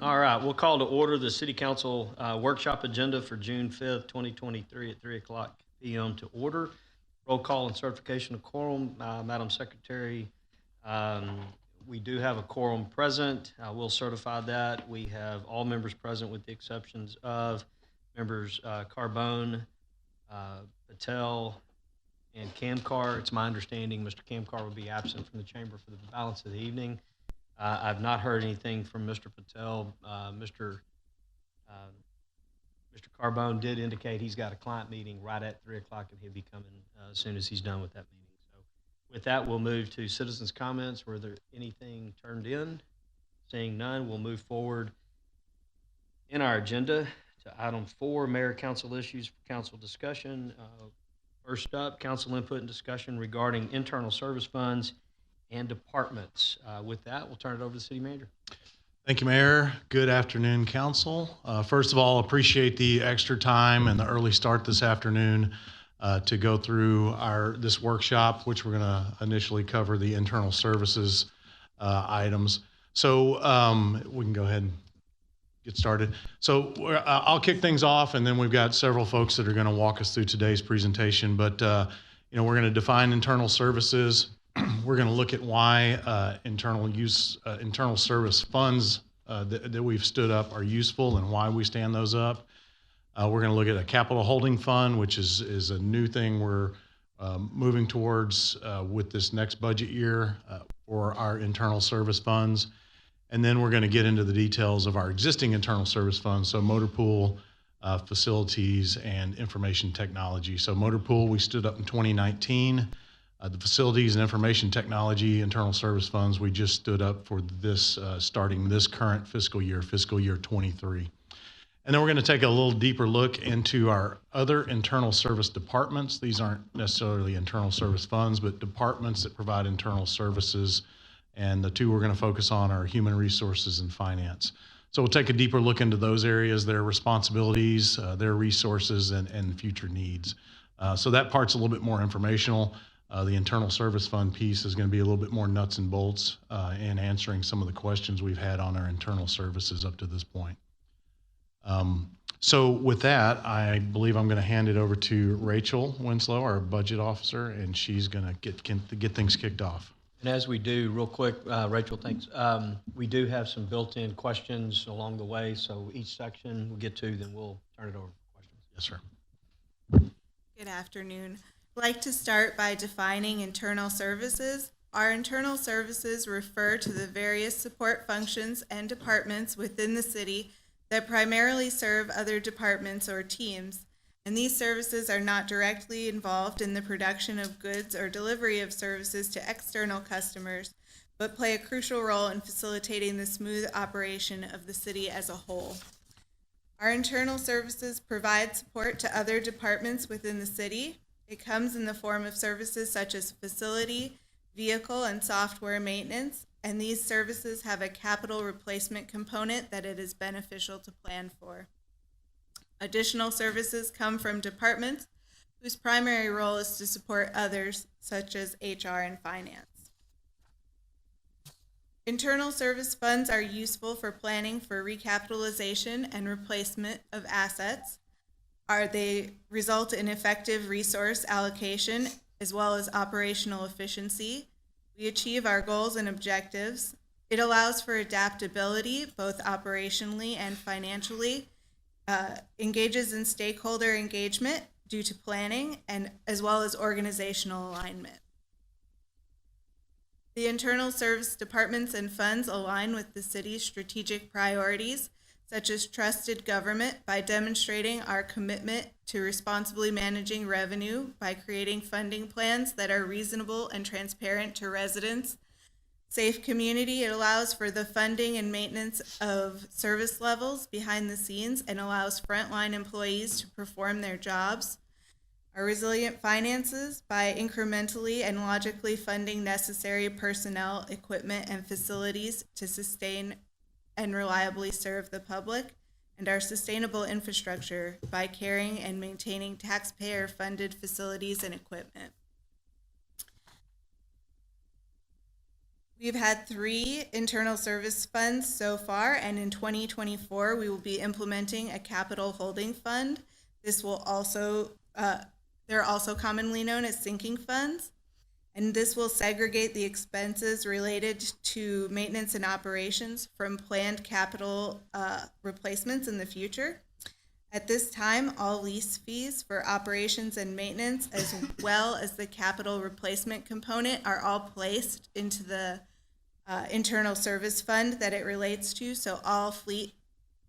All right, we'll call to order the City Council workshop agenda for June 5th, 2023 at 3 o'clock p.m. to order. Roll call and certification of quorum. Madam Secretary, we do have a quorum present. We'll certify that. We have all members present with the exceptions of members Carbone, Patel, and Kamkar. It's my understanding Mr. Kamkar will be absent from the chamber for the balance of the evening. I've not heard anything from Mr. Patel. Mr. Carbone did indicate he's got a client meeting right at 3 o'clock, and he'll be coming as soon as he's done with that meeting. So with that, we'll move to citizens' comments. Were there anything turned in? Seeing none, we'll move forward in our agenda to item 4, mayor council issues for council discussion. First up, council input and discussion regarding internal service funds and departments. With that, we'll turn it over to the city manager. Thank you, Mayor. Good afternoon, Council. First of all, appreciate the extra time and the early start this afternoon to go through this workshop, which we're going to initially cover the internal services items. So we can go ahead and get started. So I'll kick things off, and then we've got several folks that are going to walk us through today's presentation. But we're going to define internal services. We're going to look at why internal service funds that we've stood up are useful and why we stand those up. We're going to look at a capital holding fund, which is a new thing we're moving towards with this next budget year for our internal service funds. And then we're going to get into the details of our existing internal service funds, so motor pool, facilities, and information technology. So motor pool, we stood up in 2019. The facilities and information technology internal service funds, we just stood up for this starting this current fiscal year 23. And then we're going to take a little deeper look into our other internal service departments. These aren't necessarily internal service funds, but departments that provide internal services. And the two we're going to focus on are human resources and finance. So we'll take a deeper look into those areas, their responsibilities, their resources, and future needs. So that part's a little bit more informational. The internal service fund piece is going to be a little bit more nuts and bolts in answering some of the questions we've had on our internal services up to this point. So with that, I believe I'm going to hand it over to Rachel Winslow, our budget officer, and she's going to get things kicked off. And as we do, real quick, Rachel, thanks. We do have some built-in questions along the way, so each section we'll get to, then we'll turn it over for questions. Yes, sir. Good afternoon. I'd like to start by defining internal services. Our internal services refer to the various support functions and departments within the city that primarily serve other departments or teams, and these services are not directly involved in the production of goods or delivery of services to external customers, but play a crucial role in facilitating the smooth operation of the city as a whole. Our internal services provide support to other departments within the city. It comes in the form of services such as facility, vehicle, and software maintenance, and these services have a capital replacement component that it is beneficial to plan for. Additional services come from departments whose primary role is to support others, such as HR and finance. Internal service funds are useful for planning for recapitalization and replacement of assets. They result in effective resource allocation as well as operational efficiency. We achieve our goals and objectives. It allows for adaptability, both operationally and financially, engages in stakeholder engagement due to planning, and as well as organizational alignment. The internal service departments and funds align with the city's strategic priorities, such as trusted government, by demonstrating our commitment to responsibly managing revenue by creating funding plans that are reasonable and transparent to residents. Safe community, it allows for the funding and maintenance of service levels behind the scenes and allows frontline employees to perform their jobs. Our resilient finances, by incrementally and logically funding necessary personnel, equipment, and facilities to sustain and reliably serve the public, and our sustainable infrastructure by carrying and maintaining taxpayer-funded facilities and equipment. We've had 3 internal service funds so far, and in 2024, we will be implementing a capital holding fund. This will also, they're also commonly known as sinking funds, and this will segregate the expenses related to maintenance and operations from planned capital replacements in the future. At this time, all lease fees for operations and maintenance, as well as the capital replacement component, are all placed into the internal service fund that it relates to. So all fleet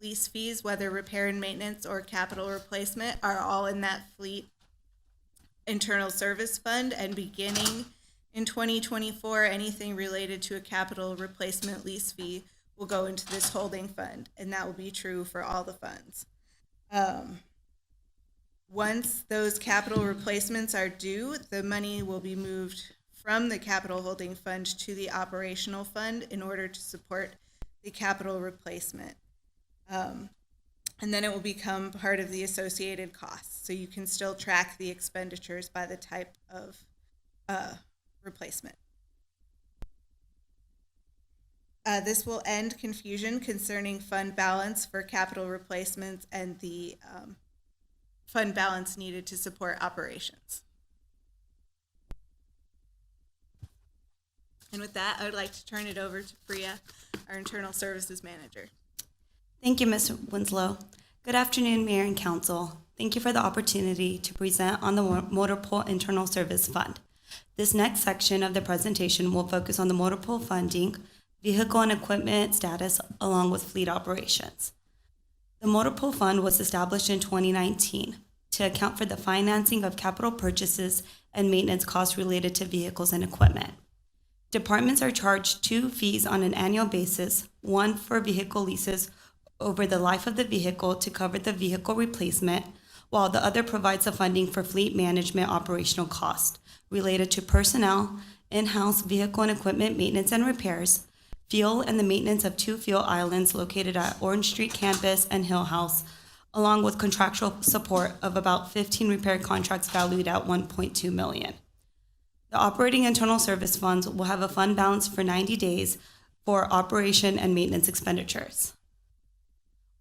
lease fees, whether repair and maintenance or capital replacement, are all in that fleet internal service fund. And beginning in 2024, anything related to a capital replacement lease fee will go into this holding fund, and that will be true for all the funds. Once those capital replacements are due, the money will be moved from the capital holding fund to the operational fund in order to support the capital replacement. And then it will become part of the associated costs. So you can still track the expenditures by the type of replacement. This will end confusion concerning fund balance for capital replacements and the fund balance needed to support operations. And with that, I would like to turn it over to Priya, our Internal Services Manager. Thank you, Ms. Winslow. Good afternoon, Mayor and Council. Thank you for the opportunity to present on the Motor Pool Internal Service Fund. This next section of the presentation will focus on the motor pool funding, vehicle and equipment status, along with fleet operations. The Motor Pool Fund was established in 2019 to account for the financing of capital purchases and maintenance costs related to vehicles and equipment. Departments are charged 2 fees on an annual basis, one for vehicle leases over the life of the vehicle to cover the vehicle replacement, while the other provides the funding for fleet management operational costs related to personnel, in-house vehicle and equipment maintenance and repairs, fuel and the maintenance of 2 fuel islands located at Orange Street Campus and Hill House, along with contractual support of about 15 repair contracts valued at $1.2 million. The operating internal service funds will have a fund balance for 90 days for operation and maintenance expenditures.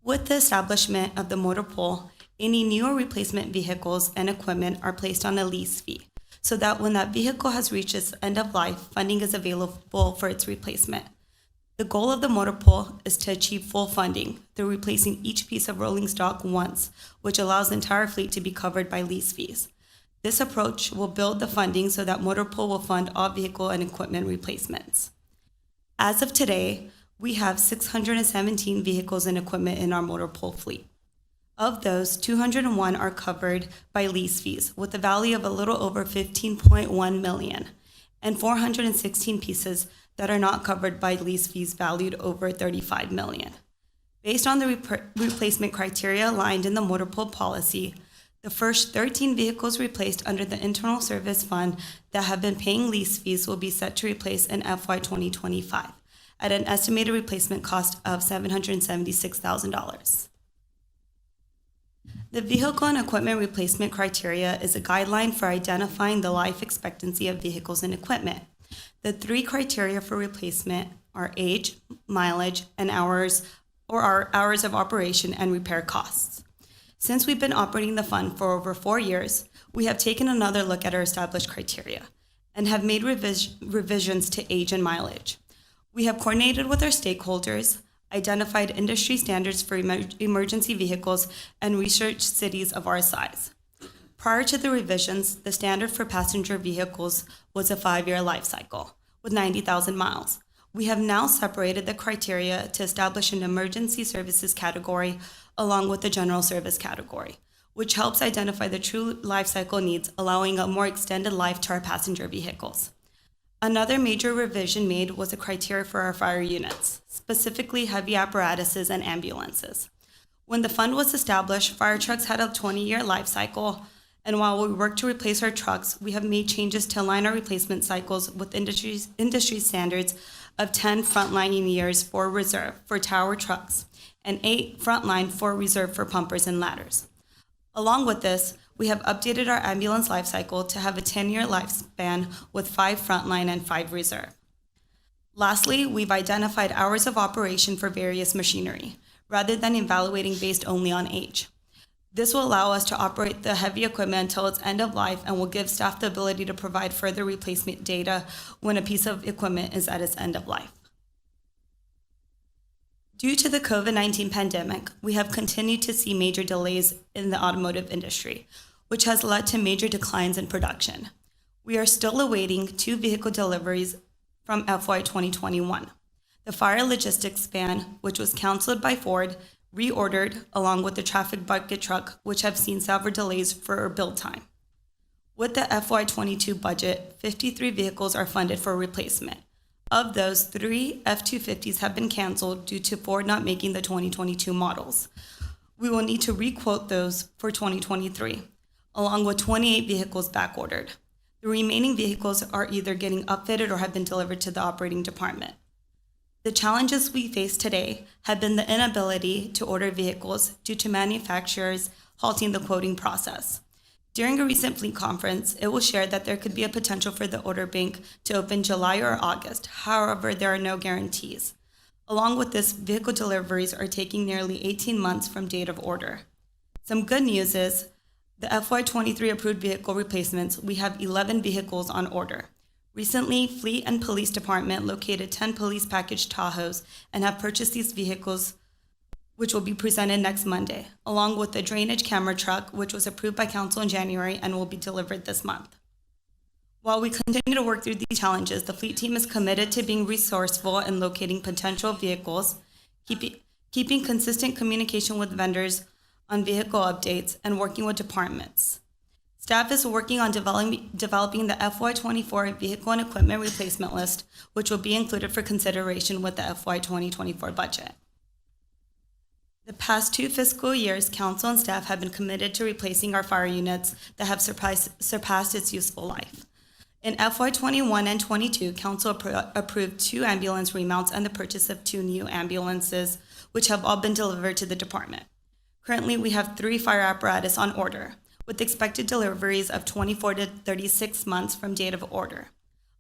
With the establishment of the motor pool, any new or replacement vehicles and equipment are placed on a lease fee, so that when that vehicle has reached its end of life, funding is available for its replacement. The goal of the motor pool is to achieve full funding through replacing each piece of rolling stock once, which allows the entire fleet to be covered by lease fees. This approach will build the funding so that motor pool will fund all vehicle and equipment replacements. As of today, we have 617 vehicles and equipment in our motor pool fleet. Of those, 201 are covered by lease fees with a value of a little over $15.1 million, and 416 pieces that are not covered by lease fees valued over $35 million. Based on the replacement criteria aligned in the motor pool policy, the first 13 vehicles replaced under the internal service fund that have been paying lease fees will be set to replace in FY 2025 at an estimated replacement cost of $776,000. The vehicle and equipment replacement criteria is a guideline for identifying the life expectancy of vehicles and equipment. The 3 criteria for replacement are age, mileage, and hours of operation and repair costs. Since we've been operating the fund for over 4 years, we have taken another look at our established criteria and have made revisions to age and mileage. We have coordinated with our stakeholders, identified industry standards for emergency vehicles, and researched cities of our size. Prior to the revisions, the standard for passenger vehicles was a 5-year life cycle with 90,000 miles. We have now separated the criteria to establish an emergency services category along with the general service category, which helps identify the true life cycle needs, allowing a more extended life to our passenger vehicles. Another major revision made was the criteria for our fire units, specifically heavy apparatuses and ambulances. When the fund was established, fire trucks had a 20-year life cycle, and while we work to replace our trucks, we have made changes to align our replacement cycles with industry standards of 10 frontlining years for reserve for tower trucks and 8 frontline for reserve for pumpers and ladders. Along with this, we have updated our ambulance life cycle to have a 10-year lifespan with 5 frontline and 5 reserve. Lastly, we've identified hours of operation for various machinery, rather than evaluating based only on age. This will allow us to operate the heavy equipment until its end of life and will give staff the ability to provide further replacement data when a piece of equipment is at its end of life. Due to the COVID-19 pandemic, we have continued to see major delays in the automotive industry, which has led to major declines in production. We are still awaiting 2 vehicle deliveries from FY 2021. The fire logistics van, which was canceled by Ford, reordered along with the traffic bucket truck, which have seen several delays for build time. With the FY 22 budget, 53 vehicles are funded for replacement. Of those, 3 F-250s have been canceled due to Ford not making the 2022 models. We will need to requote those for 2023, along with 28 vehicles backordered. The remaining vehicles are either getting upfitted or have been delivered to the operating department. The challenges we face today have been the inability to order vehicles due to manufacturers halting the quoting process. During a recent fleet conference, it was shared that there could be a potential for the order bank to open July or August. However, there are no guarantees. Along with this, vehicle deliveries are taking nearly 18 months from date of order. Some good news is the FY23 approved vehicle replacements, we have 11 vehicles on order. Recently, Fleet and Police Department located 10 police package Tahoes and have purchased these vehicles, which will be presented next Monday, along with the drainage camera truck, which was approved by Council in January and will be delivered this month. While we continue to work through these challenges, the fleet team is committed to being resourceful and locating potential vehicles, keeping consistent communication with vendors on vehicle updates, and working with departments. Staff is working on developing the FY24 vehicle and equipment replacement list, which will be included for consideration with the FY 2024 budget. The past 2 fiscal years, Council and staff have been committed to replacing our fire units that have surpassed its useful life. In FY 21 and 22, Council approved 2 ambulance remounts and the purchase of 2 new ambulances, which have all been delivered to the department. Currently, we have 3 fire apparatus on order, with expected deliveries of 24 to 36 months from date of order,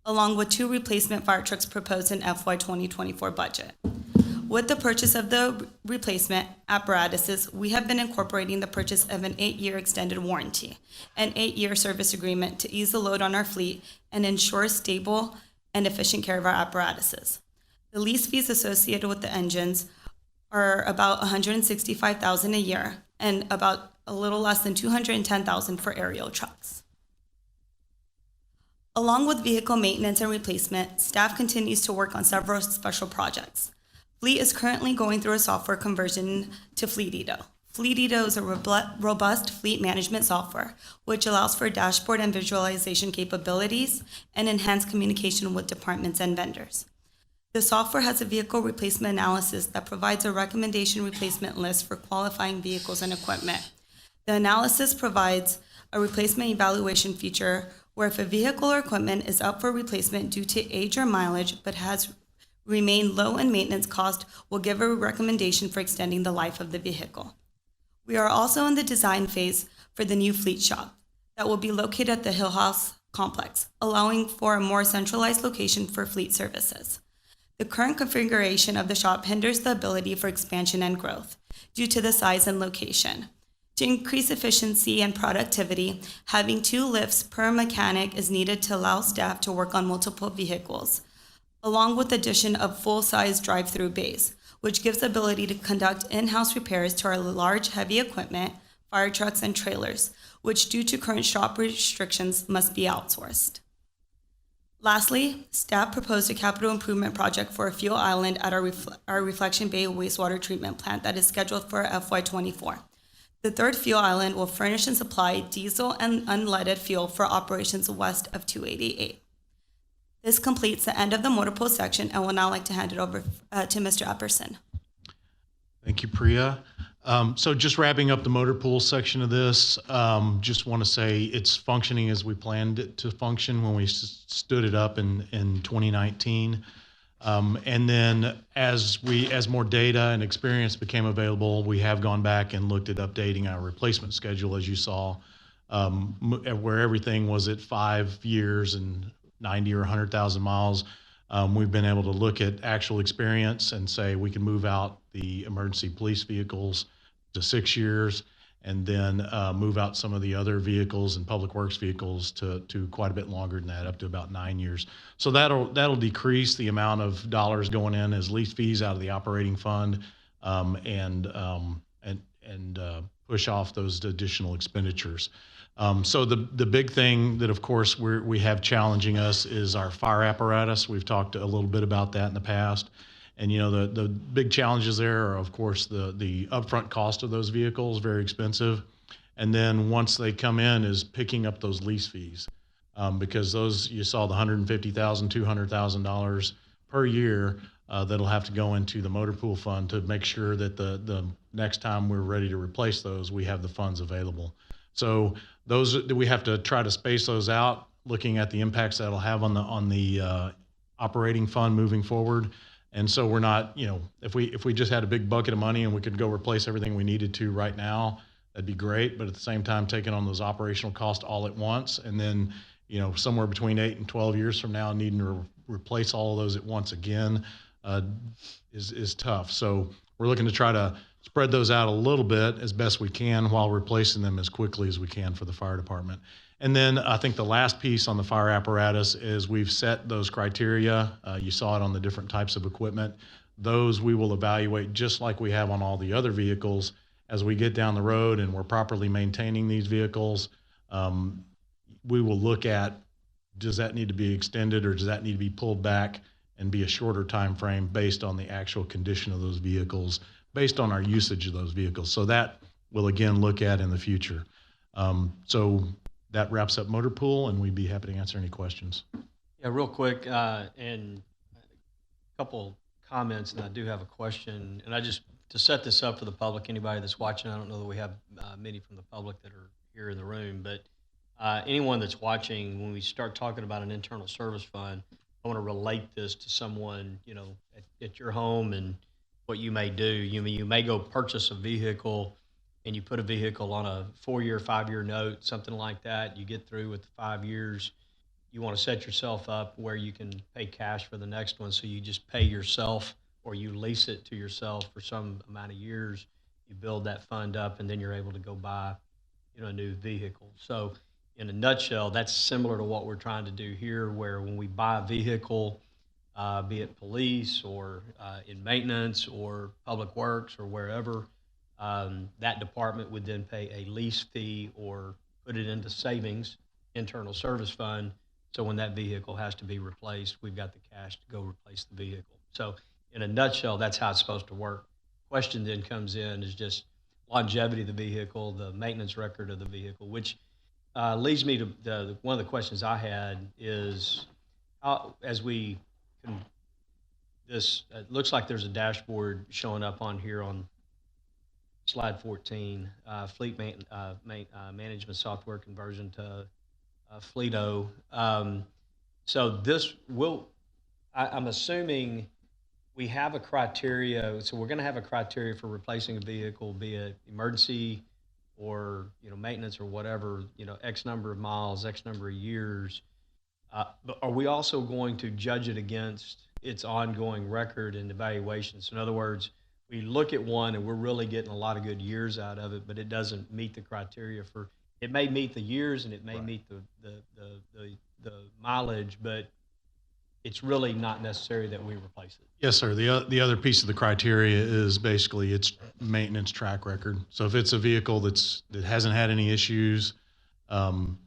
along with 2 replacement fire trucks proposed in FY 2024 budget. With the purchase of the replacement apparatuses, we have been incorporating the purchase of an 8-year extended warranty, an 8-year service agreement to ease the load on our fleet and ensure stable and efficient care of our apparatuses. The lease fees associated with the engines are about $165,000 a year and about a little less than $210,000 for aerial trucks. Along with vehicle maintenance and replacement, staff continues to work on several special projects. Fleet is currently going through a software conversion to Fleetito. Fleetito is a robust fleet management software, which allows for dashboard and visualization capabilities and enhanced communication with departments and vendors. The software has a vehicle replacement analysis that provides a recommendation replacement list for qualifying vehicles and equipment. The analysis provides a replacement evaluation feature where if a vehicle or equipment is up for replacement due to age or mileage but has remained low in maintenance cost, will give a recommendation for extending the life of the vehicle. We are also in the design phase for the new fleet shop that will be located at the Hill House complex, allowing for a more centralized location for fleet services. The current configuration of the shop hinders the ability for expansion and growth due to the size and location. To increase efficiency and productivity, having 2 lifts per mechanic is needed to allow staff to work on multiple vehicles, along with addition of full-size drive-through bays, which gives the ability to conduct in-house repairs to our large heavy equipment, fire trucks, and trailers, which due to current shop restrictions must be outsourced. Lastly, staff proposed a capital improvement project for a fuel island at our Reflection Bay wastewater treatment plant that is scheduled for FY24. The 3rd fuel island will furnish and supply diesel and unleaded fuel for operations west of 288. This completes the end of the motor pool section, and will now like to hand it over to Mr. Epperson. Thank you, Priya. So just wrapping up the motor pool section of this, just want to say it's functioning as we planned it to function when we stood it up in 2019. And then as more data and experience became available, we have gone back and looked at updating our replacement schedule, as you saw, where everything was at 5 years and 90 or 100,000 miles. We've been able to look at actual experience and say we can move out the emergency police vehicles to 6 years, and then move out some of the other vehicles and public works vehicles to quite a bit longer than that, up to about 9 years. So that'll decrease the amount of dollars going in as lease fees out of the operating fund, and push off those additional expenditures. So the big thing that, of course, we have challenging us is our fire apparatus. We've talked a little bit about that in the past. And, the big challenges there are, of course, the upfront cost of those vehicles, very expensive. And then once they come in is picking up those lease fees. Because those, you saw the $150,000, $200,000 per year that'll have to go into the motor pool fund to make sure that the next time we're ready to replace those, we have the funds available. So those, we have to try to space those out, looking at the impacts that'll have on the operating fund moving forward. And so we're not, if we just had a big bucket of money and we could go replace everything we needed to right now, that'd be great. But at the same time, taking on those operational costs all at once, and then, somewhere between 8 and 12 years from now, needing to replace all of those at once again, is tough. So we're looking to try to spread those out a little bit as best we can while replacing them as quickly as we can for the fire department. And then I think the last piece on the fire apparatus is we've set those criteria. You saw it on the different types of equipment. Those we will evaluate just like we have on all the other vehicles as we get down the road and we're properly maintaining these vehicles. We will look at, does that need to be extended or does that need to be pulled back and be a shorter time frame based on the actual condition of those vehicles, based on our usage of those vehicles. So that we'll again look at in the future. So that wraps up motor pool, and we'd be happy to answer any questions. Yeah, real quick, and a couple comments, and I do have a question. And to set this up for the public, anybody that's watching, I don't know that we have many from the public that are here in the room, but anyone that's watching, when we start talking about an internal service fund, I want to relate this to someone, at your home and what you may do. You may go purchase a vehicle and you put a vehicle on a 4-year, 5-year note, something like that. You get through with the 5 years. You want to set yourself up where you can pay cash for the next one. So you just pay yourself or you lease it to yourself for some amount of years. You build that fund up and then you're able to go buy, a new vehicle. So in a nutshell, that's similar to what we're trying to do here, where when we buy a vehicle, be it police or in maintenance or public works or wherever, that department would then pay a lease fee or put it into savings, internal service fund. So when that vehicle has to be replaced, we've got the cash to go replace the vehicle. So in a nutshell, that's how it's supposed to work. Question then comes in is just longevity of the vehicle, the maintenance record of the vehicle, which leads me to one of the questions I had is, as we can, it looks like there's a dashboard showing up on here on slide 14, fleet management software conversion to Fleeto. So this will, I'm assuming we have a criteria. So we're going to have a criteria for replacing a vehicle, be it emergency or maintenance or whatever, X number of miles, X number of years. But are we also going to judge it against its ongoing record and evaluation? So in other words, we look at one and we're really getting a lot of good years out of it, but it doesn't meet the criteria for. It may meet the years and it may meet the mileage, but it's really not necessary that we replace it. Yes, sir. The other piece of the criteria is basically its maintenance track record. So if it's a vehicle that hasn't had any issues, and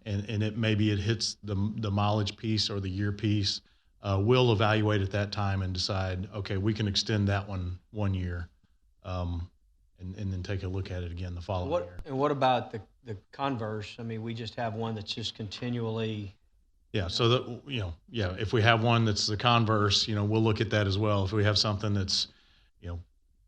maybe it hits the mileage piece or the year piece, we'll evaluate at that time and decide, okay, we can extend that 1 year, and then take a look at it again the following year. And what about the converse? I mean, we just have one that's just continually. Yeah. So if we have one that's the converse, we'll look at that as well. If we have something that's,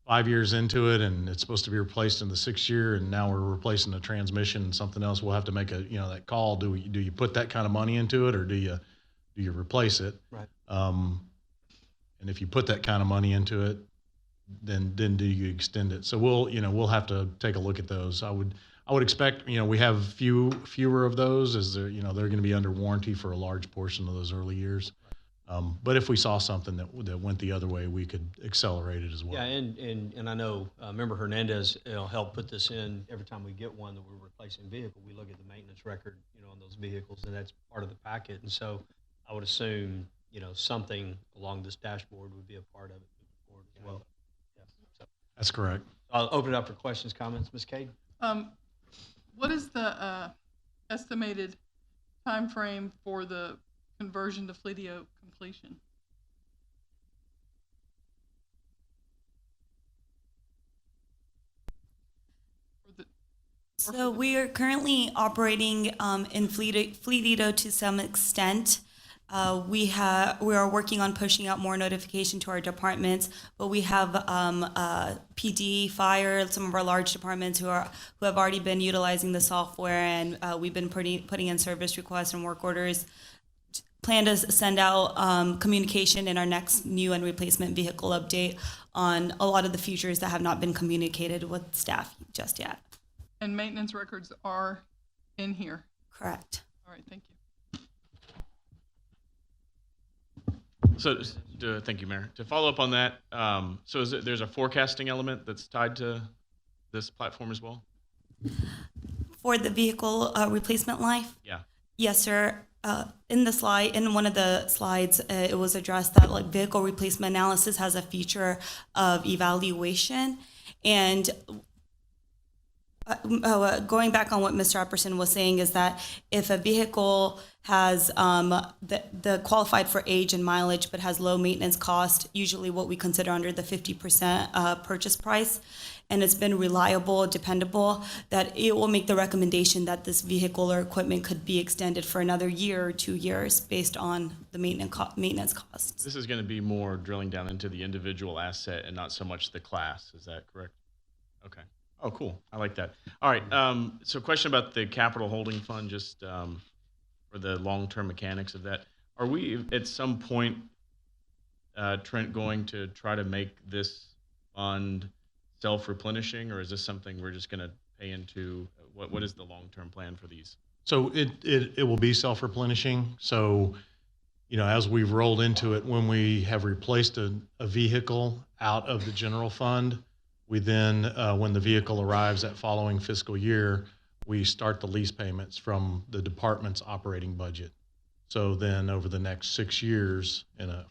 5 years into it and it's supposed to be replaced in the 6th year, and now we're replacing the transmission and something else, we'll have to make that call. Do you put that kind of money into it, or do you replace it? Right. And if you put that kind of money into it, then do you extend it? So we'll have to take a look at those. I would expect, we have fewer of those, as they're going to be under warranty for a large portion of those early years. But if we saw something that went the other way, we could accelerate it as well. Yeah, and I know, Member Hernandez, helped put this in. Every time we get one that we're replacing vehicle, we look at the maintenance record, on those vehicles, and that's part of the packet. And so I would assume, something along this dashboard would be a part of it moving forward as well. Yeah, so That's correct. I'll open it up for questions, comments. Ms. Cade? What is the estimated time frame for the conversion to Fleetio completion? So we are currently operating in Fleetito to some extent. We are working on pushing out more notification to our departments, but we have PD, fire, some of our large departments who have already been utilizing the software, and we've been putting in service requests and work orders. Plan to send out communication in our next new and replacement vehicle update on a lot of the features that have not been communicated with staff just yet. And maintenance records are in here. Correct. All right, thank you. So, thank you, Mayor. To follow up on that, so there's a forecasting element that's tied to this platform as well? For the vehicle replacement life? Yeah. Yes, sir. In one of the slides, it was addressed that vehicle replacement analysis has a feature of evaluation. And going back on what Mr. Epperson was saying is that if a vehicle has the qualified for age and mileage but has low maintenance cost, usually what we consider under the 50% purchase price, and it's been reliable, dependable, that it will make the recommendation that this vehicle or equipment could be extended for another year or 2 years based on the maintenance costs. This is going to be more drilling down into the individual asset and not so much the class. Is that correct? Okay. Oh, cool. I like that. All right. So question about the capital holding fund, just for the long-term mechanics of that. Are we at some point, Trent, going to try to make this fund self-replenishing, or is this something we're just going to pay into? What is the long-term plan for these? So it will be self-replenishing. So, as we've rolled into it, when we have replaced a vehicle out of the general fund, we then, when the vehicle arrives that following fiscal year, we start the lease payments from the department's operating budget. So then over the next 6 years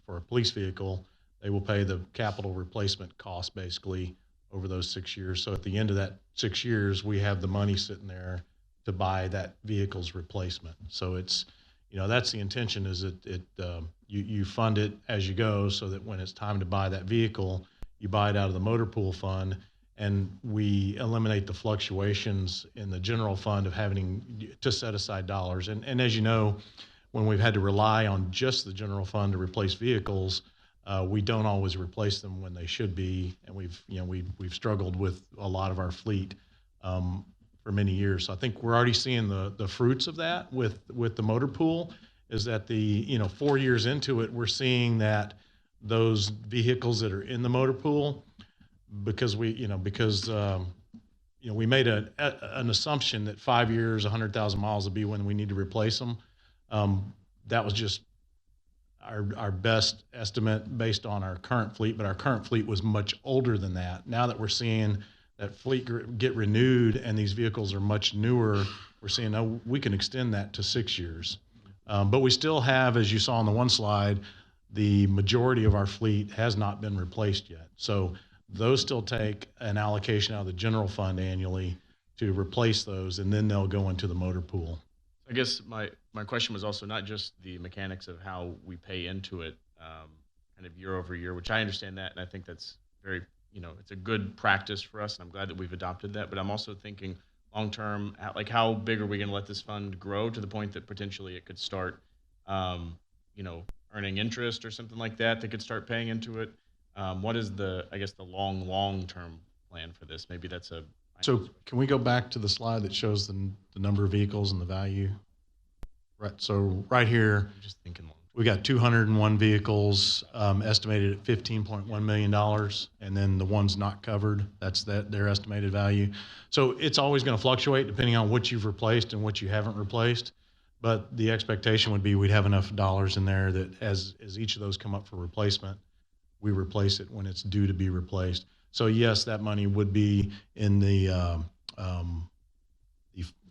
for a police vehicle, they will pay the capital replacement cost basically over those 6 years. So at the end of that 6 years, we have the money sitting there to buy that vehicle's replacement. So it's, that's the intention, is that you fund it as you go, so that when it's time to buy that vehicle, you buy it out of the motor pool fund, and we eliminate the fluctuations in the general fund of having to set aside dollars. And as you know, when we've had to rely on just the general fund to replace vehicles, we don't always replace them when they should be, and we've struggled with a lot of our fleet for many years. So I think we're already seeing the fruits of that with the motor pool. Is that 4 years into it, we're seeing that those vehicles that are in the motor pool, because we made an assumption that 5 years, 100,000 miles would be when we need to replace them. That was just our best estimate based on our current fleet, but our current fleet was much older than that. Now that we're seeing that fleet get renewed and these vehicles are much newer, we're seeing we can extend that to 6 years. But we still have, as you saw on the one slide, the majority of our fleet has not been replaced yet. So those still take an allocation out of the general fund annually to replace those, and then they'll go into the motor pool. I guess my question was also not just the mechanics of how we pay into it kind of year over year, which I understand that, and I think that's very, it's a good practice for us, and I'm glad that we've adopted that. But I'm also thinking long-term, like how big are we going to let this fund grow to the point that potentially it could start, earning interest or something like that could start paying into it? What is the long-term plan for this? Maybe that's So can we go back to the slide that shows the number of vehicles and the value? Right. So right here, I'm just thinking long. we got 201 vehicles estimated at $15.1 million, and then the ones not covered, that's their estimated value. So it's always going to fluctuate depending on what you've replaced and what you haven't replaced. But the expectation would be we'd have enough dollars in there that as each of those come up for replacement, we replace it when it's due to be replaced. So yes, that money would be in the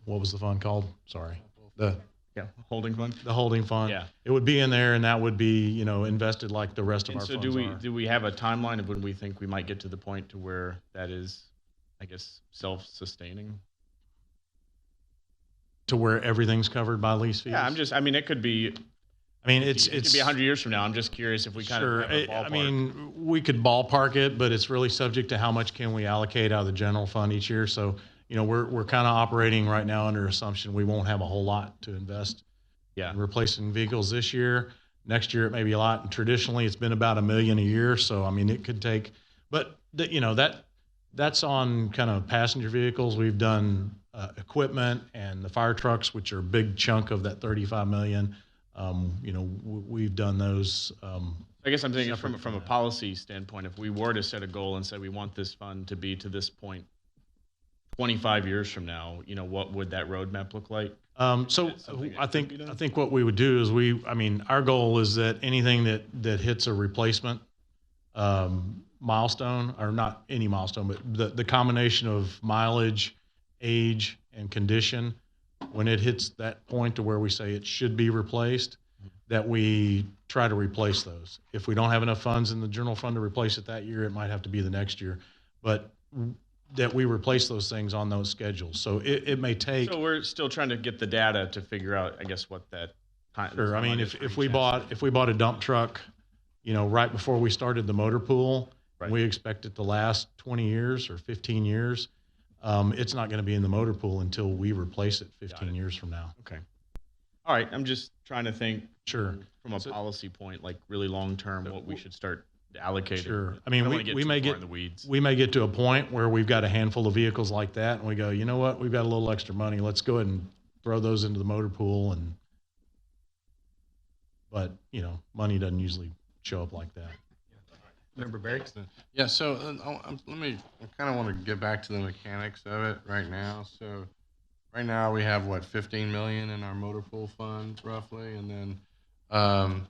what was the fund called? Sorry. Yeah, holding fund. The holding fund. Yeah. It would be in there, and that would be, invested like the rest of And our so funds are. do we have a timeline of when we think we might get to the point to where that is, I guess, self-sustaining? To where everything's covered by lease fees? Yeah, I mean, it could be, I mean, it could be 100 years from now. I'm just curious if we kind Sure. of have a ballpark. I mean, we could ballpark it, but it's really subject to how much can we allocate out of the general fund each year. So, we're kind of operating right now under assumption we won't have a whole lot to invest Yeah. in replacing vehicles this year. Next year, it may be a lot. And traditionally, it's been about $1 million a year. So, I mean, it could take, but that's on kind of passenger vehicles. We've done equipment and the fire trucks, which are a big chunk of that 35 million. We've done those. I guess I'm thinking Separate from a policy standpoint, if we were to set a goal and say we want this fund to be to this point 25 years from now, what would that roadmap look like? So That's something that I could be done? think what we would do is our goal is that anything that hits a replacement milestone, or not any milestone, but the combination of mileage, age, and condition, when it hits that point to where we say it should be replaced, that we try to replace those. If we don't have enough funds in the general fund to replace it that year, it might have to be the next year. But that we replace those things on those schedules. So it may take. So we're still trying to get the data to figure out, I guess, what that time. Sure. I mean, timeline is if for we each bought a dump truck, right before we started the motor pool, Right. we expect it to last 20 years or 15 years. It's not going to be in the motor pool until we replace it 15 years from now. Okay. All right. I'm just trying to think Sure. from a So- policy point, like really long term, what we should start allocating. Sure. I I mean, don't wanna we too may far get in the weeds. we may get to a point where we've got a handful of vehicles like that, and we go, you know what, we've got a little extra money. Let's go ahead and throw those into the motor pool. But money doesn't usually show up like that. Member Barry? Yeah, so I kind of want to get back to the mechanics of it right now. So right now we have 15 million in our motor pool fund roughly. And then,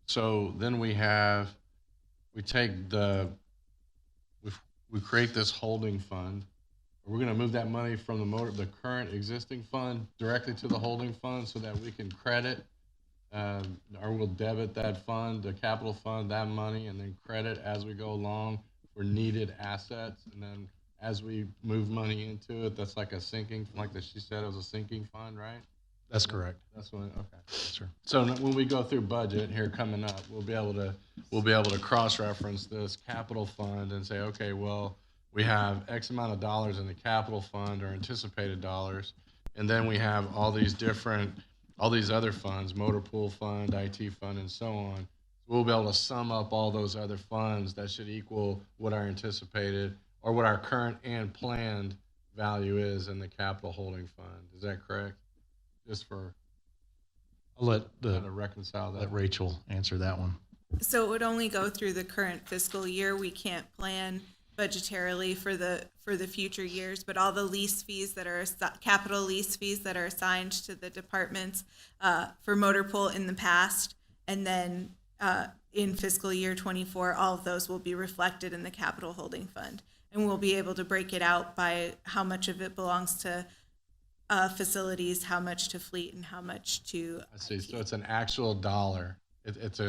so then we create this holding fund. We're going to move that money from the current existing fund directly to the holding fund so that we can credit or we'll debit that fund, the capital fund, that money, and then credit as we go along for needed assets. And then as we move money into it, that's like a sinking, she said, it was a sinking fund, right? That's correct. That's what. Okay. Sure. So when we go through budget here coming up, we'll be able to cross-reference this capital fund and say, okay, well, we have X amount of dollars in the capital fund or anticipated dollars, and then we have all these other funds, motor pool fund, IT fund, and so on. We'll be able to sum up all those other funds that should equal what our anticipated or what our current and planned value is in the capital holding fund. Is that correct? Just for I'll let how to reconcile that. let Rachel answer that one. So it would only go through the current fiscal year. We can't plan budgetarily for the future years, but all the lease fees that are capital lease fees that are assigned to the departments for motor pool in the past, and then in fiscal year 24, all of those will be reflected in the capital holding fund, and we'll be able to break it out by how much of it belongs to facilities, how much to fleet, and how much to I see. IT. So it's an actual dollar. It's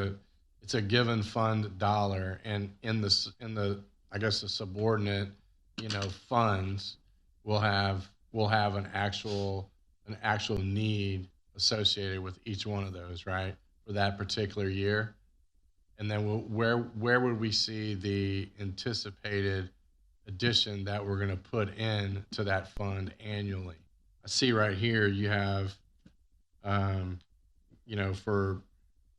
a given fund dollar, and in the I guess the subordinate, funds will have an actual need associated with each one of those, right, for that particular year. And then where would we see the anticipated addition that we're going to put in to that fund annually? I see right here you have, for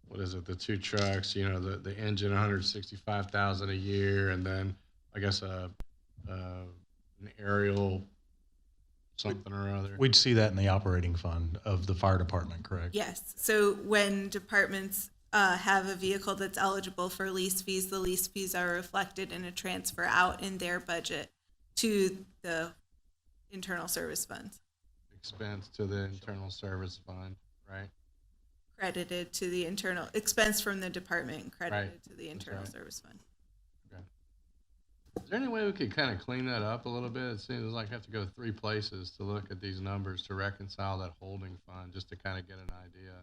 what is it, the two trucks, the engine, 165,000 a year, and then I guess an aerial something or other. We'd see that in the operating fund of the fire department, correct? Yes. So when departments have a vehicle that's eligible for lease fees, the lease fees are reflected in a transfer out in their budget to the internal service funds. expense to the internal service fund, right? Credited to the internal, expense from the department, credited Right. to the internal right. service fund. Is there any way we could kind of clean that up a little bit? It seems like I have to go 3 places to look at these numbers to reconcile that holding fund, just to kind of get an idea.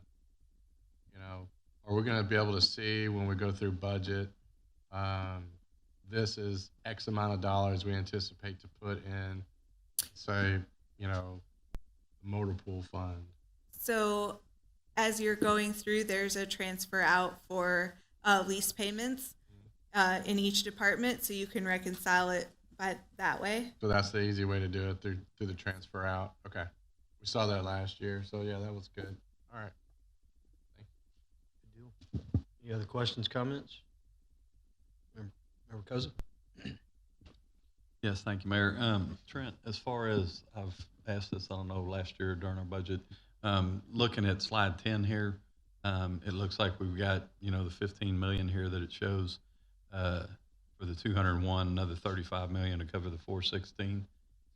You know, are we going to be able to see when we go through budget, this is X amount of dollars we anticipate to put in, say, you know, motor pool fund? So as you're going through, there's a transfer out for lease payments in each department, so you can reconcile it by that way. So that's the easy way to do it, through the transfer out. Okay. We saw that last year, so yeah, that was good. All right. Good deal. Any other questions, comments? Member Koza? Yes, thank you, Mayor. Trent, as far as I've asked this, I don't know, last year during our budget, looking at slide 10 here, it looks like we've got, you know, the 15 million here that it shows for the 201, another 35 million to cover the 416.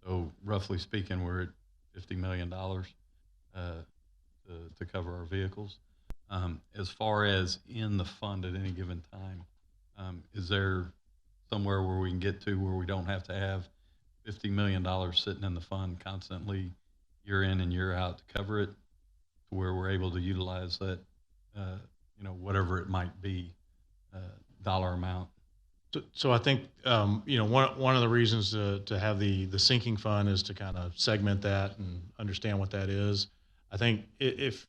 So roughly speaking, we're at $50 million to cover our vehicles. As far as in the fund at any given time, is there somewhere where we can get to where we don't have to have $50 million sitting in the fund constantly year in and year out to cover it, to where we're able to utilize that, you know, whatever it might be, dollar amount? So I think, you know, one of the reasons to have the sinking fund is to kind of segment that and understand what that is. I think if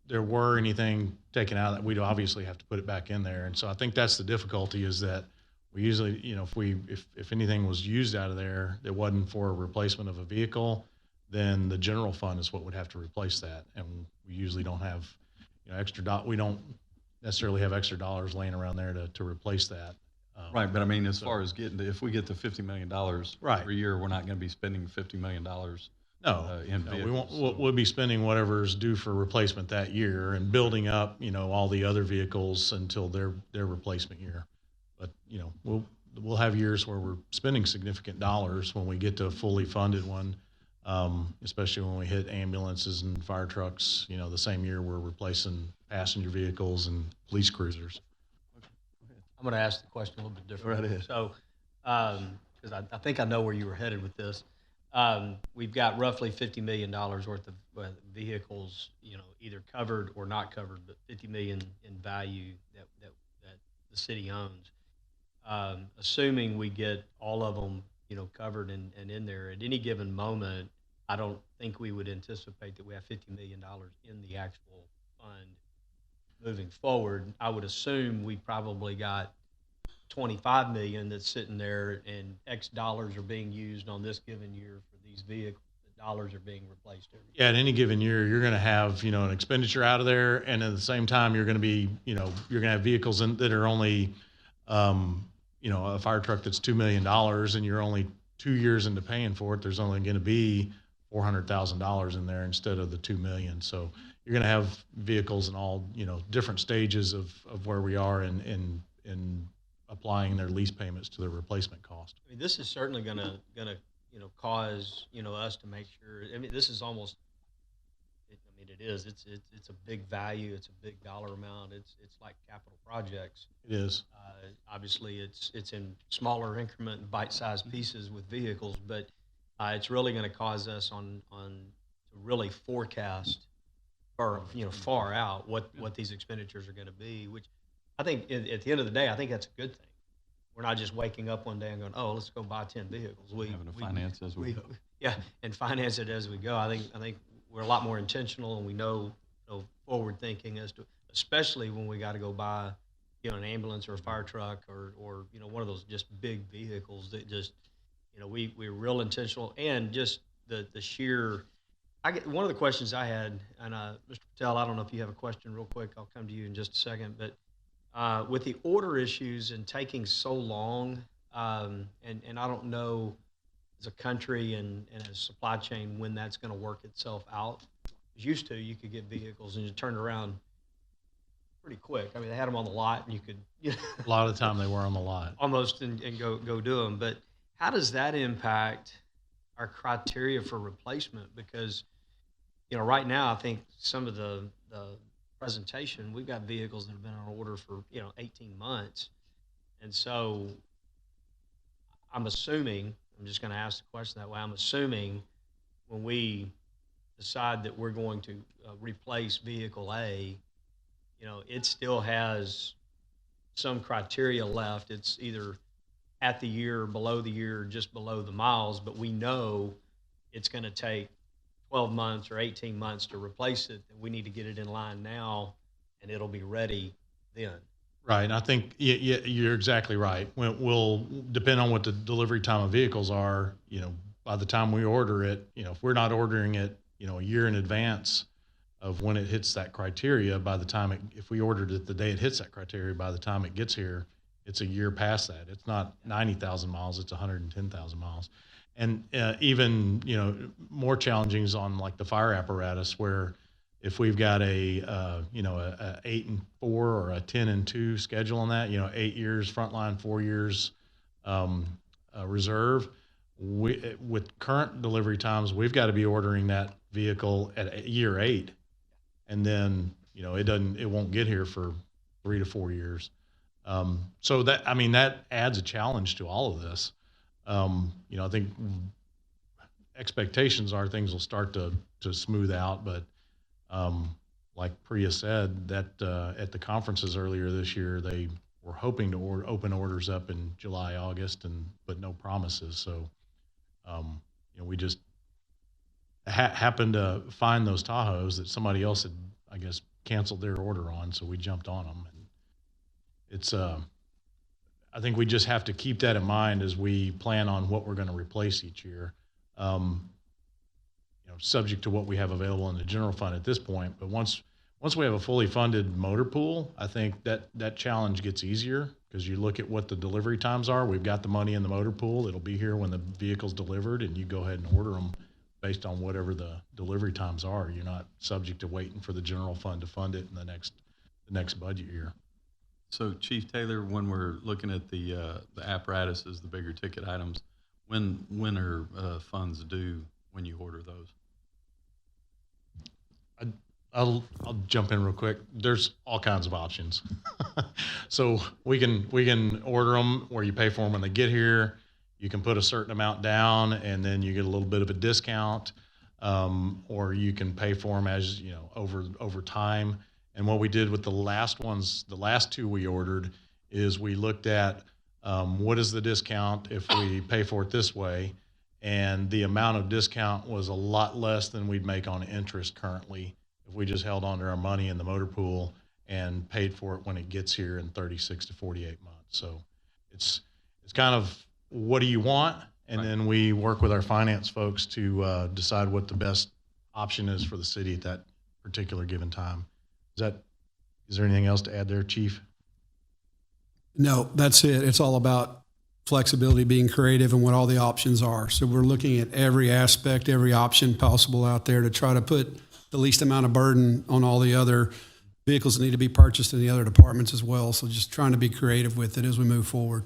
there were anything taken out, that we'd obviously have to put it back in there. And so I think that's the difficulty, is that we usually, you know, if anything was used out of there that wasn't for a replacement of a vehicle, then the general fund is what would have to replace that. And we usually don't have, you know, we don't necessarily have extra dollars laying around there to replace that. Right, but I mean, as far as getting to, if we get to $50 million Right. per year, we're not going to be spending $50 million. No, in no, we won't. vehicles, so- We'll be spending whatever's due for replacement that year and building up, you know, all the other vehicles until their replacement year. But, you know, we'll have years where we're spending significant dollars when we get to a fully funded one, especially when we hit ambulances and fire trucks. You know, the same year we're replacing passenger vehicles and police cruisers. I'm going to ask the question a little bit different. Right ahead. So, because I think I know where you were headed with this. We've got roughly $50 million worth of vehicles, you know, either covered or not covered, but 50 million in value that the city owns. Assuming we get all of them, you know, covered and in there at any given moment, I don't think we would anticipate that we have $50 million in the actual fund moving forward. I would assume we probably got 25 million that's sitting there, and X dollars are being used on this given year for these vehicles. The dollars are being replaced every year. Yeah, at any given year, you're going to have, you know, an expenditure out of there, and at the same time, you're going to be, you know, you're going to have vehicles that are only, you know, a fire truck that's $2 million, and you're only 2 years into paying for it. There's only going to be $400,000 in there instead of the $2 million. So you're going to have vehicles in all, you know, different stages of where we are in applying their lease payments to their replacement cost. I mean, this is certainly gonna you know, cause, you know, us to make sure. I mean, this is almost. It is. It's a big value. It's a big dollar amount. It's like capital projects. It is. Obviously, it's in smaller increment, bite-sized pieces with vehicles, but it's really going to cause us to really forecast, or, you know, far out what these expenditures are going to be. Which I think at the end of the day, I think that's a good thing. We're not just waking up one day and going, "Oh, let's go buy 10 vehicles." Having to finance as we go. Yeah, and finance it as we go. I think we're a lot more intentional, and we know forward thinking as to, especially when we got to go buy, you know, an ambulance or a fire truck or you know, one of those just big vehicles that just, you know, we're real intentional, and just the sheer. One of the questions I had, and Mr. Patel, I don't know if you have a question real quick. I'll come to you in just a second, but with the order issues and taking so long, and I don't know as a country and as a supply chain when that's going to work itself out. As used to, you could get vehicles and you turn around pretty quick. I mean, they had them on the lot, and you could, you know, A lot of the time they were on the lot. almost and go do them. But how does that impact our criteria for replacement, because, you know, right now, I think some of the presentation, we've got vehicles that have been on order for, 18 months. And so I'm assuming, I'm just going to ask the question that way, I'm assuming when we decide that we're going to replace vehicle A, it still has some criteria left. It's either at the year, below the year, just below the miles, but we know it's going to take 12 months or 18 months to replace it. And we need to get it in line now, and it'll be ready then. Right, and I think you're exactly right. We'll depend on what the delivery time of vehicles are. By the time we order it, if we're not ordering it, a year in advance of when it hits that criteria, by the time if we ordered it the day it hits that criteria, by the time it gets here, it's a year past that. It's not 90,000 miles; it's 110,000 miles. And even more challenging is on like the fire apparatus, where if we've got a 8-4 or a 10-2 schedule on that, 8 years frontline, 4 years reserve, with current delivery times, we've got to be ordering that vehicle at year 8, and then it won't get here for 3 to 4 years. So that adds a challenge to all of this. I think expectations are things will start to smooth out, but like Priya said, that at the conferences earlier this year, they were hoping to open orders up in July, August, but no promises. So, we just happened to find those Tahoes that somebody else had, I guess, canceled their order on, so we jumped on them. And it's, I think we just have to keep that in mind as we plan on what we're going to replace each year. Subject to what we have available in the general fund at this point. But once we have a fully funded motor pool, I think that challenge gets easier, because you look at what the delivery times are. We've got the money in the motor pool. It'll be here when the vehicle's delivered, and you go ahead and order them based on whatever the delivery times are. You're not subject to waiting for the general fund to fund it in the next budget year. So Chief Taylor, when we're looking at the apparatuses, the bigger ticket items, when are funds due when you order those? I'll jump in real quick. There's all kinds of options. So we can order them where you pay for them when they get here. You can put a certain amount down, and then you get a little bit of a discount, or you can pay for them as over time. And what we did with the last two we ordered, is we looked at what is the discount if we pay for it this way, and the amount of discount was a lot less than we'd make on interest currently if we just held on to our money in the motor pool and paid for it when it gets here in 36 to 48 months. So it's kind of, what do you want? And Right. Then we work with our finance folks to decide what the best option is for the city at that particular given time. Is there anything else to add there, Chief? No, that's it. It's all about flexibility, being creative, and what all the options are. So we're looking at every aspect, every option possible out there to try to put the least amount of burden on all the other vehicles that need to be purchased in the other departments as well. So just trying to be creative with it as we move forward.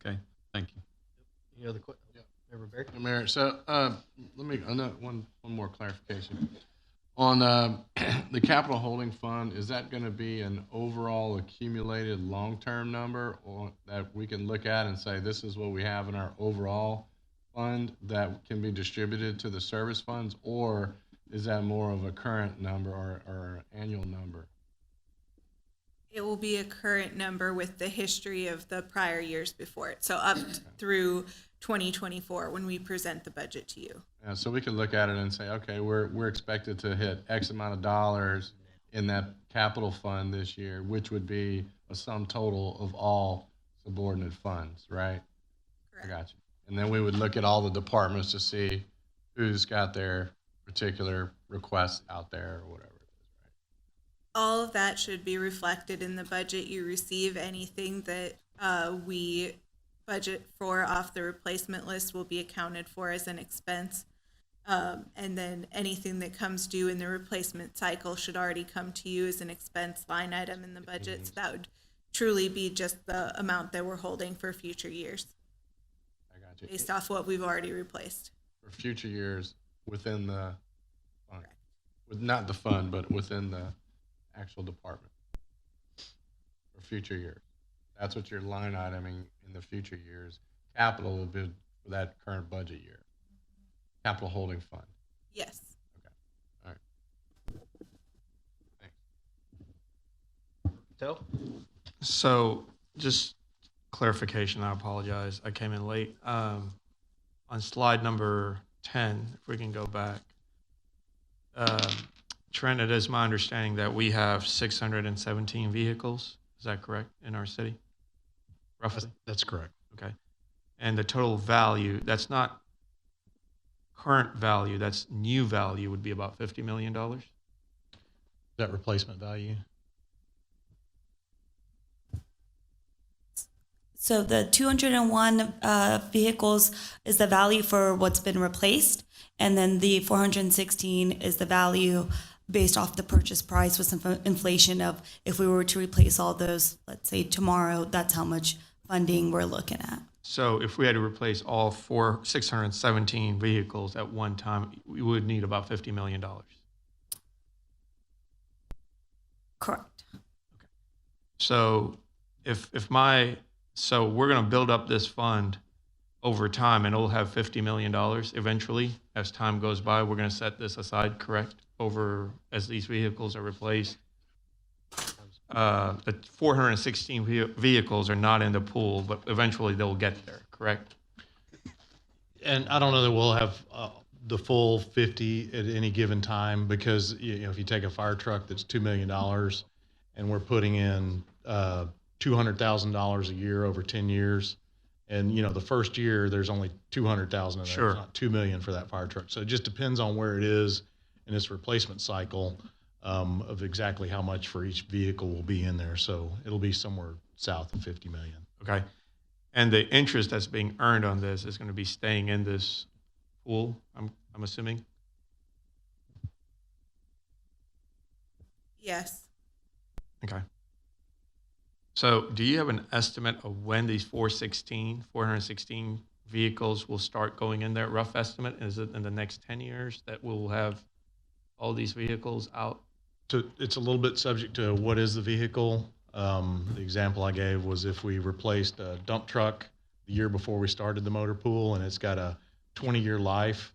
Okay, thank you. Any other questions? Member Barry? Mayor, so one more clarification. On the capital holding fund, is that going to be an overall accumulated long-term number, or that we can look at and say, this is what we have in our overall fund that can be distributed to the service funds, or is that more of a current number or annual number? It will be a current number with the history of the prior years before it. So up through 2024 when we present the budget to you. Yeah, so we can look at it and say, okay, we're expected to hit X amount of dollars in that capital fund this year, which would be a sum total of all subordinate funds, right? Correct. I got you. And then we would look at all the departments to see who's got their particular requests out there or whatever it is, right? All of that should be reflected in the budget you receive. Anything that we budget for off the replacement list will be accounted for as an expense. And then anything that comes due in the replacement cycle should already come to you as an expense line item in the budget. So that would truly be just the amount that we're holding for future years I got you. based off what we've already replaced. for future years within the fund. With not the fund, but within the actual department for future years. That's what your line iteming in the future years. Capital will be for that current budget year. Capital holding fund. Yes. All right. Tell? So, just clarification, I apologize, I came in late. On slide number 10, if we can go back. Trent, it is my understanding that we have 617 vehicles, is that correct, in our city? Roughly? That's correct. Okay. And the total value, that's not current value, that's new value, would be about $50 million? Is that replacement value? So the 201 vehicles is the value for what's been replaced, and then the 416 is the value based off the purchase price with some inflation of if we were to replace all those, let's say tomorrow, that's how much funding we're looking at. So if we had to replace all 617 vehicles at one time, we would need about $50 million. Correct. So so we're going to build up this fund over time, and it'll have $50 million eventually. As time goes by, we're going to set this aside, correct, over as these vehicles are replaced. The 416 vehicles are not in the pool, but eventually they'll get there, correct? And I don't know that we'll have the full 50 at any given time, because if you take a fire truck that's $2 million and we're putting in $200,000 a year over 10 years, and the first year there's only 200,000 in there. Sure. It's not 2 million for that fire truck. So it just depends on where it is in its replacement cycle of exactly how much for each vehicle will be in there. So it'll be somewhere south of 50 million. Okay. And the interest that's being earned on this is going to be staying in this pool, I'm assuming? Yes. Okay. So do you have an estimate of when these 416 vehicles will start going in there? Rough estimate? Is it in the next 10 years that we'll have all these vehicles out? So it's a little bit subject to what is the vehicle. The example I gave was if we replaced a dump truck the year before we started the motor pool and it's got a 20-year life,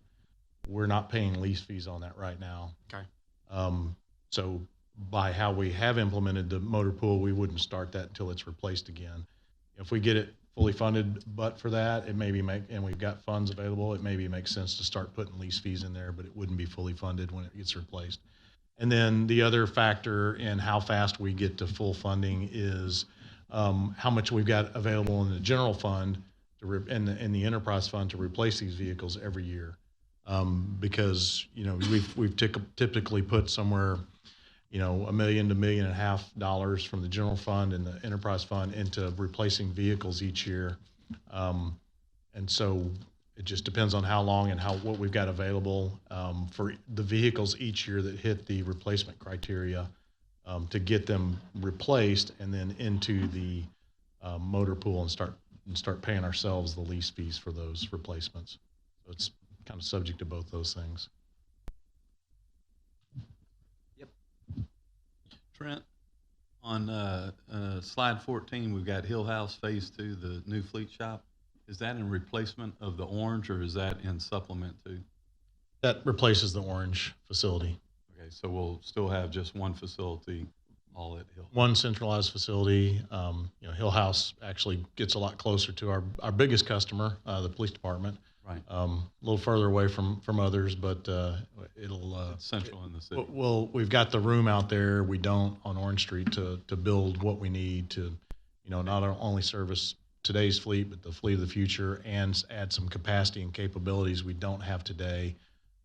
we're not paying lease fees on that right now. Okay. So by how we have implemented the motor pool, we wouldn't start that until it's replaced again. If we get it fully funded, but for that, it maybe and we've got funds available, it maybe makes sense to start putting lease fees in there, but it wouldn't be fully funded when it gets replaced. And then the other factor in how fast we get to full funding is how much we've got available in the general fund and the enterprise fund to replace these vehicles every year. Because we've typically put somewhere $1 million to $1.5 million from the general fund and the enterprise fund into replacing vehicles each year. And so it just depends on how long and what we've got available for the vehicles each year that hit the replacement criteria to get them replaced and then into the motor pool and start paying ourselves the lease fees for those replacements. So it's kind of subject to both those things. Trent, on slide 14, we've got Hill House Phase 2, the new fleet shop. Is that in replacement of the orange, or is that in supplement to? That replaces the orange facility. Okay, so we'll still have just one facility, all at Hill. One centralized facility. Hill House actually gets a lot closer to our biggest customer, the police department. Right. A little further away from others, but it'll It's central in the city. well, we've got the room out there. We don't on Orange Street to build what we need to, not only service today's fleet, but the fleet of the future, and add some capacity and capabilities we don't have today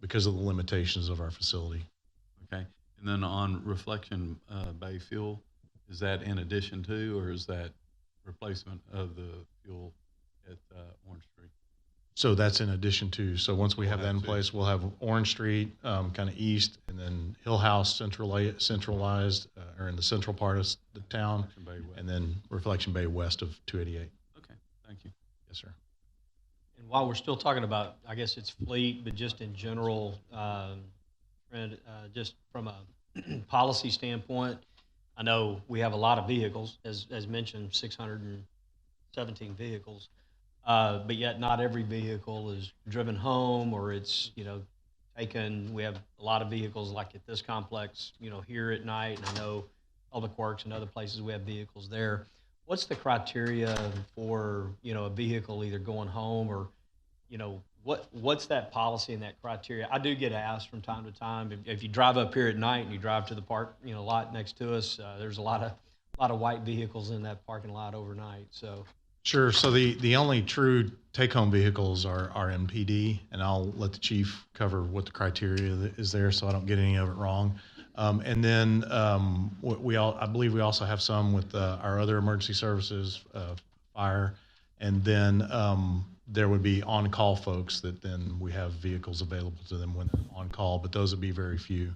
because of the limitations of our facility. Okay. And then on Reflection Bay fuel, is that in addition to, or is that replacement of the fuel at Orange Street? So that's in addition to. So once we We'll have that in have two. place, we'll have Orange Street kind of east, and then Hill House centralized or in the central part of the town, Reflection Bay West. and then Reflection Bay west of 288. Okay, thank you. Yes, sir. while we're still talking about, I guess it's fleet, but just in general, Trent, just from a policy standpoint, I know we have a lot of vehicles, as mentioned, 617 vehicles, but yet not every vehicle is driven home or it's, taken. We have a lot of vehicles like at this complex, here at night, and I know Public Works and other places we have vehicles there. What's the criteria for, a vehicle either going home or, what's that policy and that criteria? I do get asked from time to time, if you drive up here at night and you drive to the park, lot next to us, there's a lot of white vehicles in that parking lot overnight. So Sure. So the only true take-home vehicles are MPD, and I'll let the chief cover what the criteria is there, so I don't get any of it wrong. And then I believe we also have some with our other emergency services, fire, and then there would be on-call folks that then we have vehicles available to them when they're on call, but those would be very few.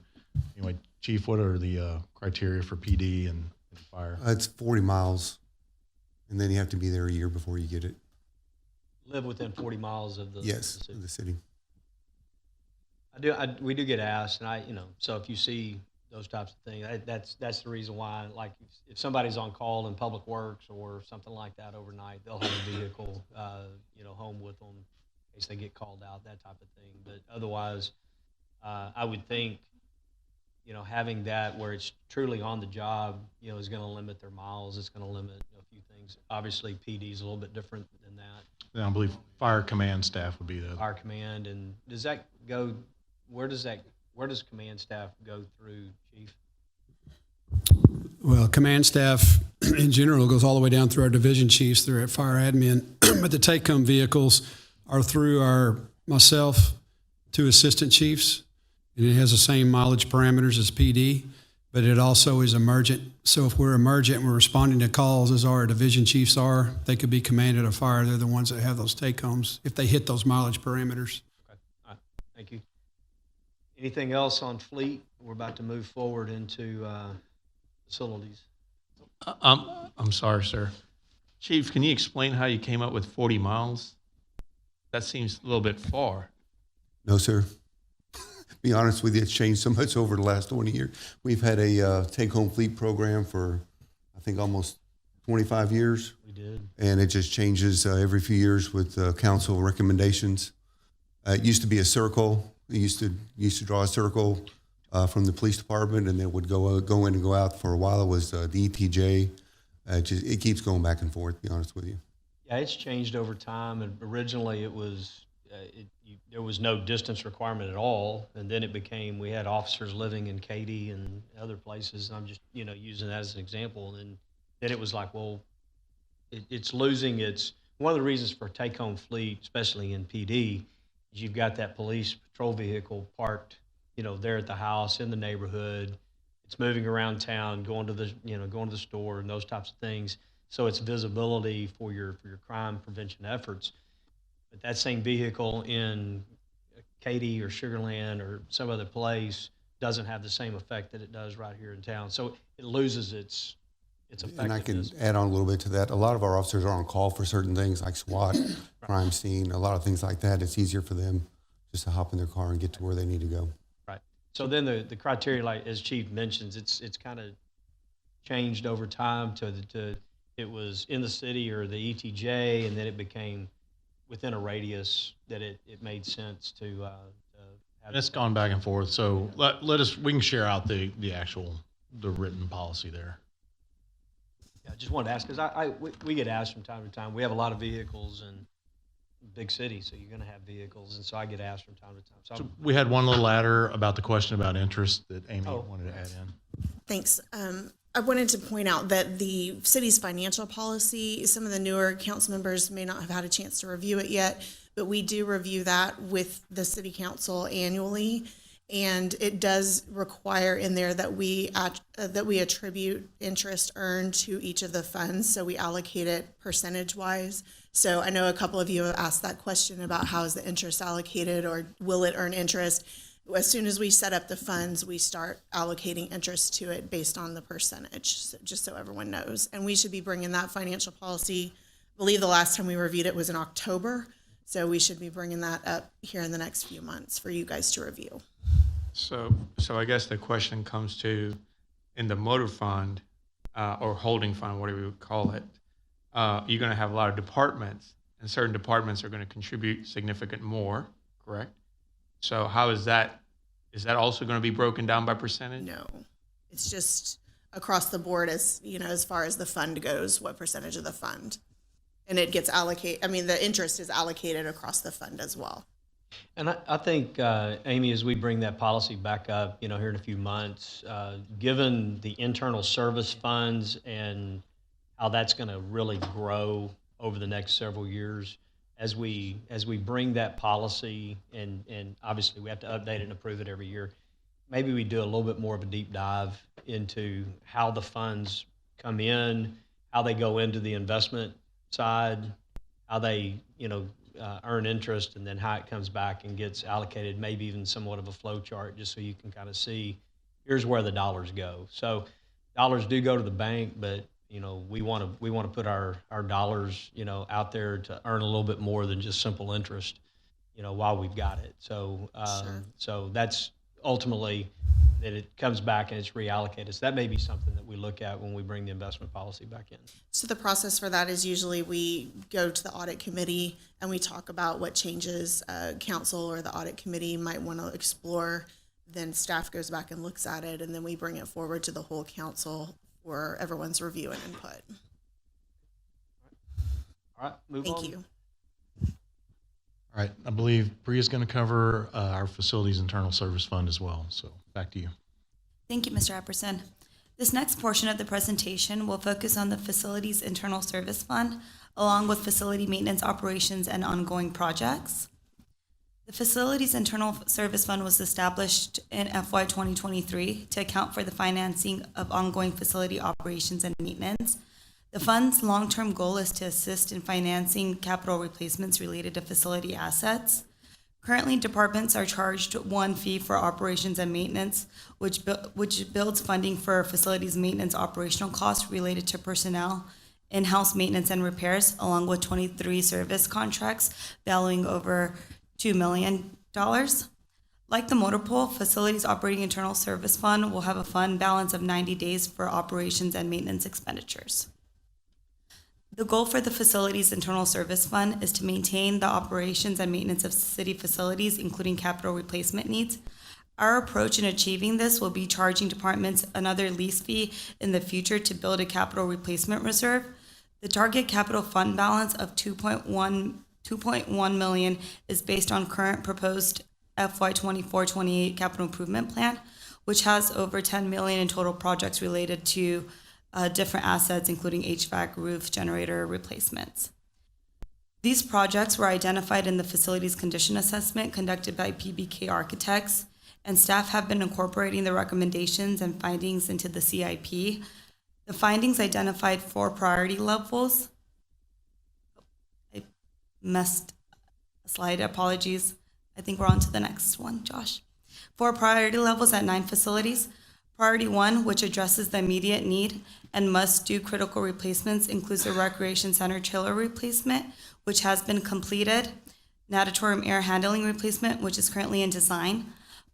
Anyway, Chief, what are the criteria for PD and fire? It's 40 miles, and then you have to be there a year before you get it. live within 40 miles of the Yes, the city. of the city. We do get asked, and so if you see those types of things, that's the reason why, like, if somebody's on call in Public Works or something like that overnight, they'll have a vehicle, home with them in case they get called out, that type of thing. But otherwise, I would think, having that where it's truly on the job, is going to limit their miles. It's going to limit a few things. Obviously, PD is a little bit different than that. And I believe fire command staff would be the Our command, and does that go? Where does command staff go through, Chief? Well, command staff in general goes all the way down through our division chiefs. They're at fire admin, but the take-home vehicles are through myself, two assistant chiefs, and it has the same mileage parameters as PD, but it also is emergent. So if we're emergent and we're responding to calls, as our division chiefs are, they could be commanded a fire. They're the ones that have those take-homes if they hit those mileage parameters. Okay. All right. Thank you. Anything else on fleet? We're about to move forward into facilities. I'm sorry, sir. Chief, can you explain how you came up with 40 miles? That seems a little bit far. No, sir. Be honest with you, it's changed so much over the last 20 years. We've had a take-home fleet program for, I think, almost 25 years. We did. And it just changes every few years with council recommendations. It used to be a circle. It used to draw a circle from the police department, and it would go in and go out. For a while, it was the ETJ. It keeps going back and forth, to be honest with you. Yeah, it's changed over time. And originally, it was there was no distance requirement at all, and then it became we had officers living in Katy and other places. And I'm just using that as an example. And then it was like, well, it's losing its one of the reasons for take-home fleet, especially in PD, is you've got that police patrol vehicle parked, there at the house in the neighborhood. It's moving around town, going to the store and those types of things. So it's visibility for your crime prevention efforts. But that same vehicle in Katy or Sugar Land or some other place doesn't have the same effect that it does right here in town. So it loses its effectiveness. And I can add on a little bit to that. A lot of our officers are on call for certain things like SWAT, crime scene, a lot of things like that. It's easier for them just to hop in their car and get to where they need to go. Right. So then the criteria, like as Chief mentions, it's kind of changed over time to it was in the city or the ETJ, and then it became within a radius that it made sense to have. It's gone back and forth. So we can share out the written policy there. Yeah, I just wanted to ask because we get asked from time to time. We have a lot of vehicles in big cities, so you're going to have vehicles, and so I get asked from time to time. So we had one little adder about the question about interest that Amy Oh. wanted to add in. Thanks. I wanted to point out that the city's financial policy, some of the newer council members may not have had a chance to review it yet, but we do review that with the city council annually. And it does require in there that we attribute interest earned to each of the funds. So we allocate it percentage wise. So I know a couple of you have asked that question about how is the interest allocated or will it earn interest? As soon as we set up the funds, we start allocating interest to it based on the percentage, so just so everyone knows. And we should be bringing that financial policy, I believe the last time we reviewed it was in October. So we should be bringing that up here in the next few months for you guys to review. So I guess the question comes to, in the motor fund, or holding fund, whatever you would call it, you're going to have a lot of departments, and certain departments are going to contribute significant more, correct? So how is that also going to be broken down by percentage? No, it's just across the board as, you know, as far as the fund goes, what percentage of the fund. And it gets allocated, I mean, the interest is allocated across the fund as well. And I think, Amy, as we bring that policy back up, here in a few months, given the internal service funds and how that's going to really grow over the next several years, as we bring that policy, and obviously we have to update it and approve it every year, maybe we do a little bit more of a deep dive into how the funds come in, how they go into the investment side, how they, earn interest, and then how it comes back and gets allocated, maybe even somewhat of a flow chart, just so you can kind of see, here's where the dollars go. So dollars do go to the bank, but we want to put our dollars, out there to earn a little bit more than just simple interest, while we've got it. So Sure. so that's ultimately that it comes back and it's reallocated. So that may be something that we look at when we bring the investment policy back in. So the process for that is usually we go to the audit committee and we talk about what changes council or the audit committee might want to explore. Then staff goes back and looks at it, and then we bring it forward to the whole council for everyone's review and input. All right, move on. Thank you. All right, I believe Bria's going to cover our facilities internal service fund as well. So back to you. Thank you, Mr. Epperson. This next portion of the presentation will focus on the Facilities Internal Service Fund, along with facility maintenance operations and ongoing projects. The Facilities Internal Service Fund was established in FY 2023 to account for the financing of ongoing facility operations and maintenance. The fund's long-term goal is to assist in financing capital replacements related to facility assets. Currently, departments are charged one fee for operations and maintenance, which builds funding for facilities maintenance operational costs related to personnel, in-house maintenance and repairs, along with 23 service contracts valuing over $2 million. Like the motor pool, Facilities Operating Internal Service Fund will have a fund balance of 90 days for operations and maintenance expenditures. The goal for the Facilities Internal Service Fund is to maintain the operations and maintenance of city facilities, including capital replacement needs. Our approach in achieving this will be charging departments another lease fee in the future to build a capital replacement reserve. The target capital fund balance of $2.1 million is based on current proposed FY 24-28 capital improvement plan, which has over $10 million in total projects related to different assets, including HVAC, roof, generator replacements. These projects were identified in the facilities condition assessment conducted by PBK Architects, and staff have been incorporating the recommendations and findings into the CIP. The findings identified 4 priority levels. I messed a slide, apologies. I think we're on to the next one, Josh. 4 priority levels at 9 facilities. Priority 1, which addresses the immediate need and must-do critical replacements, includes the Recreation Center chiller replacement, which has been completed, natatorium air handling replacement, which is currently in design,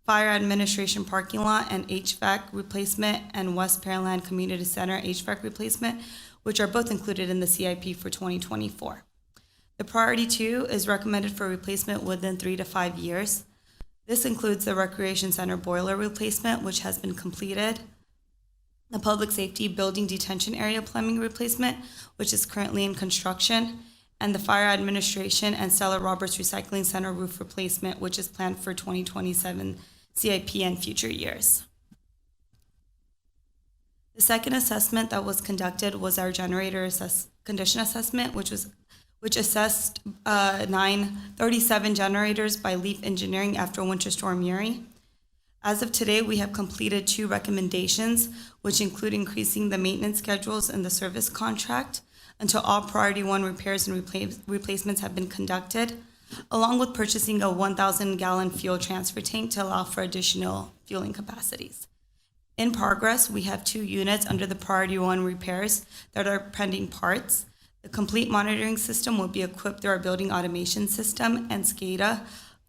Fire Administration parking lot and HVAC replacement, and West Pearland Community Center HVAC replacement, which are both included in the CIP for 2024. The Priority 2 is recommended for replacement within 3 to 5 years. This includes the Recreation Center boiler replacement, which has been completed, the Public Safety Building Detention Area plumbing replacement, which is currently in construction, and the Fire Administration and Stella Roberts Recycling Center roof replacement, which is planned for 2027 CIP and future years. The second assessment that was conducted was our generator condition assessment, which assessed 37 generators by Leaf Engineering after Winter Storm Uri. As of today, we have completed 2 recommendations, which include increasing the maintenance schedules in the service contract until all Priority 1 repairs and replacements have been conducted, along with purchasing a 1,000-gallon fuel transfer tank to allow for additional fueling capacities. In progress, we have 2 units under the Priority 1 repairs that are pending parts. The complete monitoring system will be equipped through our building automation system and SCADA,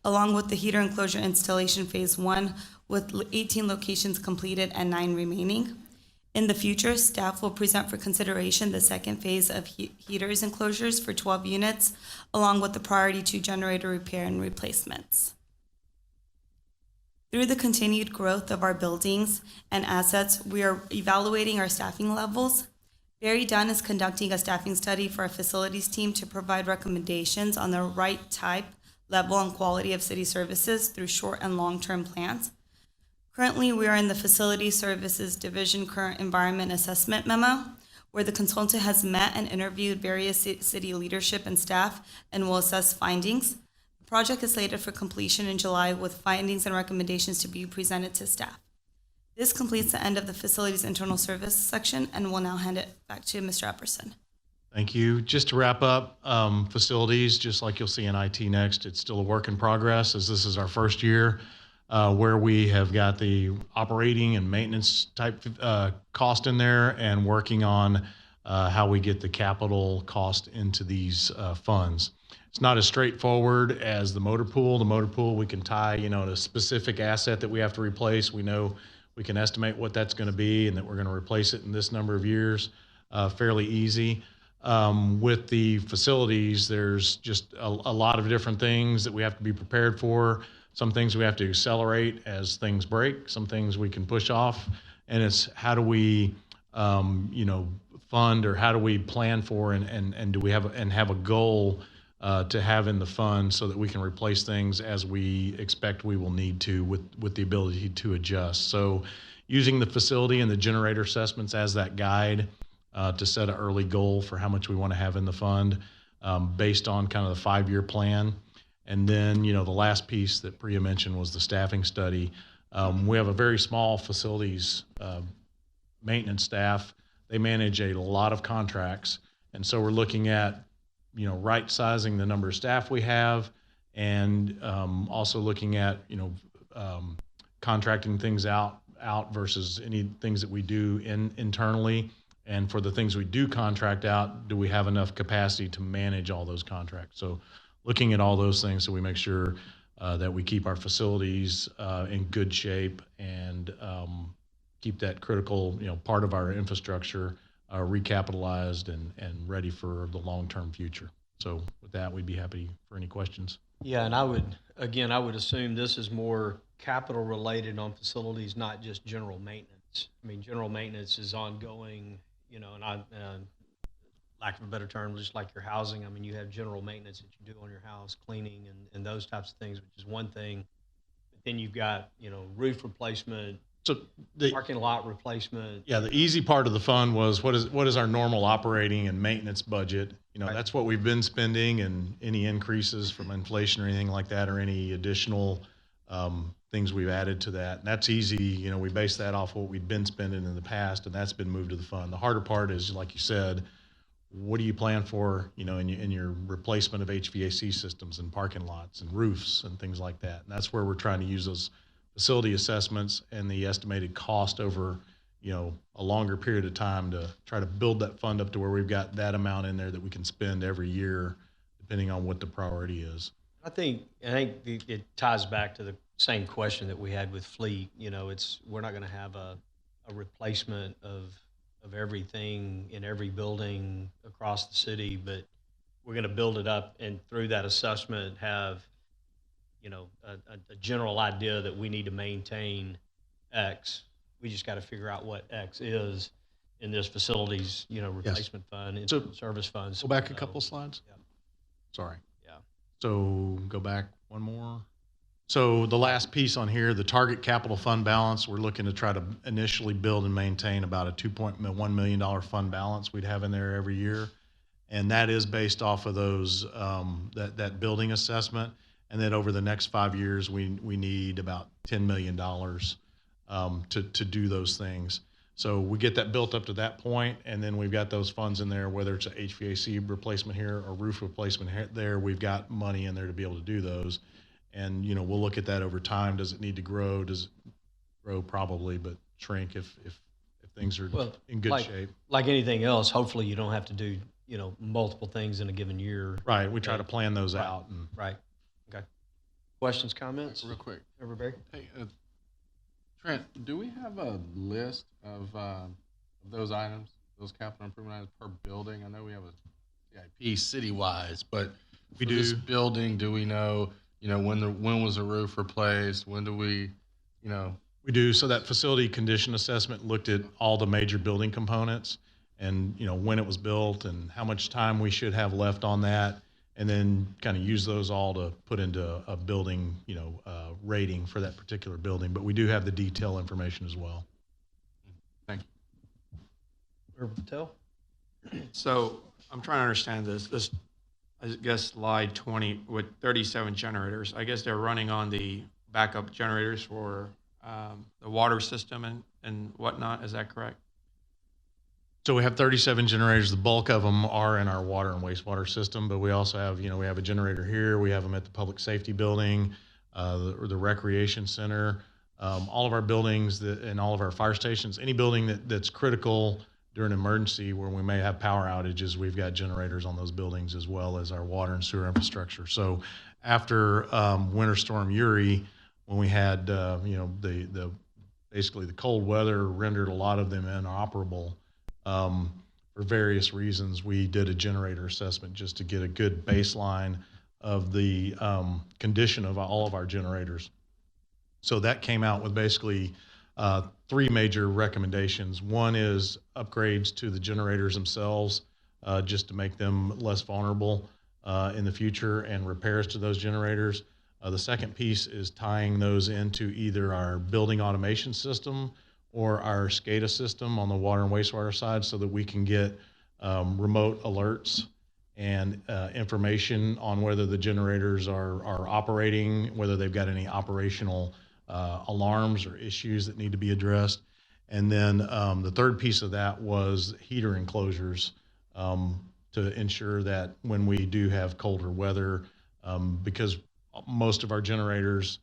along with the heater enclosure installation phase 1, with 18 locations completed and 9 remaining. In the future, staff will present for consideration the second phase of heaters enclosures for 12 units, along with the priority 2 generator repair and replacements. Through the continued growth of our buildings and assets, we are evaluating our staffing levels. Barry Dunn is conducting a staffing study for our facilities team to provide recommendations on the right type, level, and quality of city services through short and long-term plans. Currently, we are in the Facility Services Division Current Environment Assessment Memo, where the consultant has met and interviewed various city leadership and staff and will assess findings. The project is slated for completion in July, with findings and recommendations to be presented to staff. This completes the end of the Facilities Internal Service section, and we'll now hand it back to Mr. Epperson. Thank you. Just to wrap up, facilities, just like you'll see in IT next, it's still a work in progress, as this is our first year where we have got the operating and maintenance type cost in there, and working on how we get the capital cost into these funds. It's not as straightforward as the motor pool. The motor pool, we can tie, to a specific asset that we have to replace. We know we can estimate what that's going to be and that we're going to replace it in this number of years, fairly easy. With the facilities, there's just a lot of different things that we have to be prepared for. Some things we have to accelerate as things break, some things we can push off. And it's how do we, fund, or how do we plan for and do we have a goal to have in the fund so that we can replace things as we expect we will need to, with the ability to adjust. So using the facility and the generator assessments as that guide to set an early goal for how much we want to have in the fund based on kind of the 5-year plan. And then, the last piece that Priya mentioned was the staffing study. We have a very small facilities maintenance staff. They manage a lot of contracts. And so we're looking at right sizing the number of staff we have, and also looking at, contracting things out versus any things that we do internally. And for the things we do contract out, do we have enough capacity to manage all those contracts? So looking at all those things so we make sure that we keep our facilities in good shape and keep that critical, part of our infrastructure recapitalized and ready for the long-term future. So with that, we'd be happy for any questions. Yeah, and I would assume this is more capital related on facilities, not just general maintenance. I mean, general maintenance is ongoing, and lack of a better term, just like your housing. I mean, you have general maintenance that you do on your house, cleaning and those types of things, which is one thing. But then you've got, roof replacement, So the parking lot replacement. Yeah, the easy part of the fund was what is our normal operating and maintenance budget? Right. That's what we've been spending, and any increases from inflation or anything like that, or any additional things we've added to that. And that's easy. We base that off what we've been spending in the past, and that's been moved to the fund. The harder part is, like you said, what do you plan for, in your replacement of HVAC systems and parking lots and roofs and things like that. And that's where we're trying to use those facility assessments and the estimated cost over, a longer period of time to try to build that fund up to where we've got that amount in there that we can spend every year, depending on what the priority is. I think it ties back to the same question that we had with fleet. We're not going to have a replacement of everything in every building across the city, but we're going to build it up, and through that assessment have a general idea that we need to maintain X. We just got to figure out what X is in this facilities, replacement fund, and service funds. Go back a couple slides. Yeah. Sorry. Yeah. So go back one more. So the last piece on here, the target capital fund balance, we're looking to try to initially build and maintain about a $2.1 million fund balance we'd have in there every year. And that is based off of those, that building assessment. And then over the next 5 years, we need about $10 million to do those things. So we get that built up to that point, and then we've got those funds in there, whether it's a HVAC replacement here or roof replacement here, there, we've got money in there to be able to do those. And, we'll look at that over time. Does it need to grow? Does it grow? Probably, but shrink if things are in good shape. Like anything else, hopefully you don't have to do multiple things in a given year. Right, we try to plan those out. And Right. Okay. Questions, comments? Real quick. Everybody? Hey, Trent, do we have a list of those items, those capital improvement items per building? I know we have a CIP city-wise, but We for this do. building, do we know, when was the roof replaced? When do we, We do. So that facility condition assessment looked at all the major building components and, when it was built and how much time we should have left on that. And then kind of use those all to put into a building, rating for that particular building. But we do have the detail information as well. thank you. Member Patel? So I'm trying to understand this, I guess slide 20 with 37 generators. I guess they're running on the backup generators for the water system and whatnot. Is that correct? So we have 37 generators. The bulk of them are in our water and wastewater system, but we also have, we have a generator here. We have them at the public safety building, the recreation center, all of our buildings and all of our fire stations. Any building that's critical during an emergency where we may have power outages, we've got generators on those buildings as well as our water and sewer infrastructure. So after Winter Storm Uri, when we had, basically the cold weather rendered a lot of them inoperable. For various reasons, we did a generator assessment just to get a good baseline of the condition of all of our generators. So that came out with basically 3 major recommendations. One is upgrades to the generators themselves, just to make them less vulnerable in the future, and repairs to those generators. The second piece is tying those into either our building automation system or our SCADA system on the water and wastewater side, so that we can get remote alerts and information on whether the generators are operating, whether they've got any operational alarms or issues that need to be addressed. And then the third piece of that was heater enclosures to ensure that when we do have colder weather, because most of our generators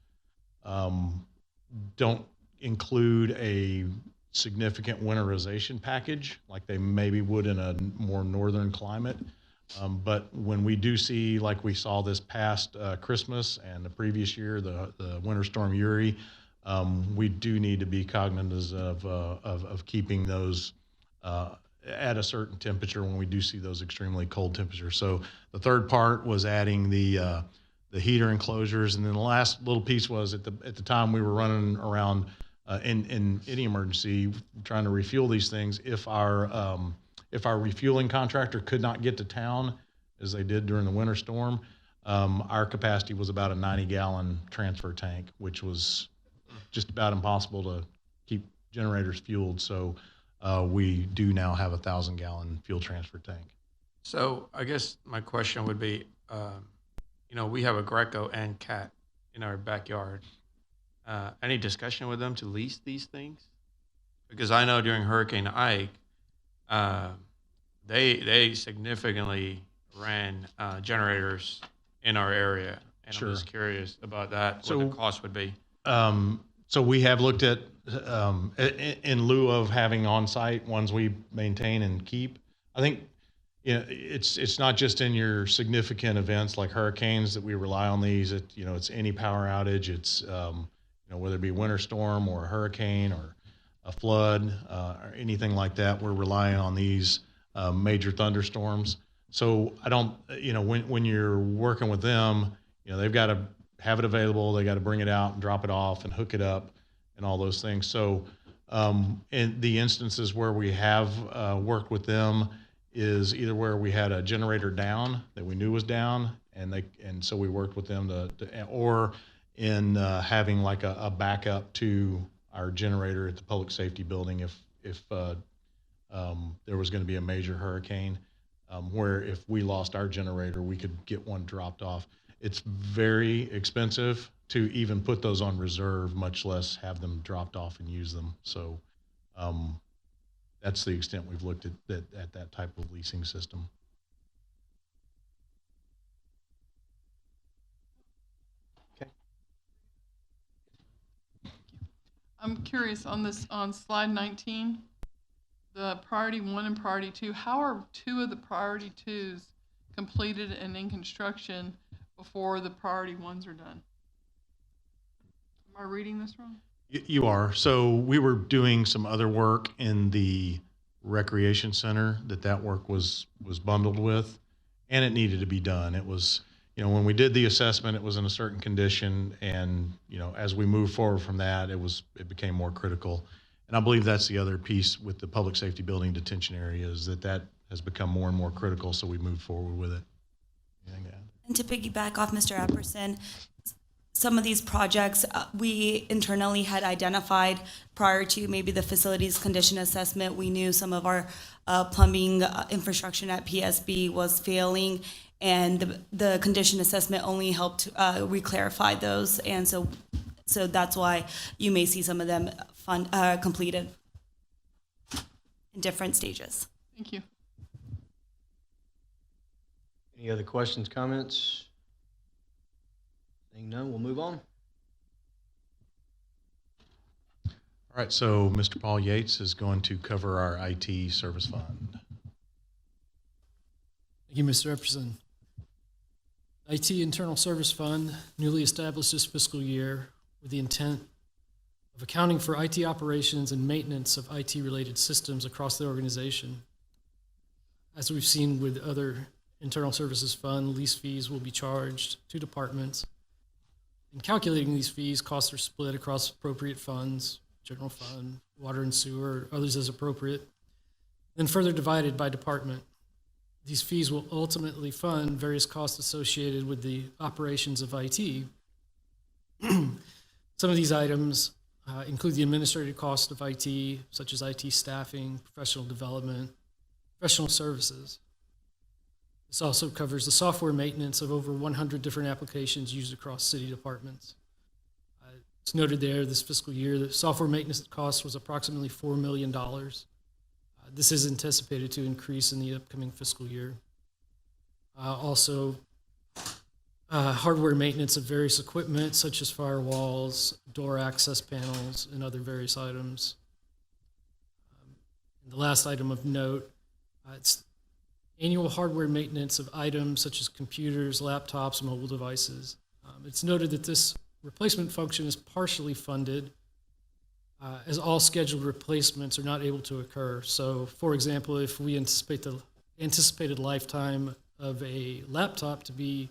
don't include a significant winterization package like they maybe would in a more northern climate. But when we do see, like we saw this past Christmas and the previous year, the Winter Storm Uri, we do need to be cognizant of keeping those at a certain temperature when we do see those extremely cold temperatures. So the third part was adding the heater enclosures, and then the last little piece was at the time we were running around in any emergency trying to refuel these things. If our refueling contractor could not get to town, as they did during the winter storm, our capacity was about a 90-gallon transfer tank, which was just about impossible to keep generators fueled. So we do now have a 1,000-gallon fuel transfer tank. So I guess my question would be, we have a Greco and Cat in our backyard. Any discussion with them to lease these things? Because I know during Hurricane Ike, they significantly ran generators in our area, and Sure. I'm just curious about that. So- what the cost would be. So we have looked at, in lieu of having on-site ones we maintain and keep. I think it's not just in your significant events like hurricanes that we rely on these. It's any power outage. It's whether it be a winter storm or a hurricane or a flood or anything like that. We're relying on these major thunderstorms. So I don't, when you're working with them, they've got to have it available. They got to bring it out and drop it off and hook it up and all those things. So in the instances where we have worked with them is either where we had a generator down that we knew was down, and so we worked with them or in having like a backup to our generator at the public safety building if there was going to be a major hurricane, where if we lost our generator, we could get one dropped off. It's very expensive to even put those on reserve, much less have them dropped off and use them. So that's the extent we've looked at that type of leasing system. I'm curious on slide 19, the priority 1 and priority 2, how are 2 of the priority 2s completed and in construction before the priority 1s are done? Am I reading this wrong? You are. So we were doing some other work in the recreation center that work was bundled with, and it needed to be done. It was, when we did the assessment, it was in a certain condition, and, as we moved forward from that, it became more critical. And I believe that's the other piece with the public safety building detention area is that has become more and more critical, so we moved forward with it. Anything to add? And to piggyback off Mr. Epperson, some of these projects we internally had identified prior to maybe the facilities condition assessment. We knew some of our plumbing infrastructure at PSB was failing, and the condition assessment only helped re-clarify those. And so that's why you may see some of them completed in different stages. Thank you. Any other questions, comments? Seeing none, we'll move on. All right, so Mr. Paul Yates is going to cover our IT service fund. Thank you, Mr. Epperson. IT Internal Service Fund, newly established this fiscal year with the intent of accounting for IT operations and maintenance of IT-related systems across the organization. As we've seen with other Internal Services Fund, lease fees will be charged to departments. In calculating these fees, costs are split across appropriate funds, general fund, water and sewer, others as appropriate, then further divided by department. These fees will ultimately fund various costs associated with the operations of IT. Some of these items include the administrative cost of IT, such as IT staffing, professional development, professional services. This also covers the software maintenance of over 100 different applications used across city departments. It's noted there this fiscal year that software maintenance cost was approximately $4 million. This is anticipated to increase in the upcoming fiscal year. Also, hardware maintenance of various equipment such as firewalls, door access panels, and other various items. And the last item of note, it's annual hardware maintenance of items such as computers, laptops, and mobile devices. It's noted that this replacement function is partially funded as all scheduled replacements are not able to occur. So, for example, if we anticipate the anticipated lifetime of a laptop to be,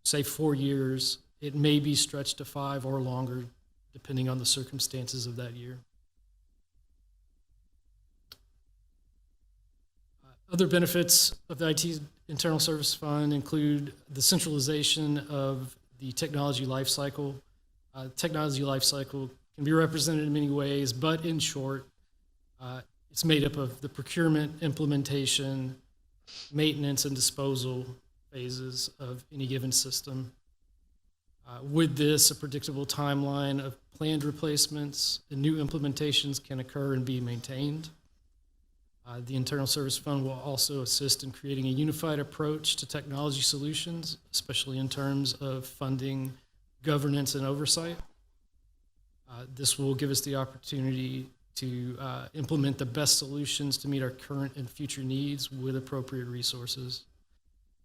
say, 4 years, it may be stretched to 5 or longer, depending on the circumstances of that year. Other benefits of the IT Internal Service Fund include the centralization of the technology lifecycle. Technology lifecycle can be represented in many ways, but in short, it's made up of the procurement, implementation, maintenance, and disposal phases of any given system. With this, a predictable timeline of planned replacements and new implementations can occur and be maintained. The Internal Service Fund will also assist in creating a unified approach to technology solutions, especially in terms of funding, governance, and oversight. This will give us the opportunity to implement the best solutions to meet our current and future needs with appropriate resources.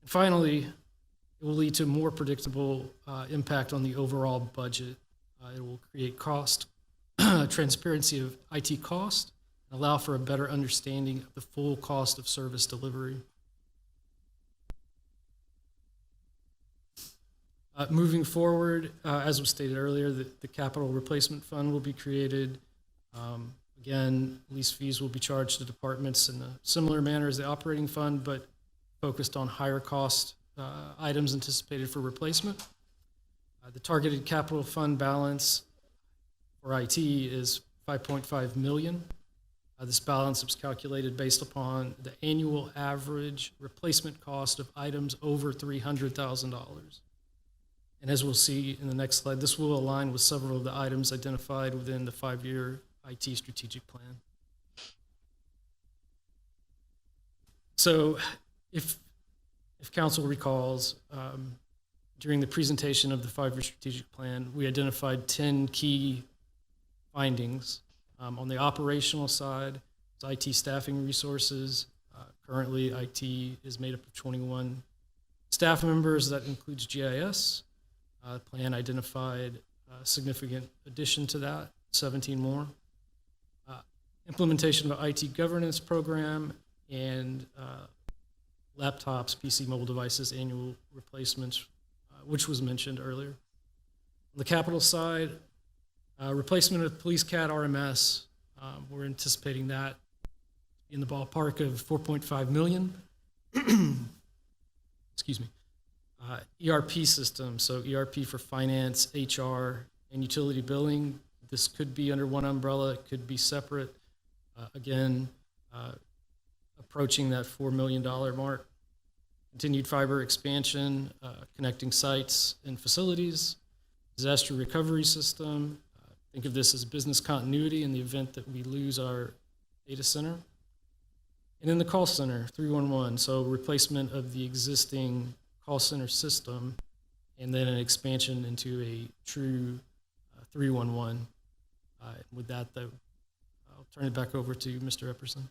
And finally, it will lead to more predictable impact on the overall budget. It will create cost transparency of IT cost, allow for a better understanding of the full cost of service delivery. Moving forward, as was stated earlier, the Capital Replacement Fund will be created. Again, lease fees will be charged to departments in a similar manner as the operating fund, but focused on higher cost items anticipated for replacement. The targeted capital fund balance for IT is $5.5 million. This balance was calculated based upon the annual average replacement cost of items over $300,000. And as we'll see in the next slide, this will align with several of the items identified within the 5-year IT strategic plan. So if council recalls, during the presentation of the 5-year strategic plan, we identified 10 key findings. On the operational side, IT staffing resources. Currently, IT is made up of 21 staff members. That includes GIS. Plan identified a significant addition to that, 17 more. Implementation of an IT governance program and laptops, PC, mobile devices, annual replacements, which was mentioned earlier. On the capital side, replacement of Police CAD RMS, we're anticipating that in the ballpark of $4.5 million. Excuse me. ERP system, so ERP for finance, HR, and utility billing. This could be under one umbrella, it could be separate. Again, approaching that $4 million mark. Continued fiber expansion, connecting sites and facilities, disaster recovery system. Think of this as business continuity in the event that we lose our data center. And then the call center, 311, so replacement of the existing call center system, and then an expansion into a true 311. With that, though, I'll turn it back over to Mr. Epperson.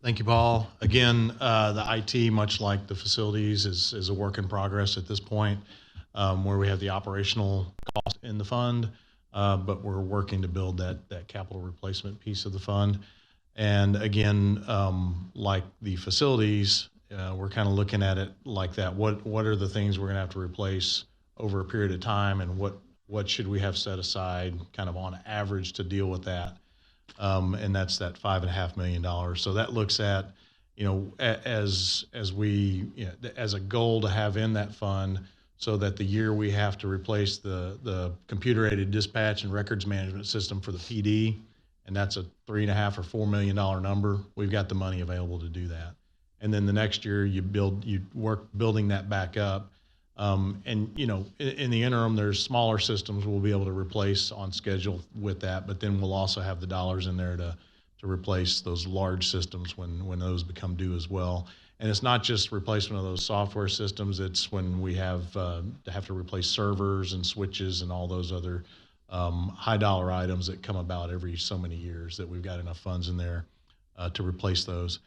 Thank you, Paul. Again, the IT, much like the facilities, is a work in progress at this point, where we have the operational cost in the fund, but we're working to build that capital replacement piece of the fund. And again, like the facilities, we're kind of looking at it like that. What are the things we're going to have to replace over a period of time, and what should we have set aside kind of on average to deal with that? And that's that $5.5 million. So that looks at, as we, as a goal to have in that fund, so that the year we have to replace the computer-aided dispatch and records management system for the PD, and that's a $3.5 or $4 million number, we've got the money available to do that. And then the next year you work building that back up. And in the interim, there's smaller systems we'll be able to replace on schedule with that, but then we'll also have the dollars in there to replace those large systems when those become due as well. And it's not just replacement of those software systems, it's when we have to replace servers and switches and all those other high dollar items that come about every so many years that we've got enough funds in there to replace those.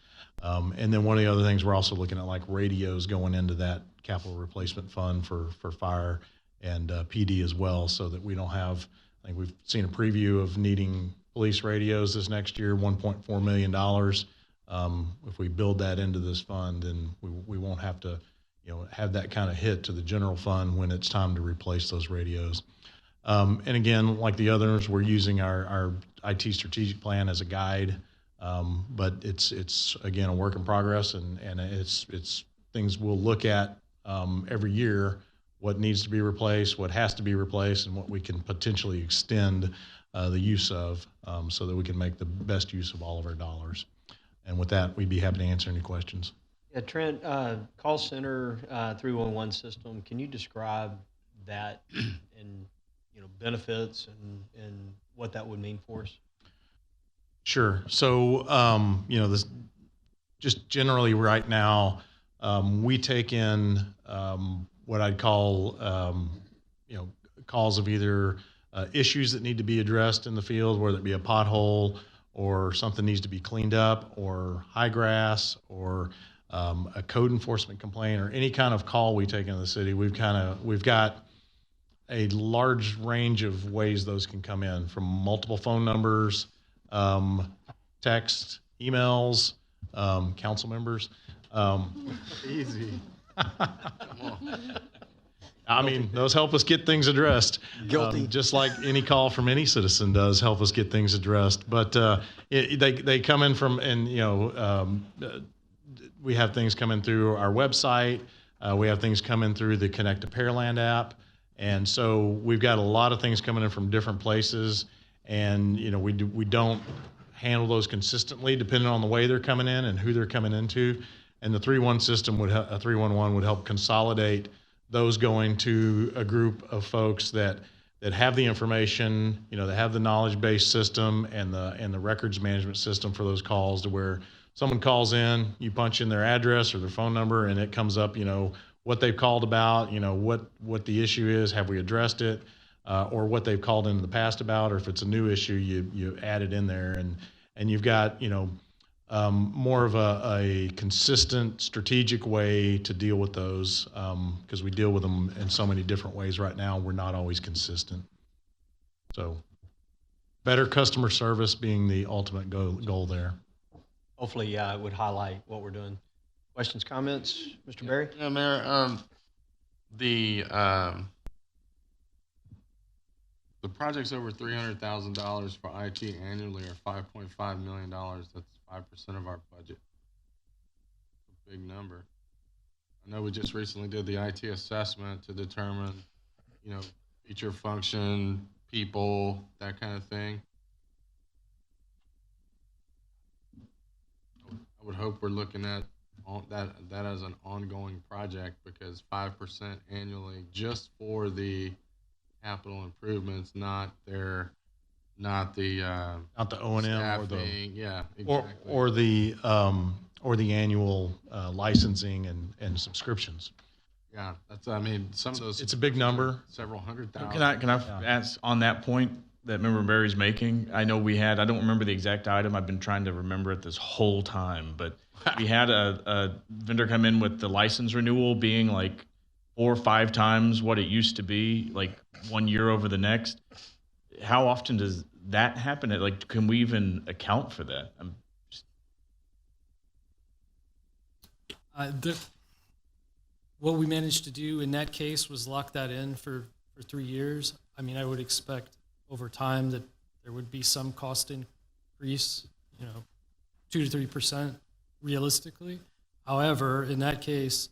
And then one of the other things we're also looking at, like radios going into that capital replacement fund for fire and PD as well, so that we don't have, I think we've seen a preview of needing police radios this next year, $1.4 million. If we build that into this fund, then we won't have to, have that kind of hit to the general fund when it's time to replace those radios. And again, like the others, we're using our IT strategic plan as a guide. But it's again a work in progress, and it's things we'll look at every year, what needs to be replaced, what has to be replaced, and what we can potentially extend the use of, so that we can make the best use of all of our dollars. And with that, we'd be happy to answer any questions. Yeah, Trent, call center 311 system, can you describe that and benefits and what that would mean for us? Sure. So, this just generally right now, we take in what I'd call, calls of either issues that need to be addressed in the field, whether it be a pothole or something needs to be cleaned up, or high grass, or a code enforcement complaint, or any kind of call we take in the city. We've got a large range of ways those can come in, from multiple phone numbers, text, emails, council members. Easy. I mean, those help us get things addressed. Guilty. Just like any call from any citizen does help us get things addressed. But they come in from, and we have things coming through our website. We have things coming through the Connect to Pearland app. And so we've got a lot of things coming in from different places. And, we don't handle those consistently depending on the way they're coming in and who they're coming into. And the 311 would help consolidate those going to a group of folks that have the information, that have the knowledge-based system and the records management system for those calls, to where someone calls in, you punch in their address or their phone number, and it comes up, what they've called about, what the issue is, have we addressed it, or what they've called in the past about, or if it's a new issue, you add it in there. and you've got, more of a consistent strategic way to deal with those, because we deal with them in so many different ways right now. We're not always consistent. So better customer service being the ultimate goal there. Hopefully, it would highlight what we're doing. Questions, comments? Mr. Berry? Yeah, Mayor, the projects over $300,000 for IT annually are $5.5 million. That's 5% of our budget. A big number. I know we just recently did the IT assessment to determine, feature function, people, that kind of thing. I would hope we're looking at that as an ongoing project, because 5% annually just for the capital improvements, not the O&M staffing. Yeah, exactly. or the annual licensing and subscriptions. Yeah, some of those. It's a big number. Several $100,000. Can I ask on that point that Member Barry's making? I know I don't remember the exact item. I've been trying to remember it this whole time, but we had a vendor come in with the license renewal being like 4 or 5 times what it used to be, like 1 year over the next. How often does that happen? Like, can we even account for that? What we managed to do in that case was lock that in for 3 years. I would expect over time that there would be some cost increase, 2 to 3% realistically. However, in that case,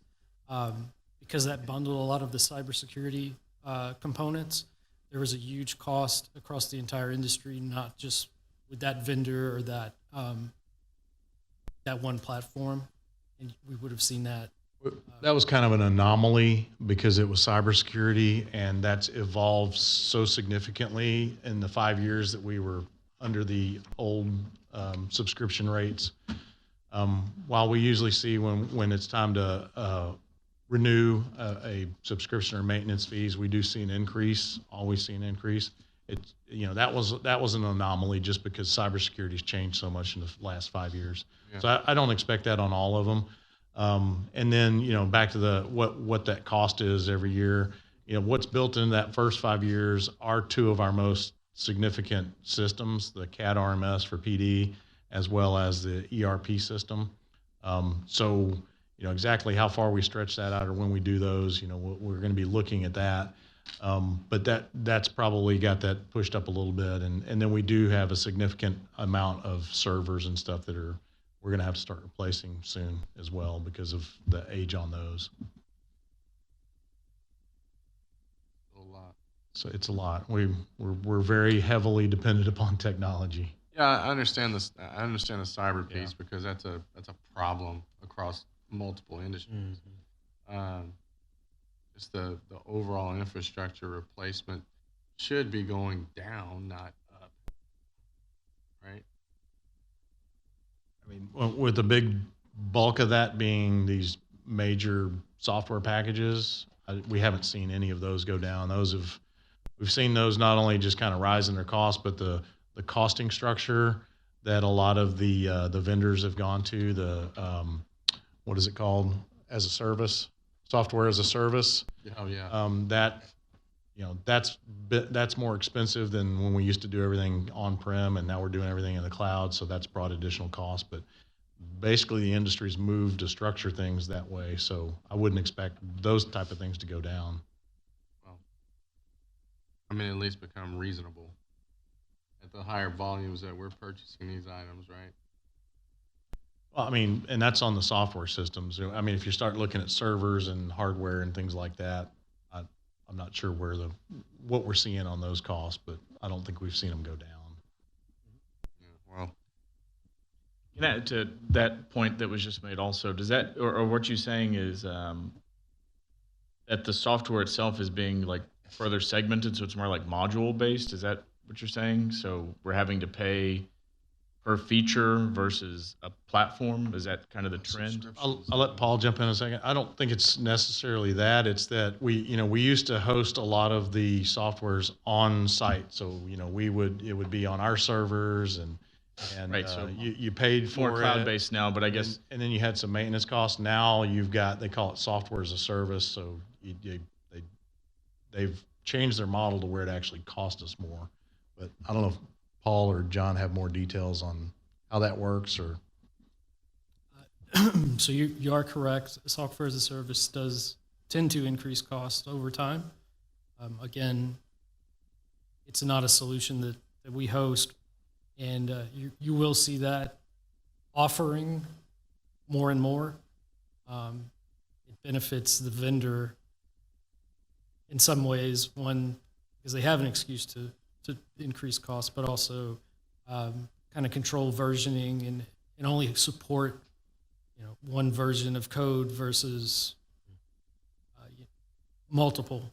because that bundled a lot of the cybersecurity components, there was a huge cost across the entire industry, not just with that vendor or that one platform. And we would have seen that. That was kind of an anomaly because it was cybersecurity, and that's evolved so significantly in the 5 years that we were under the old subscription rates. While we usually see when it's time to renew a subscription or maintenance fees, we do see an increase. Always see an increase. It's that was an anomaly just because cybersecurity's changed so much in the last 5 years. Yeah. So I don't expect that on all of them. And then, back to what that cost is every year, what's built into that first 5 years are 2 of our most significant systems, the CAD RMS for PD, as well as the ERP system. So, exactly how far we stretch that out or when we do those, we're going to be looking at that. But that's probably got that pushed up a little bit. And then we do have a significant amount of servers and stuff that we're going to have to start replacing soon as well because of the age on those. A lot. So it's a lot. We're very heavily dependent upon technology. Yeah, I understand this. I understand the cyber piece because that's a problem across multiple industries. Mm-hmm. Just the overall infrastructure replacement should be going down, not up. Right? With the big bulk of that being these major software packages, we haven't seen any of those go down. We've seen those not only just kind of rise in their cost, but the costing structure that a lot of the vendors have gone to, what is it called? As a service, software as a service. Oh yeah. That's more expensive than when we used to do everything on-prem, and now we're doing everything in the cloud. So that's brought additional cost. But basically, the industry's moved to structure things that way. So I wouldn't expect those type of things to go down. Well, at least become reasonable at the higher volumes that we're purchasing these items, right? Well, and that's on the software systems. If you start looking at servers and hardware and things like that, I'm not sure what we're seeing on those costs, but I don't think we've seen them go down. Yeah, well, To that point that was just made also, does that, or what you're saying is that the software itself is being like further segmented, so it's more like module based? Is that what you're saying? So we're having to pay per feature versus a platform? Is that kind of the trend? I'll let Paul jump in a second. I don't think it's necessarily that. It's that we used to host a lot of the softwares on site. So, it would be on our servers and And Right, so you paid for More it. cloud-based now, but I guess, And then you had some maintenance costs. Now you've got, they call it software as a service, so they've changed their model to where it actually costs us more. But I don't know if Paul or John have more details on how that works, or. So you are correct. Software as a service does tend to increase cost over time. Again, it's not a solution that we host, and you will see that offering more and more. It benefits the vendor in some ways, one, because they have an excuse to increase costs, but also kind of control versioning and only support one version of code versus multiple.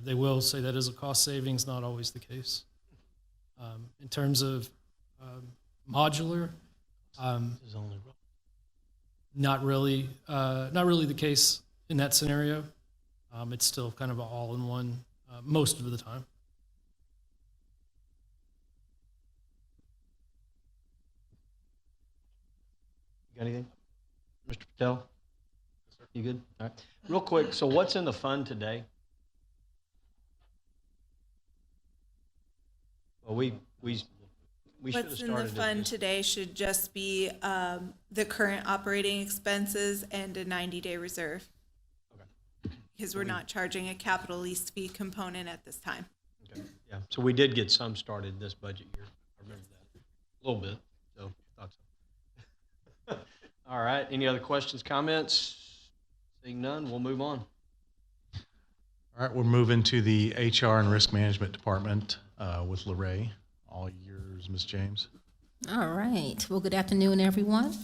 They will say that is a cost savings, not always the case. In terms of modular, not really the case in that scenario. It's still kind of an all-in-one most of the time. Got anything? Mr. Patel? You good? All right. Real quick, so what's in the fund today? Well, we should have What's started in the fund today should just be the current operating expenses and a 90-day reserve. Okay. Because we're not charging a capital lease fee component at this time. Okay. Yeah, so we did get some started this budget year. I remember that. A little bit, so thought so. All right, any other questions, comments? Seeing none, we'll move on. All right, we're moving to the HR and Risk Management Department with Lorraine. All yours, Ms. James. All right. Well, good afternoon, everyone.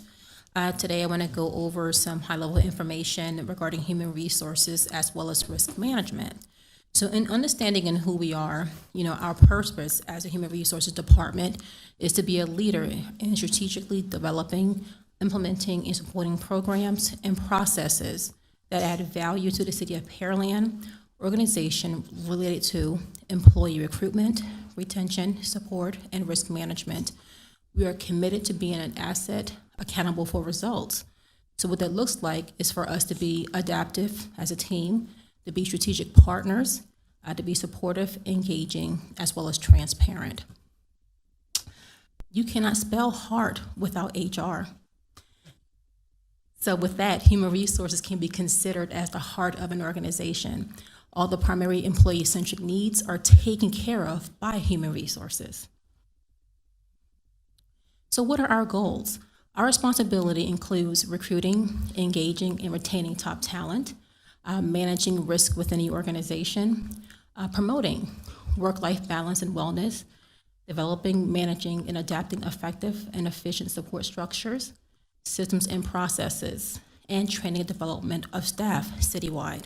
Today, I want to go over some high-level information regarding human resources as well as risk management. So in understanding in who we are, our purpose as a human resources department is to be a leader in strategically developing, implementing, and supporting programs and processes that add value to the city of Pearland organization related to employee recruitment, retention, support, and risk management. We are committed to being an asset accountable for results. So what that looks like is for us to be adaptive as a team, to be strategic partners, to be supportive, engaging, as well as transparent. You cannot spell heart without HR. So with that, human resources can be considered as the heart of an organization. All the primary employee-centric needs are taken care of by human resources. So what are our goals? Our responsibility includes recruiting, engaging, and retaining top talent, managing risk within the organization, promoting work-life balance and wellness, developing, managing, and adapting effective and efficient support structures, systems and processes, and training and development of staff citywide.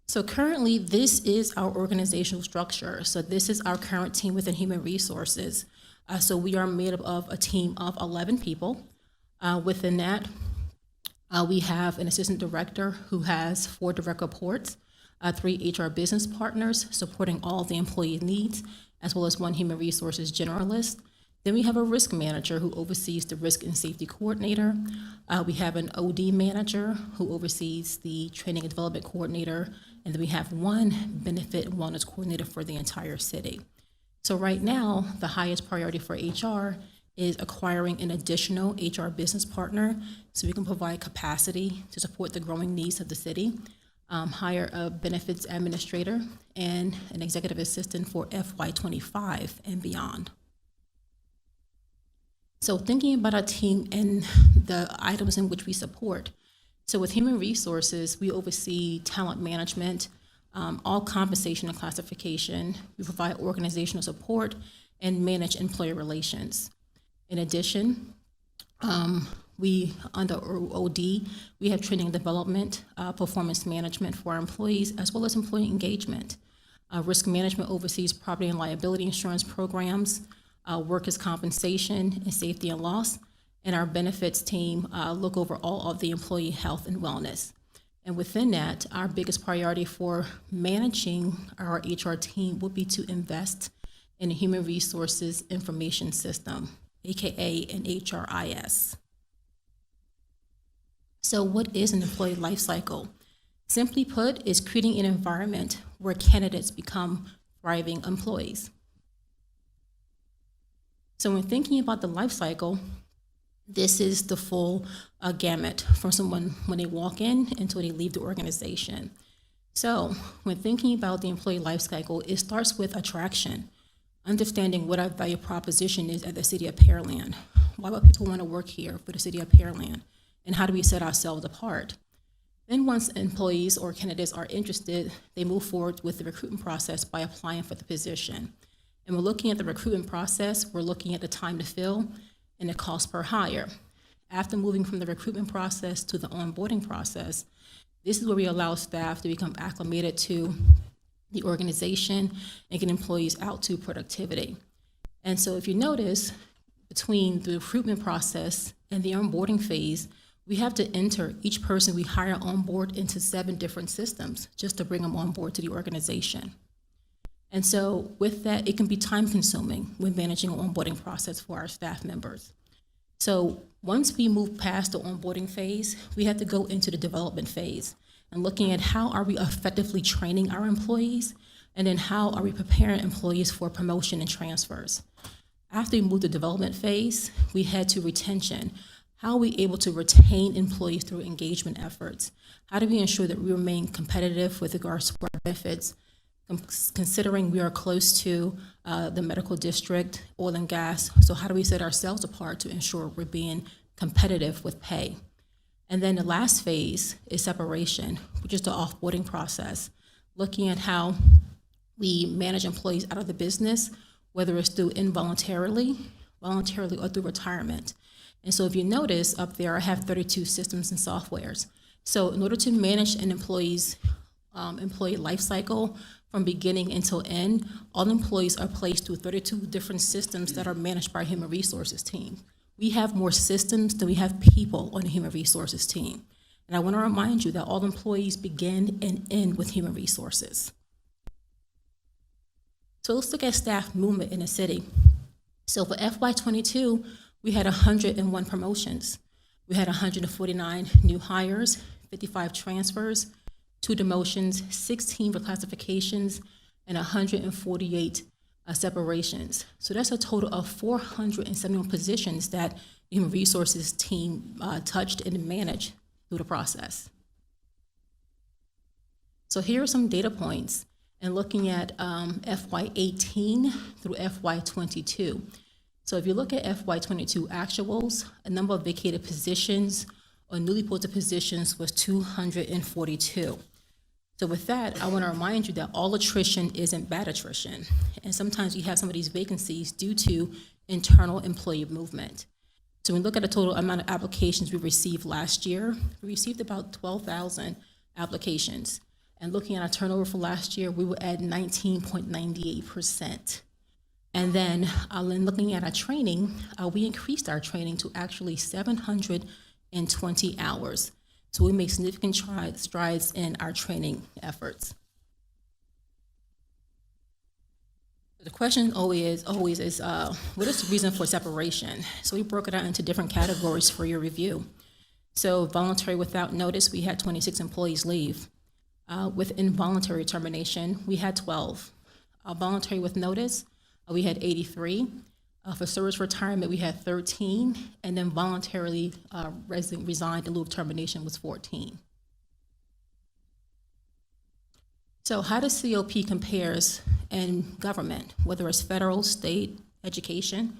So currently, this is our organizational structure. So this is our current team within human resources. So we are made up of a team of 11 people. Within that, we have an assistant director who has 4 direct reports, 3 HR business partners supporting all the employee needs, as well as 1 human resources generalist. Then we have a risk manager who oversees the risk and safety coordinator. We have an OD manager who oversees the training and development coordinator. And then we have 1 benefit and wellness coordinator for the entire city. So right now, the highest priority for HR is acquiring an additional HR business partner so we can provide capacity to support the growing needs of the city, hire a benefits administrator and an executive assistant for FY25 and beyond. So thinking about our team and the items in which we support. So with human resources, we oversee talent management, all compensation and classification. We provide organizational support and manage employee relations. In addition, we, under OD, we have training and development, performance management for our employees, as well as employee engagement. Risk management oversees property and liability insurance programs, workers' compensation and safety and loss, and our benefits team look over all of the employee health and wellness. And within that, our biggest priority for managing our HR team would be to invest in a human resources information system, AKA an HRIS. So what is an employee life cycle? Simply put, is creating an environment where candidates become thriving employees. So when thinking about the life cycle, this is the full gamut from someone when they walk in until they leave the organization. So when thinking about the employee life cycle, it starts with attraction, understanding what our value proposition is at the City of Pearland. Why would people want to work here for the City of Pearland? And how do we set ourselves apart? Then once employees or candidates are interested, they move forward with the recruitment process by applying for the position. And we're looking at the recruitment process, we're looking at the time to fill and the cost per hire. After moving from the recruitment process to the onboarding process, this is where we allow staff to become acclimated to the organization and get employees out to productivity. And so if you notice, between the recruitment process and the onboarding phase, we have to enter each person we hire on board into 7 different systems just to bring them on board to the organization. And so with that, it can be time consuming when managing an onboarding process for our staff members. So once we move past the onboarding phase, we have to go into the development phase and looking at how are we effectively training our employees, and then how are we preparing employees for promotion and transfers. After we move to development phase, we head to retention. How are we able to retain employees through engagement efforts? How do we ensure that we remain competitive with regards to our benefits, considering we are close to the medical district, oil and gas? So how do we set ourselves apart to ensure we're being competitive with pay? And then the last phase is separation, which is the offboarding process, looking at how we manage employees out of the business, whether it's through involuntarily, voluntarily, or through retirement. And so if you notice up there, I have 32 systems and softwares. So in order to manage an employee's employee life cycle from beginning until end, all employees are placed through 32 different systems that are managed by our human resources team. We have more systems than we have people on the human resources team. And I want to remind you that all employees begin and end with human resources. So let's look at staff movement in the city. So for FY22, we had 101 promotions. We had 149 new hires, 55 transfers, 2 demotions, 16 reclassifications, and 148 separations. So that's a total of 471 positions that the Human Resources team touched and managed through the process. So here are some data points and looking at FY18 through FY22. So if you look at FY22 actuals, a number of vacated positions or newly posted positions was 242. So with that, I want to remind you that all attrition isn't bad attrition. And sometimes we have some of these vacancies due to internal employee movement. So when we look at the total amount of applications we received last year, we received about 12,000 applications. And looking at our turnover for last year, we were at 19.98%. And then looking at our training, we increased our training to actually 720 hours. So we made significant strides in our training efforts. The question always is, what is the reason for separation? So we broke it out into different categories for your review. So voluntary without notice, we had 26 employees leave. With involuntary termination, we had 12. Voluntary with notice, we had 83. For service retirement, we had 13, and then voluntarily resigned in lieu of termination was 14. So how does COP compares in government, whether it's federal, state, education?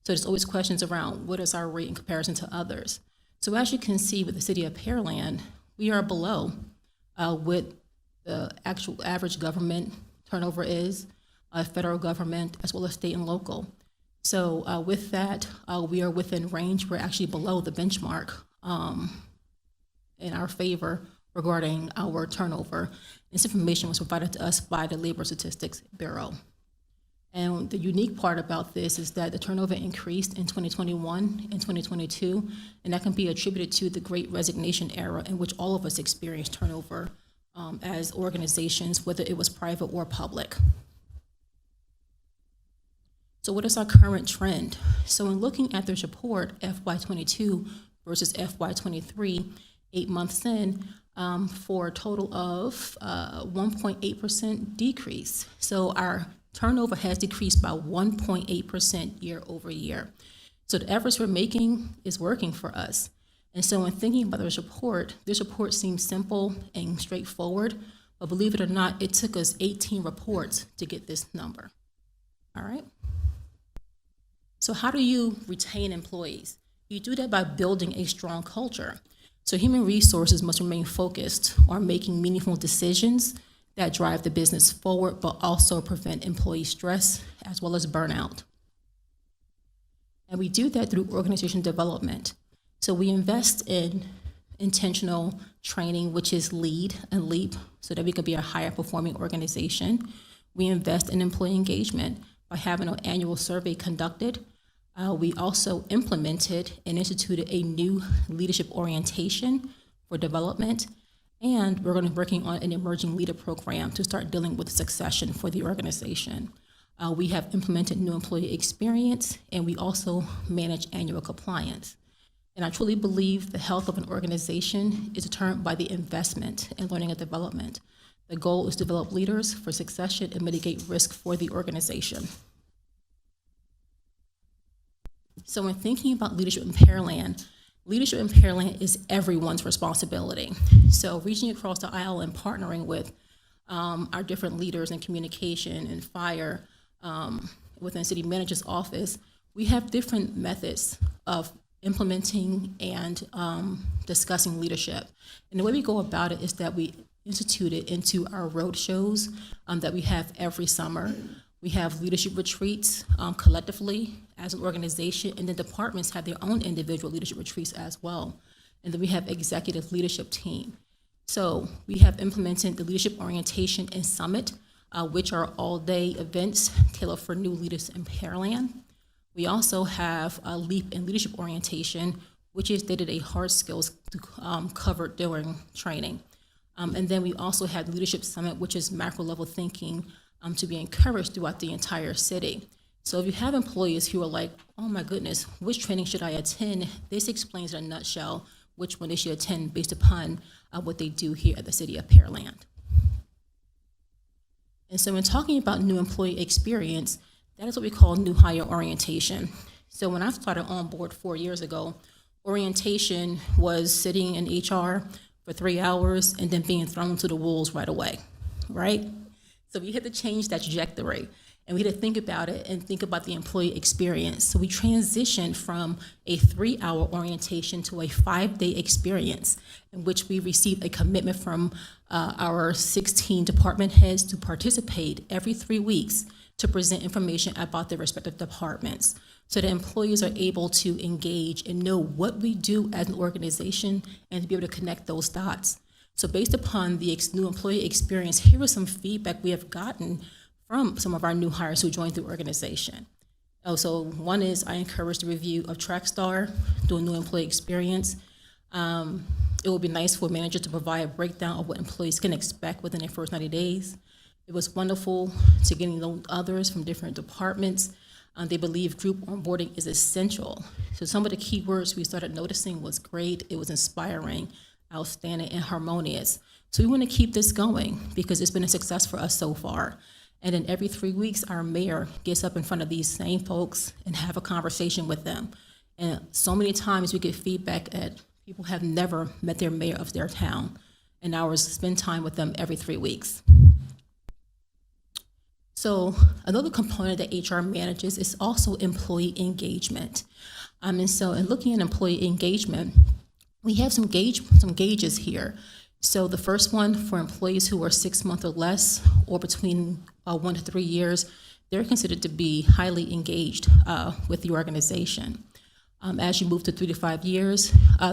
So there's always questions around what is our rate in comparison to others. So as you can see with the City of Pearland, we are below what the actual average government turnover is, federal government, as well as state and local. So with that, we are within range. We're actually below the benchmark in our favor regarding our turnover. This information was provided to us by the Labor Statistics Bureau. And the unique part about this is that the turnover increased in 2021 and 2022, and that can be attributed to the Great Resignation era in which all of us experienced turnover as organizations, whether it was private or public. So what is our current trend? So in looking at this report, FY22 versus FY23, 8 months in, for a total of 1.8% decrease. So our turnover has decreased by 1.8% year over year. So the efforts we're making is working for us. And so in thinking about this report seems simple and straightforward, but believe it or not, it took us 18 reports to get this number. All right? So how do you retain employees? You do that by building a strong culture. So human resources must remain focused on making meaningful decisions that drive the business forward, but also prevent employee stress as well as burnout. And we do that through organization development. So we invest in intentional training, which is LEAD and LEAP, so that we can be a higher performing organization. We invest in employee engagement by having an annual survey conducted. We also implemented and instituted a new leadership orientation for development, and we're going to be working on an emerging leader program to start dealing with succession for the organization. We have implemented new employee experience, and we also manage annual compliance. And I truly believe the health of an organization is determined by the investment in learning and development. The goal is to develop leaders for succession and mitigate risk for the organization. So when thinking about leadership in Pearland is everyone's responsibility. So reaching across the aisle and partnering with our different leaders in communication and fire within city manager's office, we have different methods of implementing and discussing leadership. And the way we go about it is that we institute it into our road shows that we have every summer. We have leadership retreats collectively as an organization, and then departments have their own individual leadership retreats as well. And then we have executive leadership team. So we have implemented the leadership orientation and summit, which are all-day events tailored for new leaders in Pearland. We also have a LEAP in leadership orientation, which is day-to-day hard skills covered during training. And then we also have Leadership Summit, which is macro-level thinking to be encouraged throughout the entire city. So if you have employees who are like, oh my goodness, which training should I attend? This explains in a nutshell which one they should attend based upon what they do here at the city of Pearland. And so when talking about new employee experience, that is what we call new hire orientation. So when I started on board 4 years ago, orientation was sitting in HR for 3 hours and then being thrown to the wolves right away, right? So we had to change that trajectory, and we had to think about it and think about the employee experience. So we transitioned from a 3-hour orientation to a 5-day experience in which we received a commitment from our 16 department heads to participate every 3 weeks to present information about their respective departments, so that employees are able to engage and know what we do as an organization and to be able to connect those dots. So based upon the new employee experience, here is some feedback we have gotten from some of our new hires who joined the organization. So one is I encourage the review of Trackstar, doing new employee experience. It would be nice for a manager to provide a breakdown of what employees can expect within their first 90 days. It was wonderful to getting to know others from different departments. They believe group onboarding is essential. So some of the key words we started noticing was great, it was inspiring, outstanding, and harmonious. So we want to keep this going because it's been a success for us so far. And then every 3 weeks, our mayor gets up in front of these same folks and have a conversation with them. And so many times we get feedback that people have never met their mayor of their town, and ours spend time with them every 3 weeks. So another component that HR manages is also employee engagement. And so in looking at employee engagement, we have some gauges here. So the first one for employees who are 6 months or less, or between 1 to 3 years, they're considered to be highly engaged with the organization. As you move to 3 to 5 years,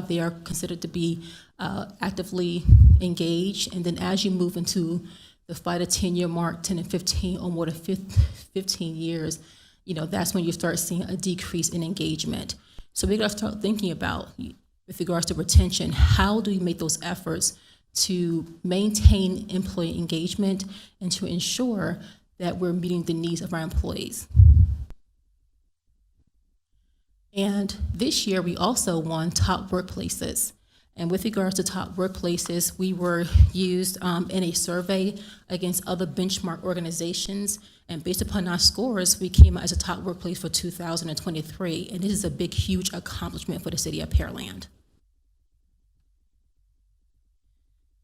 they are considered to be actively engaged. And then as you move into the 5 to 10 year mark, 10 and 15, or more than 15 years, that's when you start seeing a decrease in engagement. So we got to start thinking about, with regards to retention, how do we make those efforts to maintain employee engagement and to ensure that we're meeting the needs of our employees. And this year, we also won top workplaces. And with regards to top workplaces, we were used in a survey against other benchmark organizations. And based upon our scores, we came out as a top workplace for 2023. And this is a big, huge accomplishment for the city of Pearland.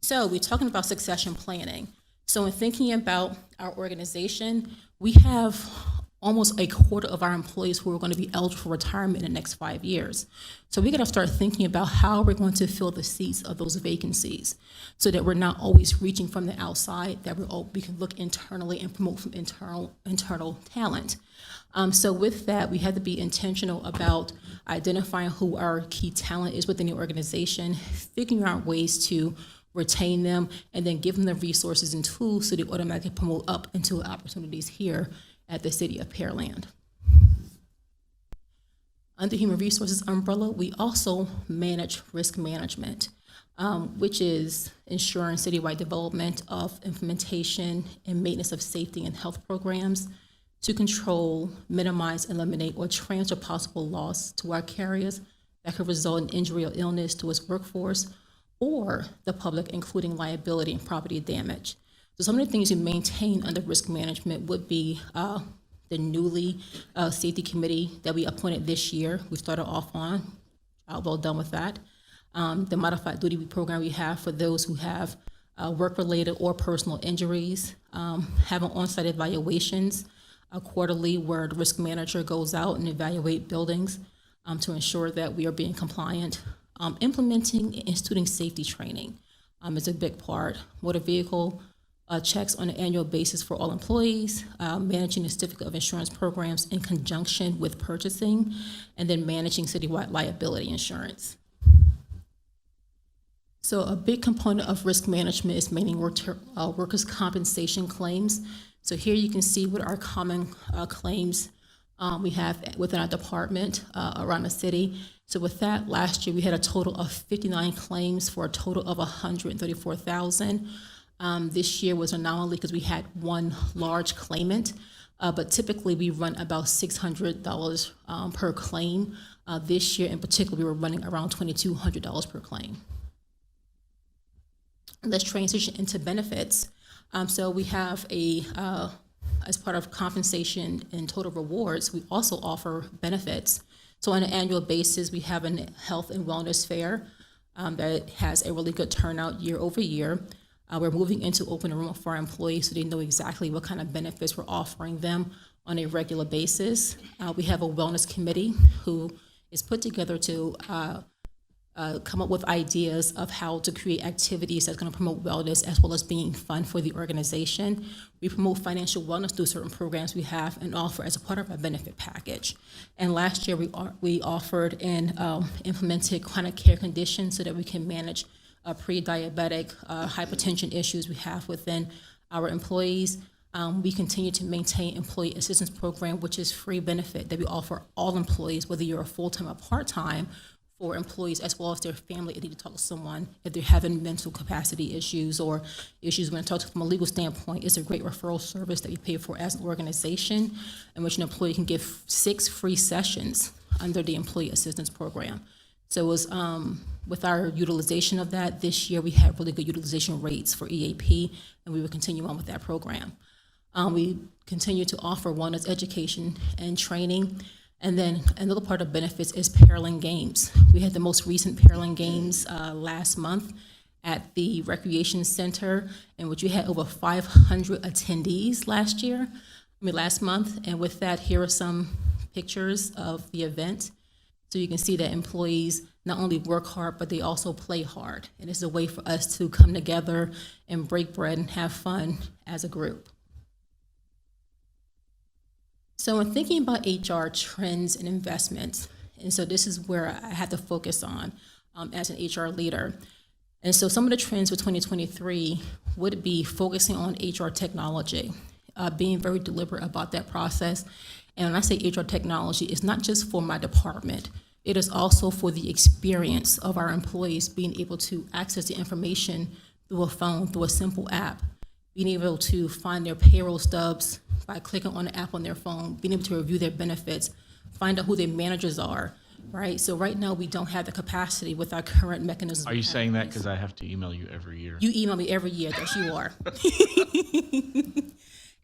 So we're talking about succession planning. So in thinking about our organization, we have almost a quarter of our employees who are going to be eligible for retirement in the next 5 years. So we got to start thinking about how we're going to fill the seats of those vacancies so that we're not always reaching from the outside, that we can look internally and promote from internal talent. So with that, we had to be intentional about identifying who our key talent is within the organization, figuring out ways to retain them, and then give them the resources and tools so they automatically promote up into opportunities here at the city of Pearland. Under Human Resources umbrella, we also manage risk management, which is ensuring citywide development of implementation and maintenance of safety and health programs to control, minimize, eliminate, or transfer possible loss to our carriers that could result in injury or illness to its workforce or the public, including liability and property damage. So some of the things you maintain under risk management would be the newly safety committee that we appointed this year. We started off on, well done with that. The modified duty program we have for those who have work-related or personal injuries, having on-site evaluations quarterly where the risk manager goes out and evaluate buildings to ensure that we are being compliant. Implementing and instituting safety training is a big part. Motor vehicle checks on an annual basis for all employees, managing the certificate of insurance programs in conjunction with purchasing, and then managing citywide liability insurance. So a big component of risk management is managing workers' compensation claims. So here you can see what our common claims we have within our department around the city. So with that, last year we had a total of 59 claims for a total of $134,000. This year was an anomaly because we had one large claimant, but typically we run about $600 per claim. This year in particular, we were running around $2,200 per claim. Let's transition into benefits. So we have as part of compensation and total rewards, we also offer benefits. So on an annual basis, we have a health and wellness fair that has a really good turnout year over year. We're moving into open enrollment for our employees so they know exactly what kind of benefits we're offering them on a regular basis. We have a wellness committee who is put together to come up with ideas of how to create activities that's going to promote wellness as well as being fun for the organization. We promote financial wellness through certain programs we have and offer as a part of our benefit package. And last year we offered and implemented chronic care conditions so that we can manage pre-diabetic hypertension issues we have within our employees. We continue to maintain employee assistance program, which is free benefit that we offer all employees, whether you're a full-time or part-time, for employees as well as their family if they need to talk to someone, if they're having mental capacity issues or issues when talked to from a legal standpoint. It's a great referral service that we pay for as an organization in which an employee can give 6 free sessions under the employee assistance program. So it was, with our utilization of that, this year we had really good utilization rates for EAP, and we will continue on with that program. We continue to offer wellness education and training. And then another part of benefits is Pearland Games. We had the most recent Pearland Games last month at the Recreation Center, in which we had over 500 attendees last month. And with that, here are some pictures of the event. So you can see that employees not only work hard, but they also play hard. And it's a way for us to come together and break bread and have fun as a group. So in thinking about HR trends and investments, and so this is where I had to focus on as an HR leader, And so some of the trends for 2023 would be focusing on HR technology, being very deliberate about that process. And when I say HR technology, it's not just for my department. It is also for the experience of our employees being able to access the information through a phone, through a simple app, being able to find their payroll stubs by clicking on the app on their phone, being able to review their benefits, find out who their managers are, right? So right now, we don't have the capacity with our current mechanisms. Are you saying that because I have to email you every year? You email me every year, that you are.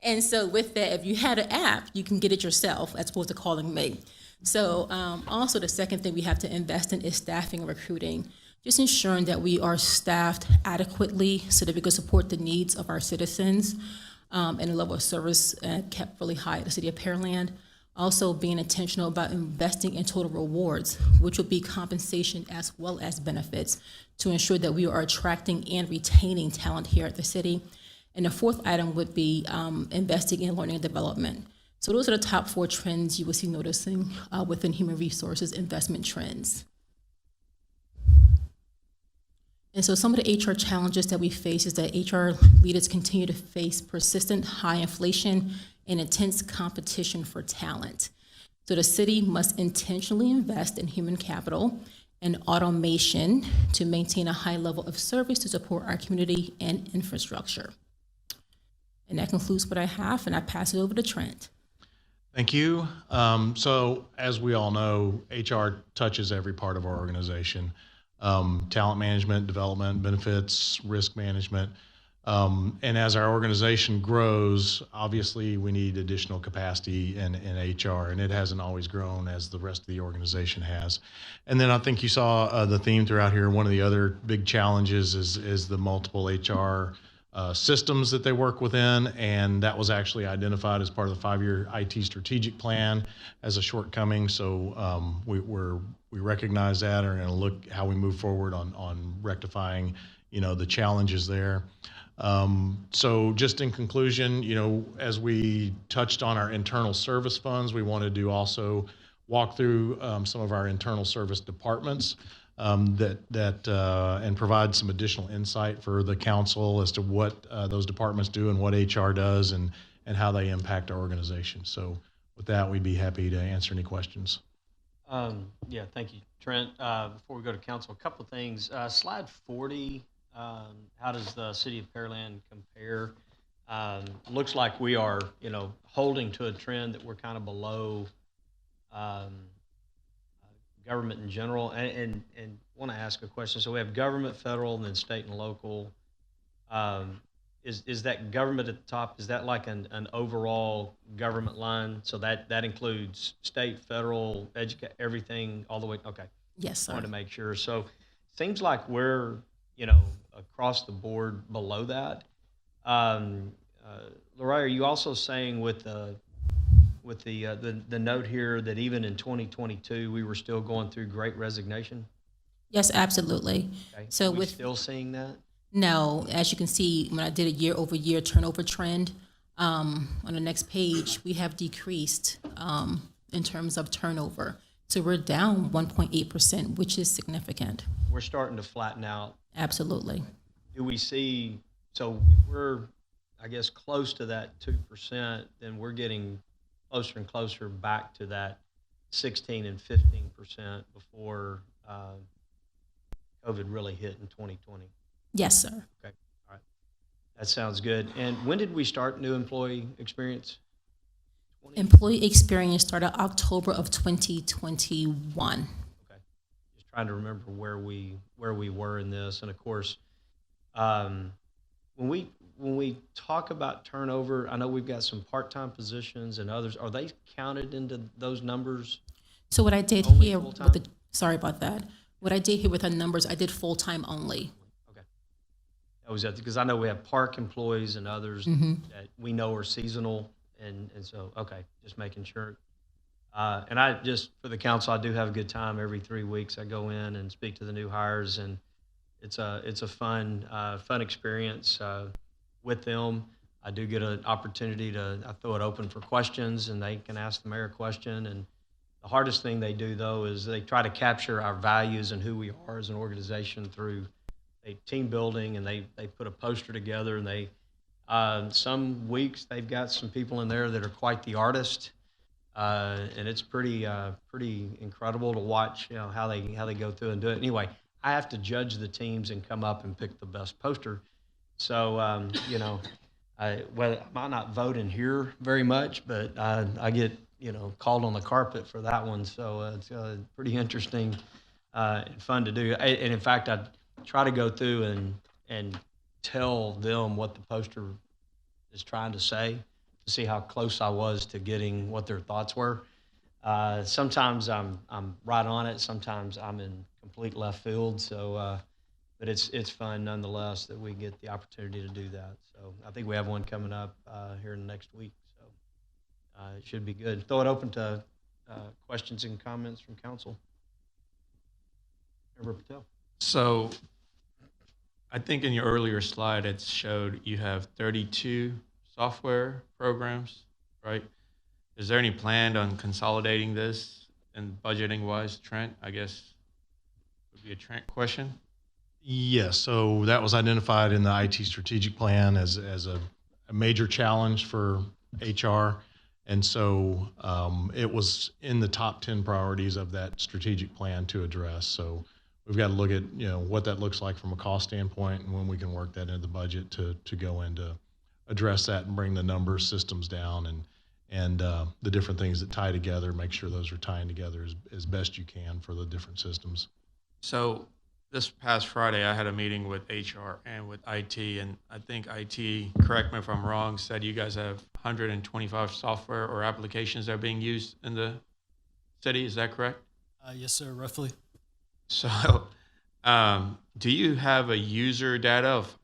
And so with that, if you had an app, you can get it yourself as opposed to calling me. So also the second thing we have to invest in is staffing and recruiting, just ensuring that we are staffed adequately so that we can support the needs of our citizens and the level of service kept really high at the City of Pearland. Also being intentional about investing in total rewards, which would be compensation as well as benefits, to ensure that we are attracting and retaining talent here at the city. And the fourth item would be investing in learning and development. So those are the top 4 trends you will see noticing within human resources investment trends. And so some of the HR challenges that we face is that HR leaders continue to face persistent high inflation and intense competition for talent. So the city must intentionally invest in human capital and automation to maintain a high level of service to support our community and infrastructure. And that concludes what I have, and I pass it over to Trent. Thank you. So as we all know, HR touches every part of our organization. Talent management, development, benefits, risk management. And as our organization grows, obviously we need additional capacity in HR, and it hasn't always grown as the rest of the organization has. And then I think you saw the theme throughout here. One of the other big challenges is the multiple HR systems that they work within, and that was actually identified as part of the 5-year IT strategic plan as a shortcoming. So we recognize that and are going to look how we move forward on rectifying, the challenges there. So just in conclusion, as we touched on our internal service funds, we wanted to also walk through some of our internal service departments and provide some additional insight for the council as to what those departments do and what HR does and how they impact our organization. So with that, we'd be happy to answer any questions. Yeah, thank you, Trent. Before we go to council, a couple of things. Slide 40, how does the City of Pearland compare? Looks like we are, holding to a trend that we're kind of below government in general, and want to ask a question. So we have government, federal, and then state and local. Is that government at the top? Is that like an overall government line? So that includes state, federal, everything all the way. Okay. Yes, sir. I wanted to make sure. So seems like we're across the board below that. Lorraine, are you also saying with the note here that even in 2022 we were still going through Great Resignation? Yes, absolutely. Okay. So Are we with still seeing that? No, as you can see, when I did a year-over-year turnover trend, on the next page, we have decreased in terms of turnover. So we're down 1.8%, which is significant. We're starting to flatten out. Absolutely. Do we see, so if we're, I guess, close to that 2%, then we're getting closer and closer back to that 16 and 15% before COVID really hit in 2020. Yes, sir. Okay, all right. That sounds good. And when did we start new employee experience? Employee experience started October of 2021. Okay. Just trying to remember where we were in this. And of course, when we talk about turnover, I know we've got some part-time positions and others. Are they counted into those numbers? So what I did Only here, full-time? sorry about that. What I did here with the numbers, I did full-time only. Okay. That was that, because I know we have park employees and others that we know are seasonal. And so, okay, just making sure. And I just, for the council, I do have a good time every 3 weeks. I go in and speak to the new hires, and it's a fun experience with them. I do get an opportunity I throw it open for questions, and they can ask the mayor a question. And the hardest thing they do, though, is they try to capture our values and who we are as an organization through team building, and they put a poster together, and they some weeks they've got some people in there that are quite the artist, and it's pretty incredible to watch, how they go through and do it. Anyway, I have to judge the teams and come up and pick the best poster. So I might not vote in here very much, but I get called on the carpet for that one. So it's pretty interesting and fun to do. And in fact, I try to go through and tell them what the poster is trying to say, to see how close I was to getting what their thoughts were. Sometimes I'm right on it. Sometimes I'm in complete left field. So, but it's fun nonetheless that we get the opportunity to do that. So I think we have one coming up here in the next week. So it should be good. Throw it open to questions and comments from council. Member Patel. So I think in your earlier slide, it showed you have 32 software programs, right? Is there any plan on consolidating this and budgeting wise, Trent? I guess would be a Trent question. Yes, so that was identified in the IT strategic plan as a major challenge for HR. And so it was in the top 10 priorities of that strategic plan to address. So we've got to look at what that looks like from a cost standpoint, and when we can work that into the budget to go into address that and bring the numbers systems down and the different things that tie together, make sure those are tying together as best you can for the different systems. So this past Friday, I had a meeting with HR and with IT, and I think IT, correct me if I'm wrong, said you guys have 125 software or applications that are being used in the city. Is that correct? Yes, sir, roughly. So do you have a user data of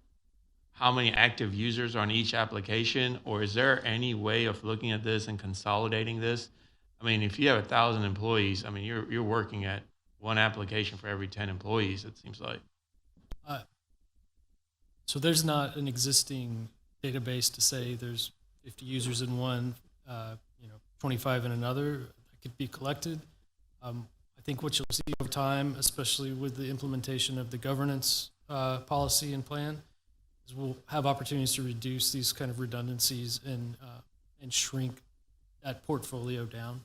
how many active users are on each application, or is there any way of looking at this and consolidating this? I mean, if you have 1,000 employees, I mean, you're working at one application for every 10 employees, it seems like. So there's not an existing database to say there's 50 users in one, 25 in another that could be collected. I think what you'll see over time, especially with the implementation of the governance policy and plan, is we'll have opportunities to reduce these kind of redundancies and shrink that portfolio down.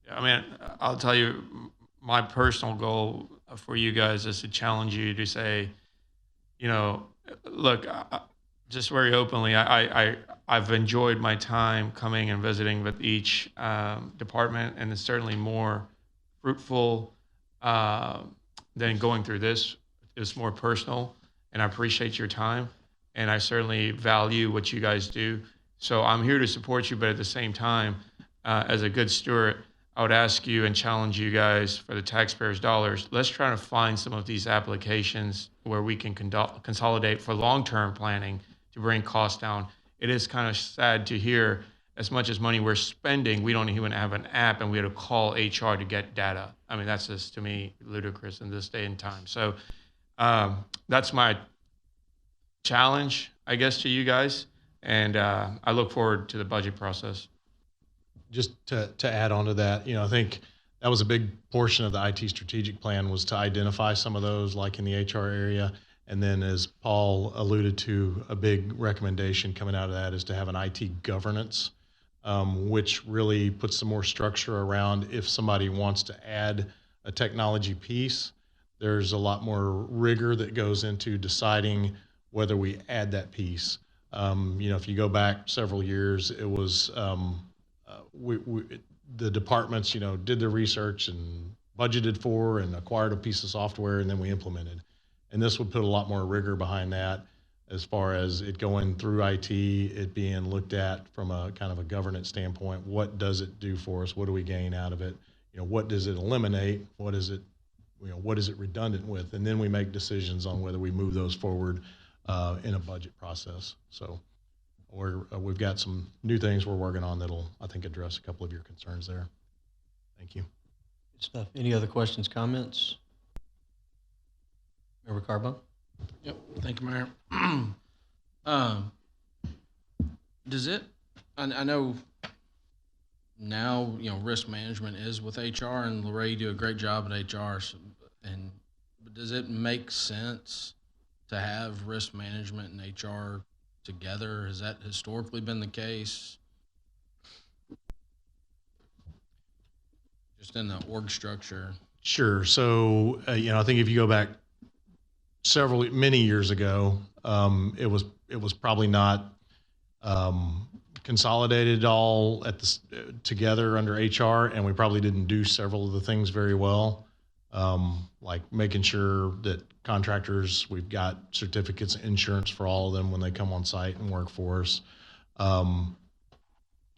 Yeah, I mean, I'll tell you, my personal goal for you guys is to challenge you to say, look, just very openly, I've enjoyed my time coming and visiting with each department, and it's certainly more fruitful than going through this. It's more personal, and I appreciate your time, and I certainly value what you guys do. So I'm here to support you, but at the same time, as a good steward, I would ask you and challenge you guys for the taxpayers' dollars. Let's try to find some of these applications where we can consolidate for long-term planning to bring costs down. It is kind of sad to hear as much as money we're spending, we don't even have an app and we had to call HR to get data. I mean, that's just, to me, ludicrous in this day and time. So that's my challenge, I guess, to you guys. And I look forward to the budget process. Just to add on to that, I think that was a big portion of the IT strategic plan, was to identify some of those, like in the HR area. And then, as Paul alluded to, a big recommendation coming out of that is to have an IT governance, which really puts some more structure around if somebody wants to add a technology piece. There's a lot more rigor that goes into deciding whether we add that piece. If you go back several years, it was the departments, did the research and budgeted for and acquired a piece of software, and then we implemented. And this would put a lot more rigor behind that, as far as it going through IT, it being looked at from a kind of a governance standpoint. What does it do for us? What do we gain out of it? What does it eliminate? What is it redundant with? And then we make decisions on whether we move those forward in a budget process. So we've got some new things we're working on that'll, I think, address a couple of your concerns there. Thank you. Good stuff. Any other questions, comments? Member Carbone? Yep. Thank you, Mayor. Does it? I know now risk management is with HR, and Lorraine, you do a great job at HR. But does it make sense to have risk management and HR together? Has that historically been the case? Just in the org structure. Sure. So, I think if you go back many years ago, it was probably not consolidated all together under HR, and we probably didn't do several of the things very well, like making sure that contractors, we've got certificates of insurance for all of them when they come on site and work for us. Can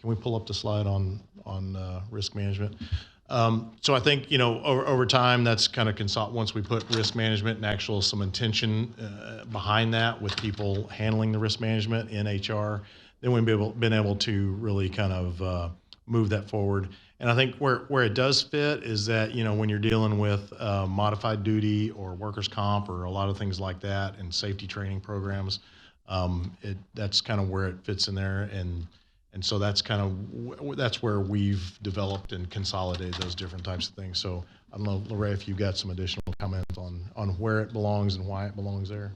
we pull up the slide on risk management? So I think, over time, that's kind of once we put risk management and some intention behind that with people handling the risk management in HR, then we've been able to really kind of move that forward. And I think where it does fit is that, when you're dealing with modified duty or workers' comp or a lot of things like that and safety training programs, that's kind of where it fits in there. And so that's where we've developed and consolidated those different types of things. So I don't know, Lorraine, if you've got some additional comments on where it belongs and why it belongs there.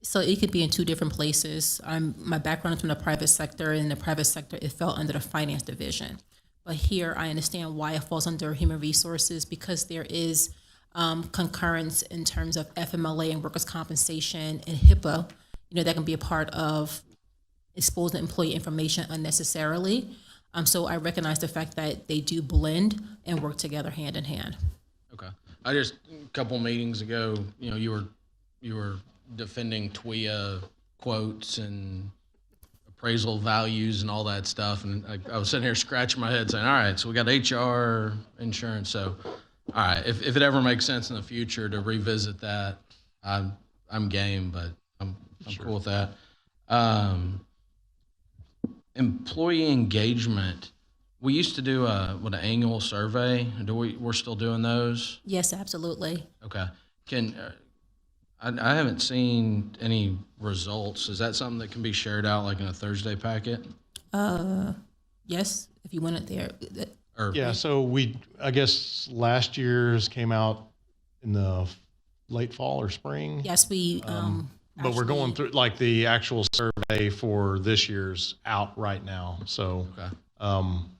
So it could be in two different places. My background is from the private sector. In the private sector, it fell under the finance division. But here, I understand why it falls under human resources, because there is concurrence in terms of FMLA and workers' compensation and HIPAA, that can be a part of exposing employee information unnecessarily. So I recognize the fact that they do blend and work together hand in hand. Okay. A couple meetings ago, you were defending TWIA quotes and appraisal values and all that stuff. And I was sitting here scratching my head saying, all right, so we got HR, insurance. So, all right, if it ever makes sense in the future to revisit that, I'm game, but I'm Sure. cool with that. Employee engagement. We used to do an annual survey. We're still doing those? Yes, absolutely. Okay. I haven't seen any results. Is that something that can be shared out like in a Thursday packet? Yes, if you want it there. Yeah, so I guess last year's came out in the late fall or spring. Yes, we. But we're going through the actual survey for this year's out right now. So Okay.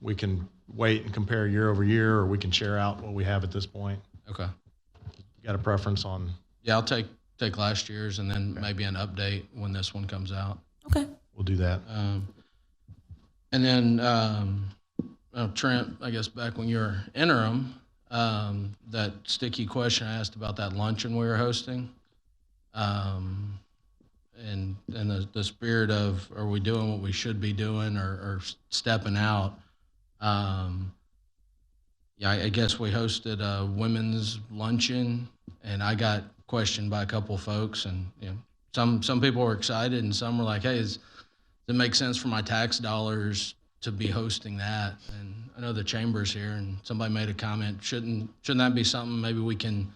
We can wait and compare year over year, or we can share out what we have at this point. Okay. Got a preference on? Yeah, I'll take last year's and then maybe an update when this one comes out. Okay. We'll do that. And then Trent, I guess back when you were interim, that sticky question I asked about that luncheon we were hosting, and the spirit of, are we doing what we should be doing or stepping out? Yeah, I guess we hosted a women's luncheon, and I got questioned by a couple of folks, and some people were excited, and some were like, "Hey, does it make sense for my tax dollars to be hosting that?" And I know the chamber's here, and somebody made a comment, shouldn't that be something maybe we can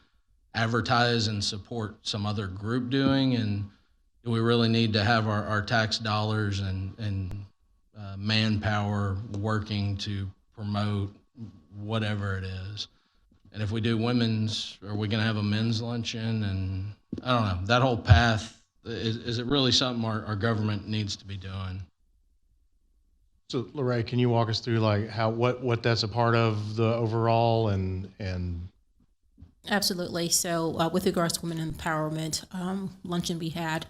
advertise and support some other group doing? And do we really need to have our tax dollars and manpower working to promote whatever it is? And if we do women's, are we going to have a men's luncheon? And I don't know, that whole path, is it really something our government needs to be doing? So, Lorraine, can you walk us through what that's a part of the overall and Absolutely. So with regards to women empowerment luncheon we had,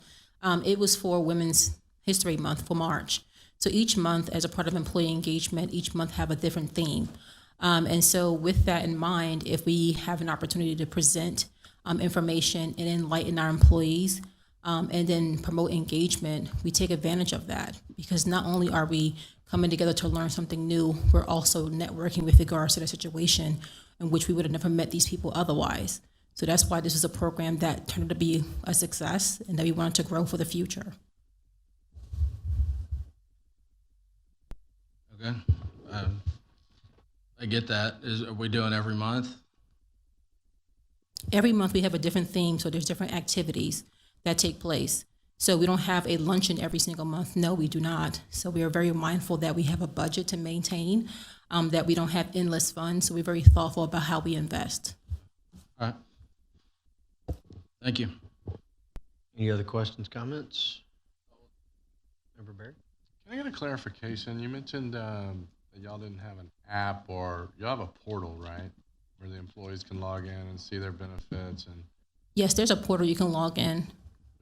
it was for Women's History Month for March. So each month, as a part of employee engagement, each month have a different theme. And so with that in mind, if we have an opportunity to present information and enlighten our employees and then promote engagement, we take advantage of that, because not only are we coming together to learn something new, we're also networking with regards to the situation in which we would have never met these people otherwise. So that's why this is a program that turned out to be a success and that we wanted to grow for the future. Okay. I get that. Are we doing every month? Every month we have a different theme, so there's different activities that take place. So we don't have a luncheon every single month. No, we do not. So we are very mindful that we have a budget to maintain, that we don't have endless funds. So we're very thoughtful about how we invest. All right. Thank you. Any other questions, comments? Member Barry? Can I get a clarification? You mentioned that y'all didn't have an app, or y'all have a portal, right? Where the employees can log in and see their benefits, and Yes, there's a portal you can log in.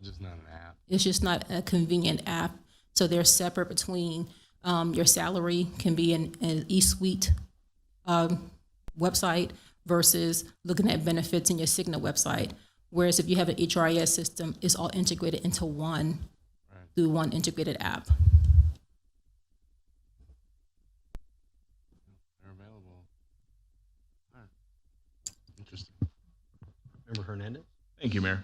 just not an app. It's just not a convenient app. So they're separate between your salary can be an eSuite website versus looking at benefits in your Cigna website. Whereas if you have an HRIS system, it's all integrated into one through one integrated app. They're available. All right. Interesting. Member Hernandez? Thank you, Mayor.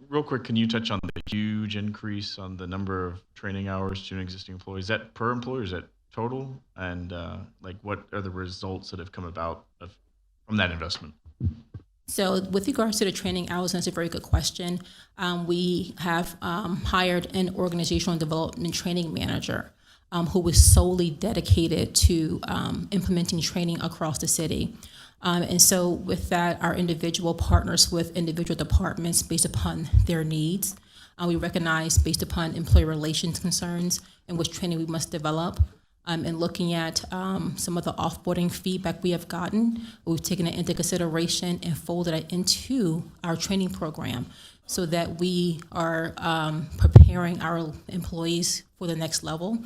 Real quick, can you touch on the huge increase on the number of training hours to an existing employee? Is that per employee or is that total? And what are the results that have come about from that investment? So with regards to the training hours, that's a very good question. We have hired an organizational development training manager who was solely dedicated to implementing training across the city. And so with that, our individual partners with individual departments based upon their needs. We recognize based upon employee relations concerns and which training we must develop. And looking at some of the offboarding feedback we have gotten, we've taken it into consideration and folded it into our training program so that we are preparing our employees for the next level.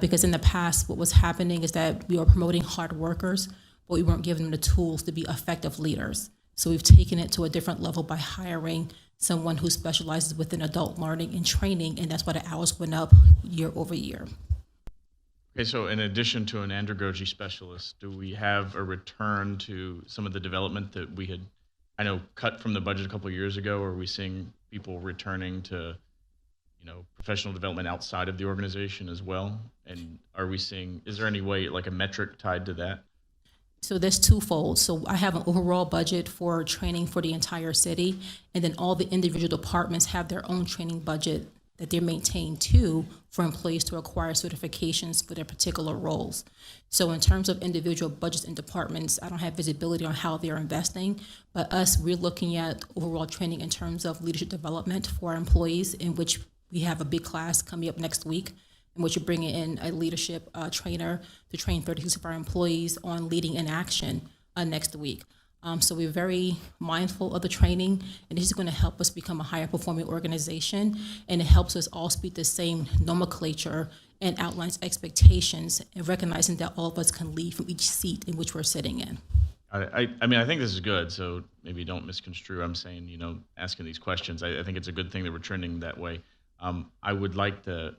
Because in the past, what was happening is that we were promoting hard workers, but we weren't giving them the tools to be effective leaders. So we've taken it to a different level by hiring someone who specializes within adult learning and training, and that's why the hours went up year over year. Okay, so in addition to an andragogy specialist, do we have a return to some of the development that we had, I know, cut from the budget a couple of years ago? Or are we seeing people returning to, professional development outside of the organization as well? And is there any way, like a metric tied to that? So there's twofold. So I have an overall budget for training for the entire city, and then all the individual departments have their own training budget that they maintain too for employees to acquire certifications for their particular roles. So in terms of individual budgets and departments, I don't have visibility on how they're investing, but we're looking at overall training in terms of leadership development for our employees, in which we have a big class coming up next week, in which you're bringing in a leadership trainer to train 36 of our employees on leading in action next week. So we're very mindful of the training, and this is going to help us become a higher performing organization, and it helps us all speak the same nomenclature and outlines expectations, and recognizing that all of us can lead from each seat in which we're sitting in. I think this is good, so maybe don't misconstrue. I'm saying, asking these questions. I think it's a good thing that we're trending that way. I would like to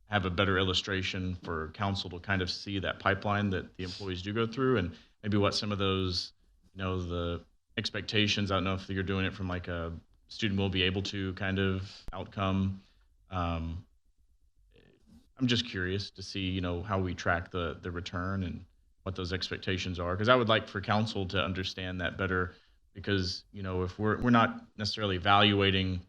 have a better illustration for council to kind of see that pipeline that the employees do go through, and maybe what some of those, the expectations. I don't know if you're doing it from like a student will be able to kind of outcome. I'm just curious to see, how we track the return and what those expectations are, because I would like for council to understand that better, because, if we're not necessarily evaluating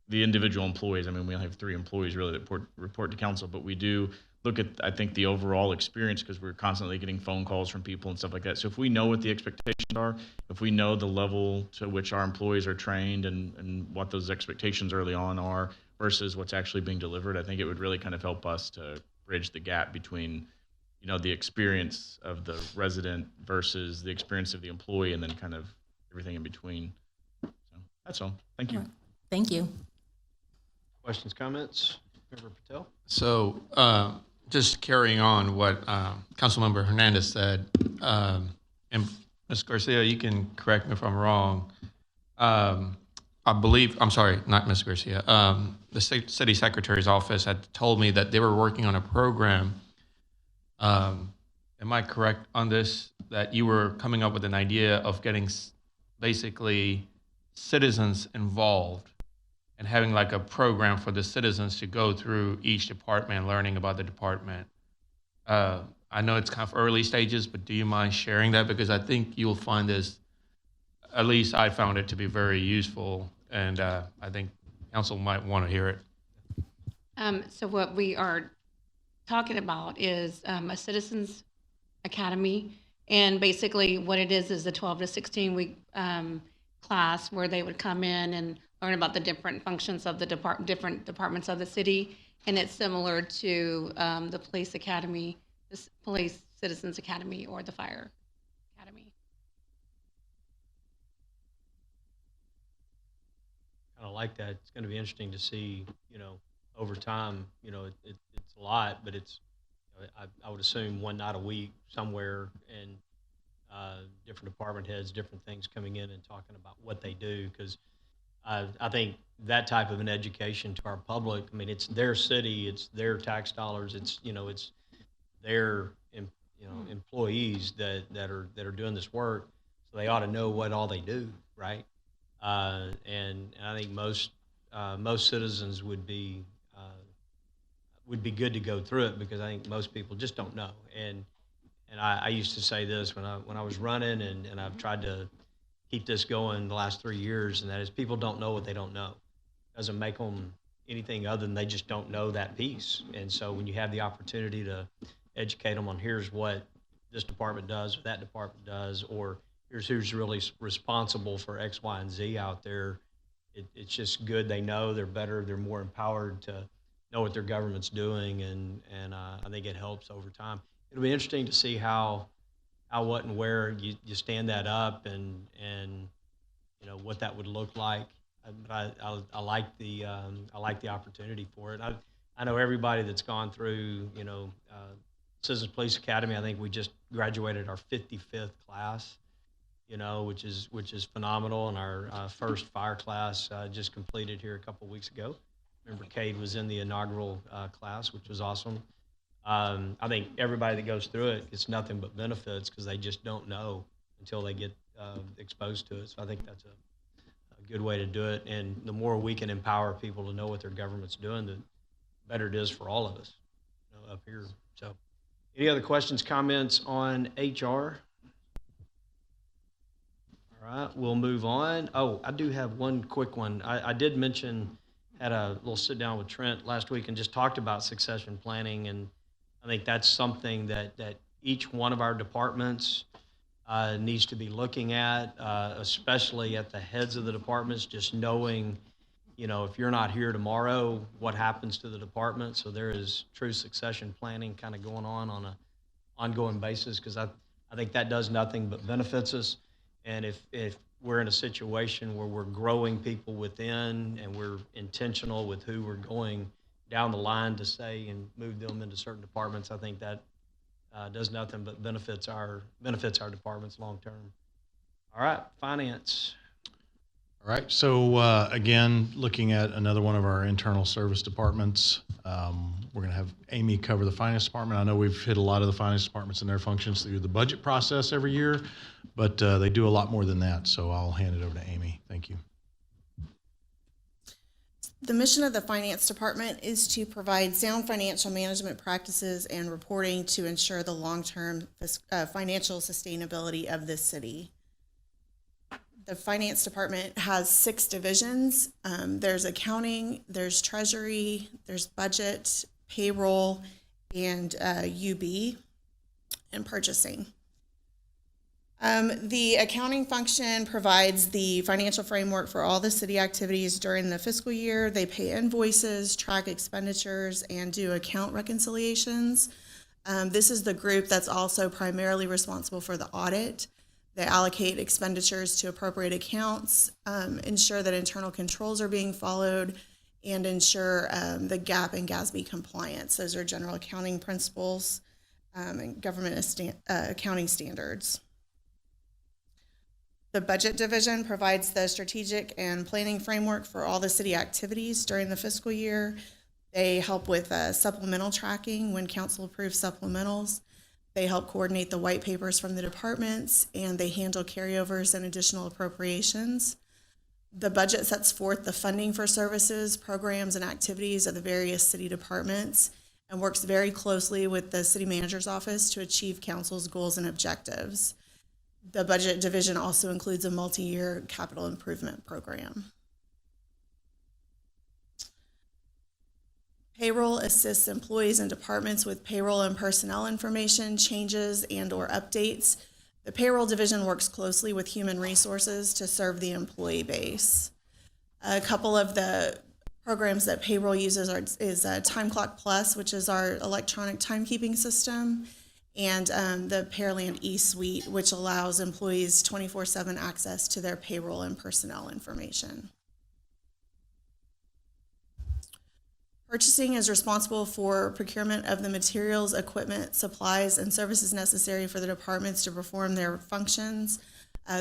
the individual employees. I mean, we only have 3 employees really that report to council, but we do look at, I think, the overall experience, because we're constantly getting phone calls from people and stuff like that. So if we know what the expectations are, if we know the level to which our employees are trained and what those expectations early on are versus what's actually being delivered, I think it would really kind of help us to bridge the gap between, the experience of the resident versus the experience of the employee, and then kind of everything in between. So that's all. Thank you. Thank you. Questions, comments? Member Patel? So just carrying on what Councilmember Hernandez said, and Ms. Garcia, you can correct me if I'm wrong. I believe, I'm sorry, not Ms. Garcia. The city secretary's office had told me that they were working on a program. Am I correct on this? That you were coming up with an idea of getting basically citizens involved and having like a program for the citizens to go through each department, learning about the department. I know it's kind of early stages, but do you mind sharing that? Because I think you'll find this, at least I found it to be very useful, and I think council might want to hear it. So what we are talking about is a Citizens Academy, and basically what it is a 12 to 16 week class where they would come in and learn about the different functions of the different departments of the city. And it's similar to the police academy, the police citizens academy, or the fire academy. Kind of like that. It's going to be interesting to see, over time, it's a lot, but it's, I would assume one night a week somewhere, and different department heads, different things coming in and talking about what they do. Because I think that type of an education to our public, I mean, it's their city, it's their tax dollars, it's their employees that are doing this work, so they ought to know what all they do, right? And I think most citizens would be good to go through it, because I think most people just don't know. And I used to say this when I was running, and I've tried to keep this going the last 3 years, and that is, people don't know what they don't know. Doesn't make them anything other than they just don't know that piece. And so when you have the opportunity to educate them on, here's what this department does or that department does, or here's who's really responsible for X, Y, and Z out there, it's just good. They know they're better, they're more empowered to know what their government's doing, and I think it helps over time. It'll be interesting to see how, what, and where you stand that up, and what that would look like. But I like the opportunity for it. I know everybody that's gone through Citizens Police Academy. I think we just graduated our 55th class, which is phenomenal. And our first fire class just completed here a couple weeks ago. Remember, Cade was in the inaugural class, which was awesome. I think everybody that goes through it, it's nothing but benefits, because they just don't know until they get exposed to it. So I think that's a good way to do it. And the more we can empower people to know what their government's doing, the better it is for all of us up here. So any other questions, comments on HR? All right, we'll move on. Oh, I do have one quick one. I did mention, had a little sit down with Trent last week and just talked about succession planning, and I think that's something that each one of our departments needs to be looking at, especially at the heads of the departments, just knowing, if you're not here tomorrow, what happens to the department. So there is true succession planning kind of going on an ongoing basis, because I think that does nothing but benefits us. And if we're in a situation where we're growing people within, and we're intentional with who we're going down the line to say and move them into certain departments, I think that does nothing but benefits our departments long term. All right, finance. All right, so again, looking at another one of our internal service departments, we're going to have Amy cover the finance department. I know we've hit a lot of the finance departments and their functions through the budget process every year, but they do a lot more than that, so I'll hand it over to Amy. Thank you. The mission of the finance department is to provide sound financial management practices and reporting to ensure the long-term financial sustainability of this city. The finance department has 6 divisions. There's accounting, there's treasury, there's budget, payroll, and UB, and purchasing. The accounting function provides the financial framework for all the city activities during the fiscal year. They pay invoices, track expenditures, and do account reconciliations. This is the group that's also primarily responsible for the audit. They allocate expenditures to appropriate accounts, ensure that internal controls are being followed, and ensure the GAAP and GASB compliance. Those are general accounting principles and government accounting standards. The budget division provides the strategic and planning framework for all the city activities during the fiscal year. They help with supplemental tracking when council approves supplementals. They help coordinate the white papers from the departments, and they handle carryovers and additional appropriations. The budget sets forth the funding for services, programs, and activities of the various city departments, and works very closely with the city manager's office to achieve council's goals and objectives. The budget division also includes a multi-year capital improvement program. Payroll assists employees and departments with payroll and personnel information, changes and/or updates. The payroll division works closely with human resources to serve the employee base. A couple of the programs that payroll uses is Time Clock Plus, which is our electronic timekeeping system, and the Pearland eSuite, which allows employees 24/7 access to their payroll and personnel information. Purchasing is responsible for procurement of the materials, equipment, supplies, and services necessary for the departments to perform their functions.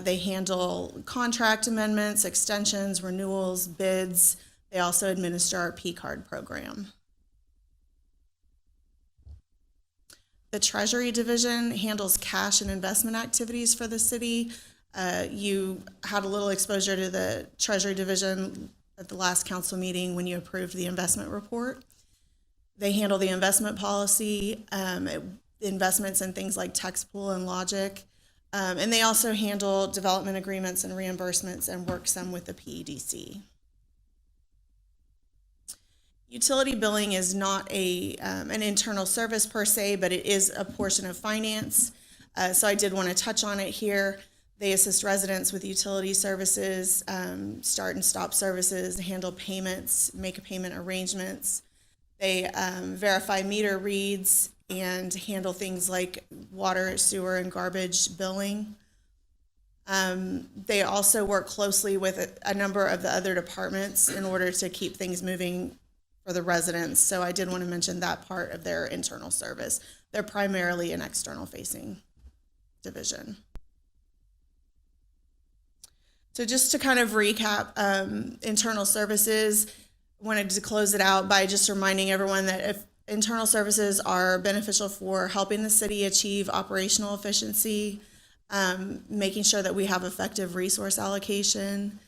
They handle contract amendments, extensions, renewals, bids. They also administer our P-card program. The Treasury Division handles cash and investment activities for the city. You had a little exposure to the Treasury Division at the last council meeting when you approved the investment report. They handle the investment policy, investments in things like Textpool and Logic. And they also handle development agreements and reimbursements and work some with the PEDC. Utility billing is not an internal service per se, but it is a portion of finance. So I did want to touch on it here. They assist residents with utility services, start and stop services, handle payments, make payment arrangements. They verify meter reads and handle things like water, sewer, and garbage billing. They also work closely with a number of the other departments in order to keep things moving for the residents. So I did want to mention that part of their internal service. They're primarily an external facing division. So just to kind of recap internal services, I wanted to close it out by just reminding everyone that if internal services are beneficial for helping the city achieve operational efficiency, making sure that we have effective resource allocation,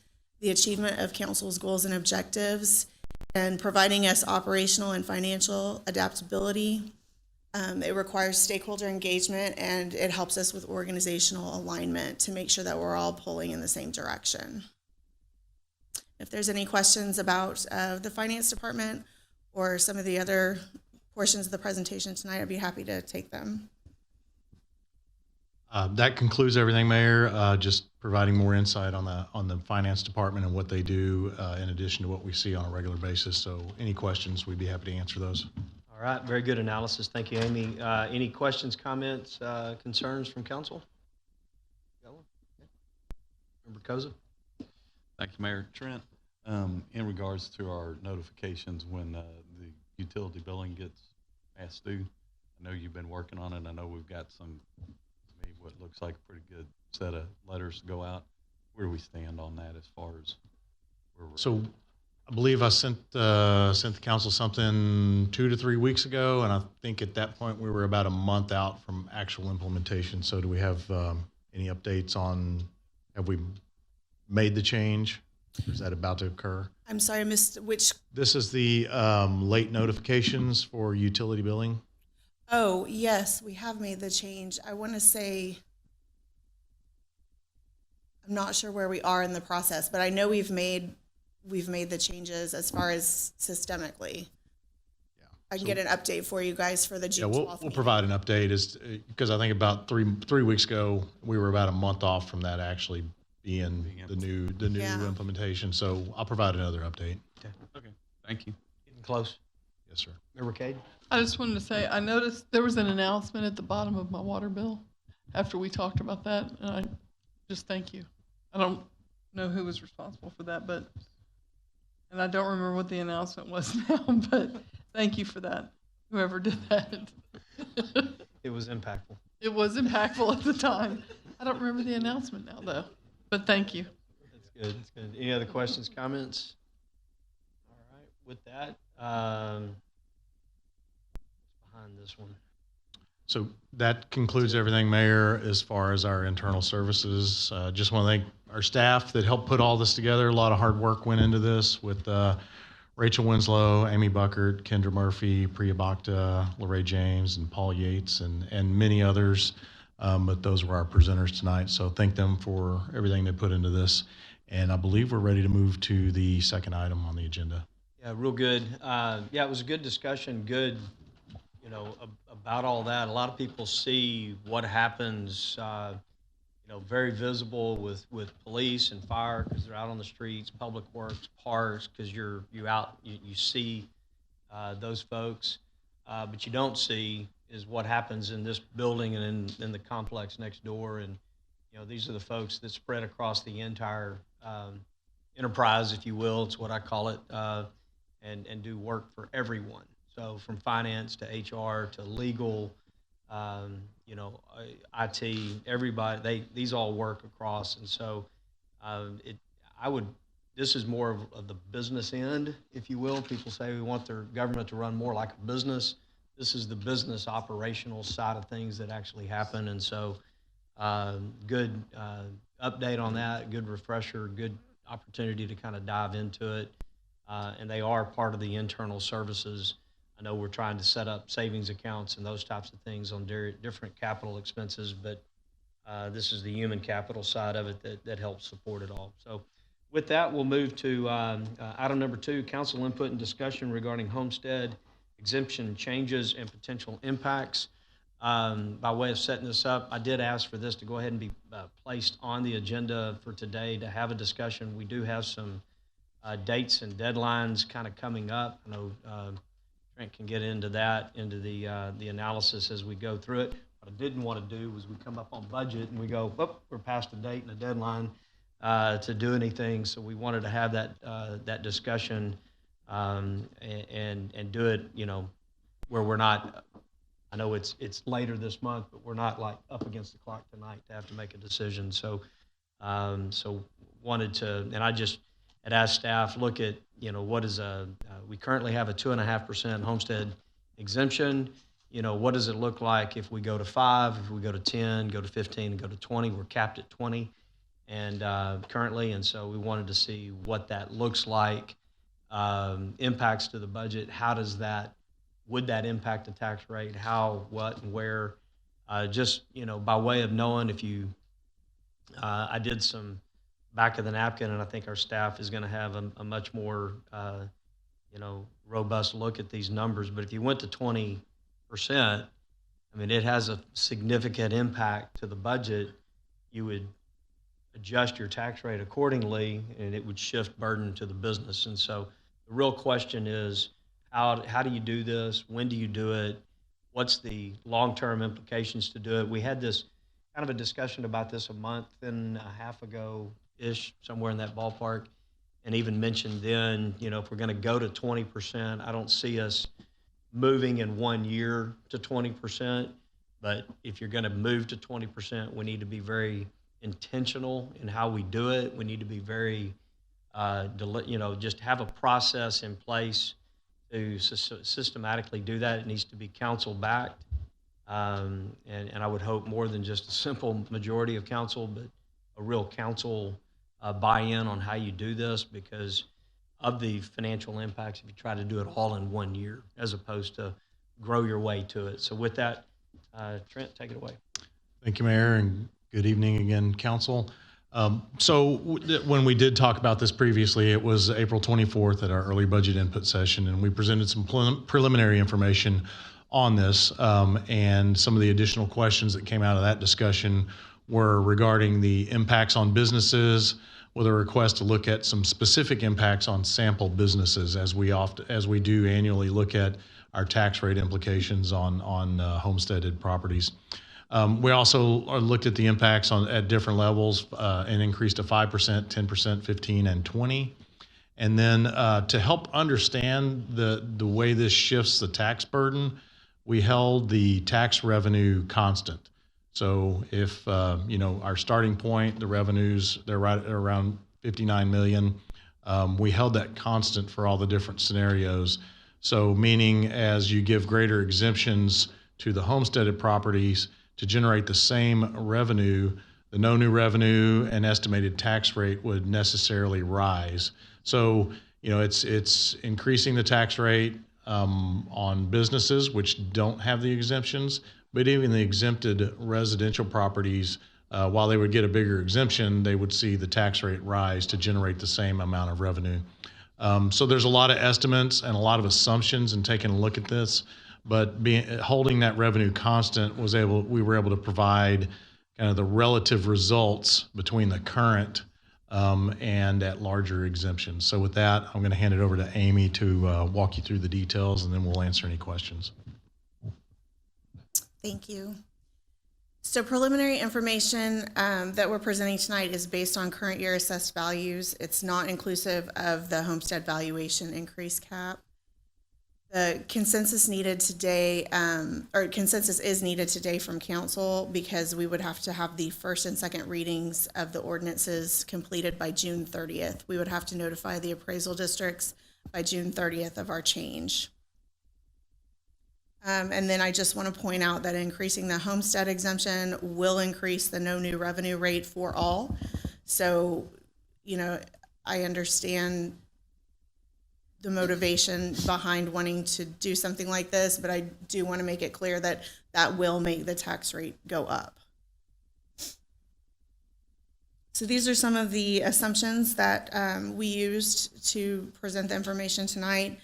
the achievement of council's goals and objectives, and providing us operational and financial adaptability. It requires stakeholder engagement, and it helps us with organizational alignment to make sure that we're all pulling in the same direction. If there's any questions about the finance department or some of the other portions of the presentation tonight, I'd be happy to take them. That concludes everything, Mayor. Just providing more insight on the finance department and what they do in addition to what we see on a regular basis. So any questions, we'd be happy to answer those. All right, very good analysis. Thank you, Amy. Any questions, comments, concerns from council? Member Koza? Thank you, Mayor. Trent, in regards to our notifications when the utility billing gets past due, I know you've been working on it. I know we've got some, to me, what looks like a pretty good set of letters to go out. Where do we stand on that as far as where we're So I believe I sent the council something 2 to 3 weeks ago, and I think at that point we were about a month out from actual implementation. So do we have any updates on, have we made the change? Or is that about to occur? I'm sorry, I missed which. This is the late notifications for utility billing. Oh, yes, we have made the change. I want to say, I'm not sure where we are in the process, but I know we've made the changes as far as systemically. Yeah. I can get an update for you guys for the June 12th We'll meeting. provide an update because I think about three weeks ago we were about a month off from that actually being the new Yeah. implementation. So I'll provide another update. Okay, thank you. Getting close. Yes, sir. Member Cade? I just wanted to say, I noticed there was an announcement at the bottom of my water bill after we talked about that, and I just thank you. I don't know who was responsible for that, and I don't remember what the announcement was now, but thank you for that, whoever did that. It was impactful. It was impactful at the time. I don't remember the announcement now, though, but thank you. That's good. That's good. Any other questions, comments? All right. With that, what's behind this one? So that concludes everything, Mayor, as far as our internal services. Just want to thank our staff that helped put all this together. A lot of hard work went into this with Rachel Winslow, Amy Buckert, Kendra Murphy, Priya Bhakta, Lorraine James, and Paul Yates, and many others. But those were our presenters tonight. So thank them for everything they put into this. And I believe we're ready to move to the second item on the agenda. Yeah, real good. Yeah, it was a good discussion, good, about all that. A lot of people see what happens very visible with police and fire because they're out on the streets, public works, parks, because you see those folks. But you don't see is what happens in this building and in the complex next door. And, these are the folks that spread across the entire enterprise, if you will. It's what I call it, and do work for everyone. So from finance to HR to legal, IT, everybody, these all work across. And so this is more of the business end, if you will. People say we want their government to run more like a business. This is the business operational side of things that actually happen. And so good update on that, good refresher, good opportunity to kind of dive into it. And they are part of the internal services. I know we're trying to set up savings accounts and those types of things on different capital expenses, but this is the human capital side of it that helps support it all. So with that, we'll move to item number 2, council input and discussion regarding homestead exemption changes and potential impacts. By way of setting this up, I did ask for this to go ahead and be placed on the agenda for today to have a discussion. We do have some dates and deadlines kind of coming up. I know Trent can get into that, into the analysis as we go through it. What I didn't want to do was we come up on budget and we go, we're past a date and a deadline to do anything. So we wanted to have that discussion and do it, where we're not. I know it's later this month, but we're not like up against the clock tonight to have to make a decision. So wanted to, and I just had asked staff, look at, what is we currently have a 2.5% homestead exemption. What does it look like if we go to 5, if we go to 10, go to 15, and go to 20? We're capped at 20 and currently, and so we wanted to see what that looks like, impacts to the budget. How does that, would that impact the tax rate? How, what, and where? Just, by way of knowing if you, I did some back of the napkin, and I think our staff is going to have a much more, robust look at these numbers. But if you went to 20%, it has a significant impact to the budget. You would adjust your tax rate accordingly, and it would shift burden to the business. And so the real question is, how do you do this? When do you do it? What's the long-term implications to do it? We had this kind of a discussion about this a month and a half ago-ish, somewhere in that ballpark, and even mentioned then, if we're going to go to 20%, I don't see us moving in 1 year to 20%. But if you're going to move to 20%, we need to be very intentional in how we do it. We need to be very, just have a process in place to systematically do that. It needs to be council backed. And I would hope more than just a simple majority of council, but a real council buy-in on how you do this because of the financial impacts if you try to do it all in 1 year as opposed to grow your way to it. So with that, Trent, take it away. Thank you, Mayor, and good evening again, council. When we did talk about this previously, it was April 24th at our early budget input session, and we presented some preliminary information on this, and some of the additional questions that came out of that discussion were regarding the impacts on businesses, with a request to look at some specific impacts on sample businesses, as we do annually look at our tax rate implications on homesteaded properties. We also looked at the impacts at different levels and increased to 5%, 10%, 15, and 20. And then to help understand the way this shifts the tax burden, we held the tax revenue constant. So if, our starting point, the revenues, they're right at around 59 million. We held that constant for all the different scenarios. So meaning as you give greater exemptions to the homesteaded properties, to generate the same revenue, the no new revenue and estimated tax rate would necessarily rise. So, it's increasing the tax rate on businesses which don't have the exemptions, but even the exempted residential properties, while they would get a bigger exemption, they would see the tax rate rise to generate the same amount of revenue. So there's a lot of estimates and a lot of assumptions in taking a look at this. But holding that revenue constant we were able to provide kind of the relative results between the current and at larger exemptions. So with that, I'm going to hand it over to Amy to walk you through the details, and then we'll answer any questions. Thank you. So preliminary information that we're presenting tonight is based on current year assessed values. It's not inclusive of the homestead valuation increase cap. The consensus needed today, or consensus is needed today from council, because we would have to have the first and second readings of the ordinances completed by June 30th. We would have to notify the appraisal districts by June 30th of our change. And then I just want to point out that increasing the homestead exemption will increase the no new revenue rate for all. So, you know, I understand the motivation behind wanting to do something like this, but I do want to make it clear that that will make the tax rate go up. So these are some of the assumptions that we used to present the information tonight.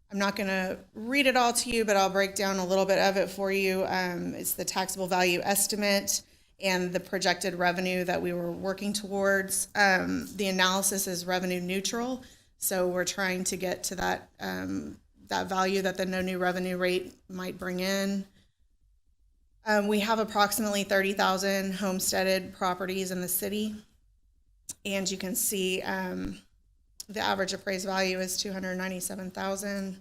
I'm not going to read it all to you, but I'll break down a little bit of it for you. It's the taxable value estimate and the projected revenue that we were working towards. The analysis is revenue neutral, so we're trying to get to that that value that the no new revenue rate might bring in. We have approximately 30,000 homesteaded properties in the city, and you can see the average appraised value is $297,000.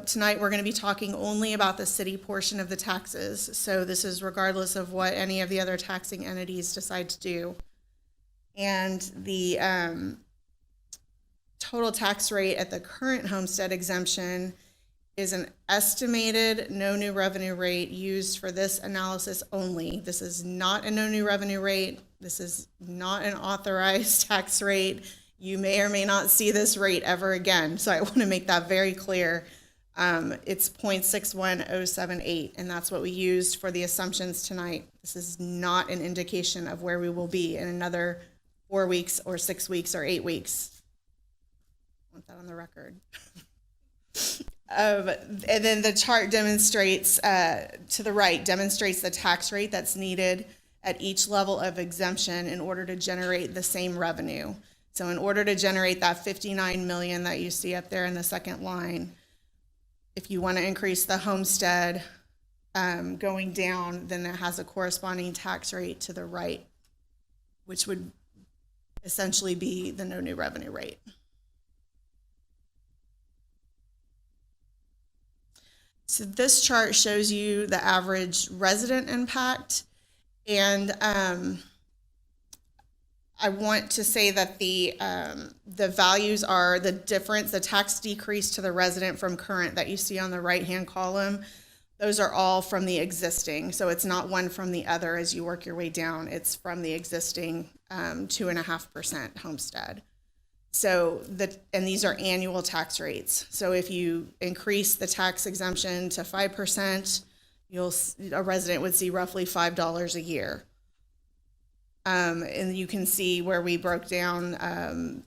Tonight we're going to be talking only about the city portion of the taxes, so this is regardless of what any of the other taxing entities decide to do. And the total tax rate at the current homestead exemption is an estimated no new revenue rate used for this analysis only. This is not a no new revenue rate. This is not an authorized tax rate. You may or may not see this rate ever again, so I want to make that very clear. It's 0.61078, and that's what we used for the assumptions tonight. This is not an indication of where we will be in another 4 weeks or 6 weeks or 8 weeks. I want that on the record. And then the chart demonstrates, to the right, demonstrates the tax rate that's needed at each level of exemption in order to generate the same revenue. So in order to generate that 59 million that you see up there in the second line, if you want to increase the homestead going down, then it has a corresponding tax rate to the right, which would essentially be the no new revenue rate. So this chart shows you the average resident impact, and I want to say that the values are the difference, the tax decrease to the resident from current that you see on the right-hand column. Those are all from the existing, so it's not one from the other as you work your way down. It's from the existing 2.5% homestead. So and these are annual tax rates. So if you increase the tax exemption to 5%, a resident would see roughly $5 a year. And you can see where we broke down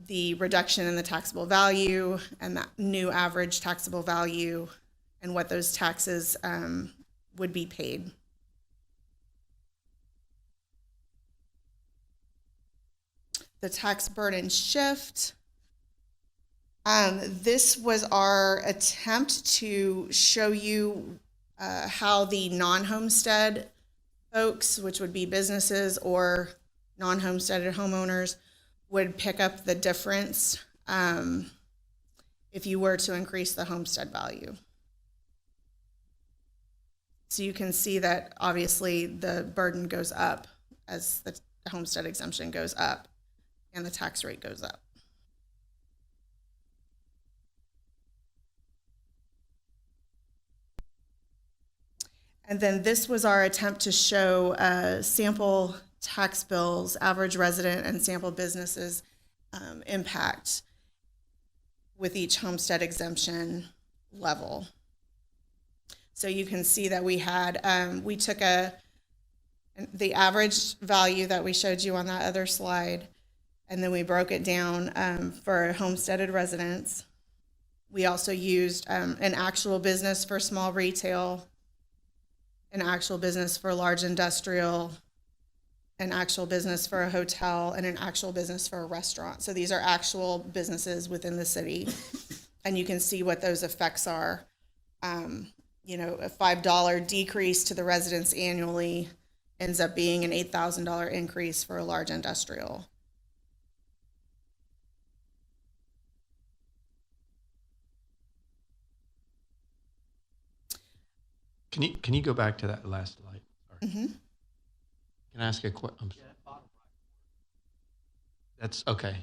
the reduction in the taxable value and that new average taxable value and what those taxes would be paid. The tax burden shift. This was our attempt to show you how the non-homestead folks, which would be businesses or non-homesteaded homeowners, would pick up the difference if you were to increase the homestead value. So you can see that obviously the burden goes up as the homestead exemption goes up and the tax rate goes up. And then this was our attempt to show sample tax bills, average resident and sample businesses impact with each homestead exemption level. So you can see that we had, we took the average value that we showed you on that other slide, and then we broke it down for homesteaded residents. We also used an actual business for small retail, an actual business for large industrial, an actual business for a hotel, and an actual business for a restaurant. So these are actual businesses within the city. And you can see what those effects are. You know, a $5 decrease to the residents annually ends up being an $8,000 increase for a large industrial. Can you go back to that last slide? Sorry. Mm-hmm. Can I ask a question? That's okay.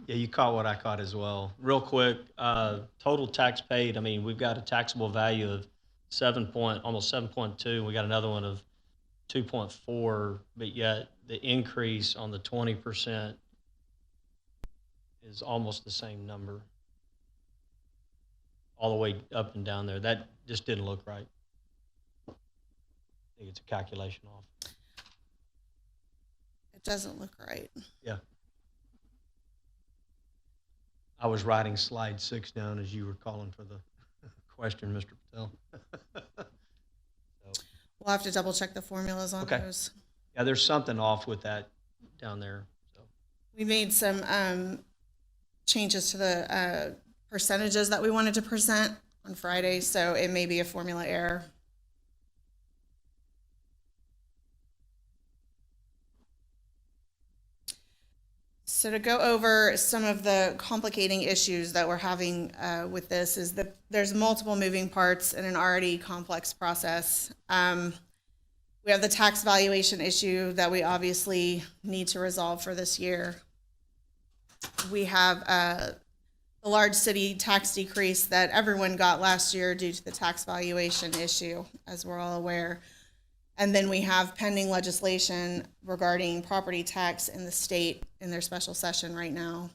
Yeah, you caught what I caught as well. Real quick, total tax paid, I mean, we've got a taxable value of almost 7.2. We got another one of 2.4, but yet the increase on the 20% is almost the same number. All the way up and down there. That just didn't look right. I think it's a calculation off. It doesn't look right. Yeah. I was writing slide 6 down as you were calling for the question, Mr. Patel. We'll have to double check the formulas on Okay. those. Yeah, there's something off with that down there. So We made some changes to the percentages that we wanted to present on Friday, so it may be a formula error. So to go over some of the complicating issues that we're having with this is that there's multiple moving parts in an already complex process. We have the tax valuation issue that we obviously need to resolve for this year. We have the large city tax decrease that everyone got last year due to the tax valuation issue, as we're all aware. And then we have pending legislation regarding property tax in the state in their special session right now.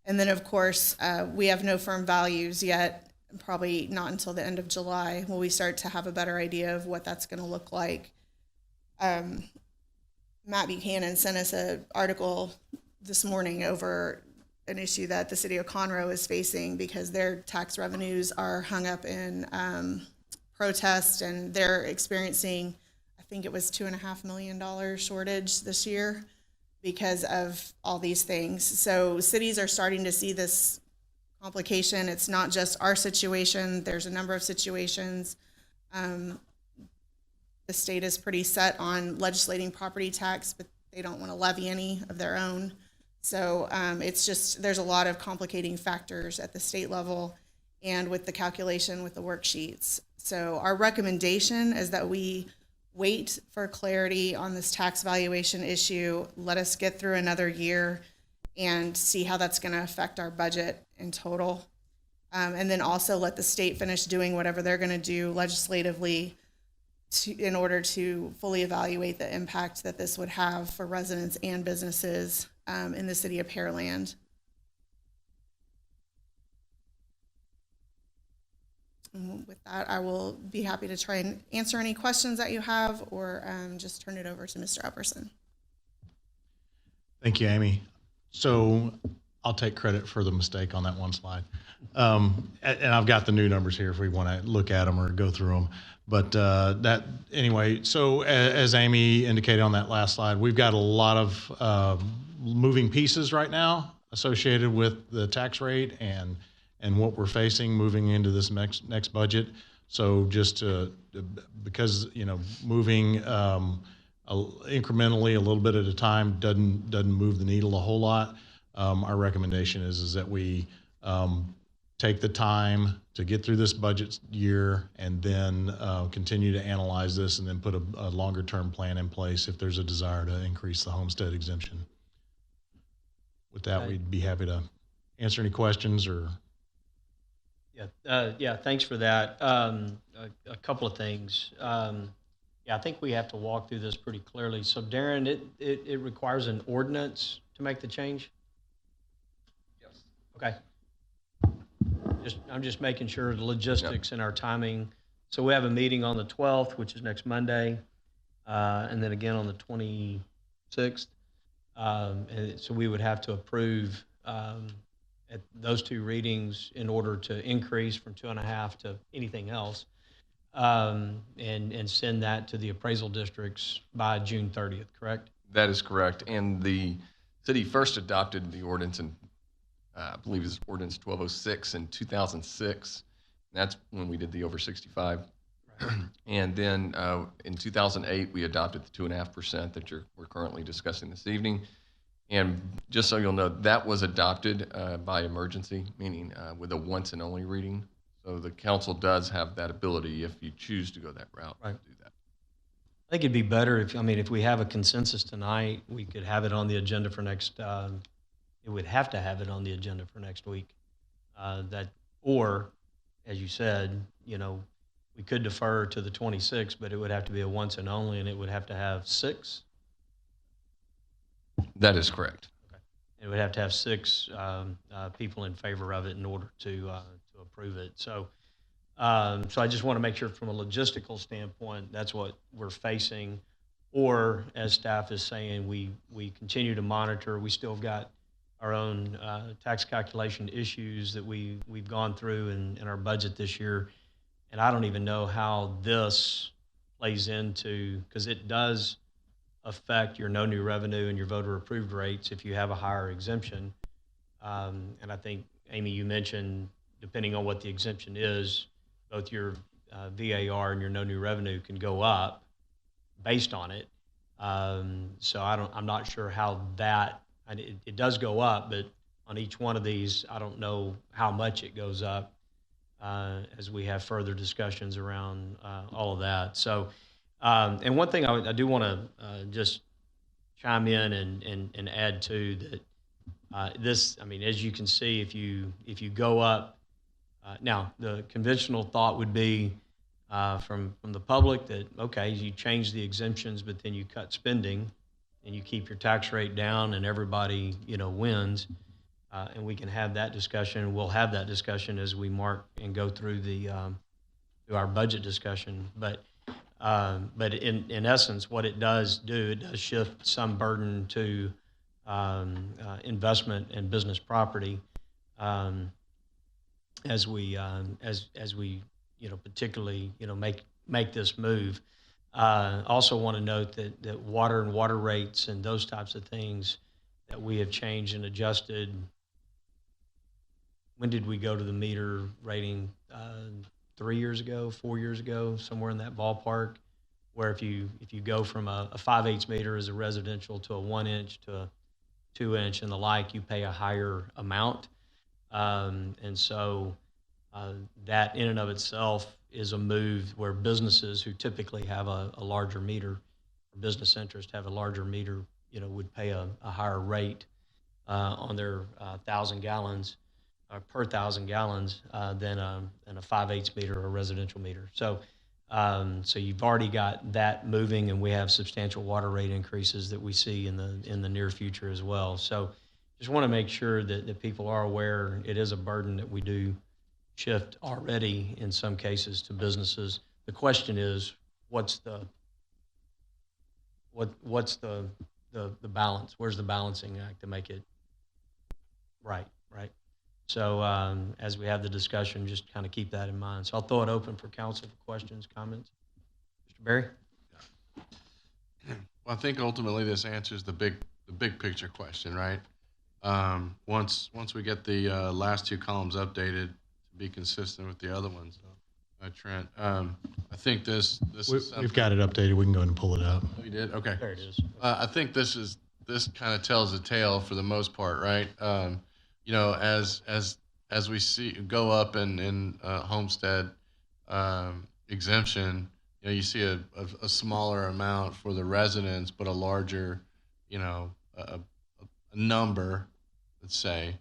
And then, of course, we have no firm values yet, probably not until the end of July will we start to have a better idea of what that's going to look like. Matt Buchanan sent us an article this morning over an issue that the city of Conroe is facing because their tax revenues are hung up in protest, and they're experiencing, I think it was $2.5 million shortage this year because of all these things. So cities are starting to see this complication. It's not just our situation. There's a number of situations. The state is pretty set on legislating property tax, but they don't want to levy any of their own. So it's just, there's a lot of complicating factors at the state level and with the calculation with the worksheets. So our recommendation is that we wait for clarity on this tax valuation issue. Let us get through another year and see how that's going to affect our budget in total. And then also let the state finish doing whatever they're going to do legislatively in order to fully evaluate the impact that this would have for residents and businesses in the city of Pearland. And with that, I will be happy to try and answer any questions that you have, or just turn it over to Mr. Epperson. Thank you, Amy. So I'll take credit for the mistake on that one slide. And I've got the new numbers here if we want to look at them or go through them. But anyway, so as Amy indicated on that last slide, we've got a lot of moving pieces right now associated with the tax rate and what we're facing moving into this next budget. So just because, moving incrementally a little bit at a time doesn't move the needle a whole lot. Our recommendation is that we take the time to get through this budget year and then continue to analyze this and then put a longer term plan in place if there's a desire to increase the homestead exemption. With that, we'd be happy to answer any questions or. Yeah, thanks for that. A couple of things. Yeah, I think we have to walk through this pretty clearly. So Darren, it requires an ordinance to make the change? Yes. Okay. I'm just making sure the logistics and our timing. So we have a meeting on the 12th, which is next Monday, and then again on the 26th. And so we would have to approve at those two readings in order to increase from 2.5 to anything else. and send that to the appraisal districts by June 30th, correct? That is correct. And the city first adopted the ordinance in, I believe it's ordinance 1206 in 2006. That's when we did the over 65. And then in 2008, we adopted the 2.5% that we're currently discussing this evening. And just so you'll know, that was adopted by emergency, meaning with a once and only reading. So the council does have that ability, if you choose to go that route, to do that. I think it'd be better if we have a consensus tonight, we could have it on the agenda for next, it would have to have it on the agenda for next week. Or, as you said, we could defer to the 26th, but it would have to be a once and only, and it would have to have 6. That is correct. Okay. It would have to have 6 people in favor of it in order to approve it. So I just want to make sure from a logistical standpoint, that's what we're facing. Or, as staff is saying, we continue to monitor. We still got our own tax calculation issues that we've gone through in our budget this year. And I don't even know how this plays into, because it does affect your no new revenue and your voter approved rates if you have a higher exemption. And I think, Amy, you mentioned, depending on what the exemption is, both your VAR and your no new revenue can go up based on it. So I'm not sure how that, it does go up, but on each one of these, I don't know how much it goes up as we have further discussions around all of that. So, and one thing I do want to just chime in and add to that, this, as you can see, if you go up, now the conventional thought would be from the public that, okay, you change the exemptions, but then you cut spending and you keep your tax rate down and everybody, wins. And we can have that discussion. We'll have that discussion as we mark and go through through our budget discussion. But in essence, what it does shift some burden to investment and business property as we particularly make this move. Also want to note that water and water rates and those types of things that we have changed and adjusted. When did we go to the meter rating? 3 years ago, 4 years ago, somewhere in that ballpark, where if you go from a 5/8 meter as a residential to a 1 inch to a 2 inch and the like, you pay a higher amount. And so that in and of itself is a move where businesses who typically have a larger meter, or business interest have a larger meter, would pay a higher rate on their 1,000 gallons per 1,000 gallons than a 5/8 meter or a residential meter. So you've already got that moving, and we have substantial water rate increases that we see in the near future as well. So just want to make sure that people are aware it is a burden that we do shift already in some cases to businesses. The question is, what's the balance? Where's the balancing act to make it right? So as we have the discussion, just kind of keep that in mind. So I'll throw it open for council for questions, comments. Mr. Berry? Well, I think ultimately this answers the big picture question, right? Once we get the last 2 columns updated to be consistent with the other ones, Trent, I think this is We've got it updated. We can go ahead and pull it up. Oh, you did? Okay. There it is. I think this kind of tells the tale for the most part, right? As we go up in homestead exemption, you see a smaller amount for the residents, but a larger, a number, let's say,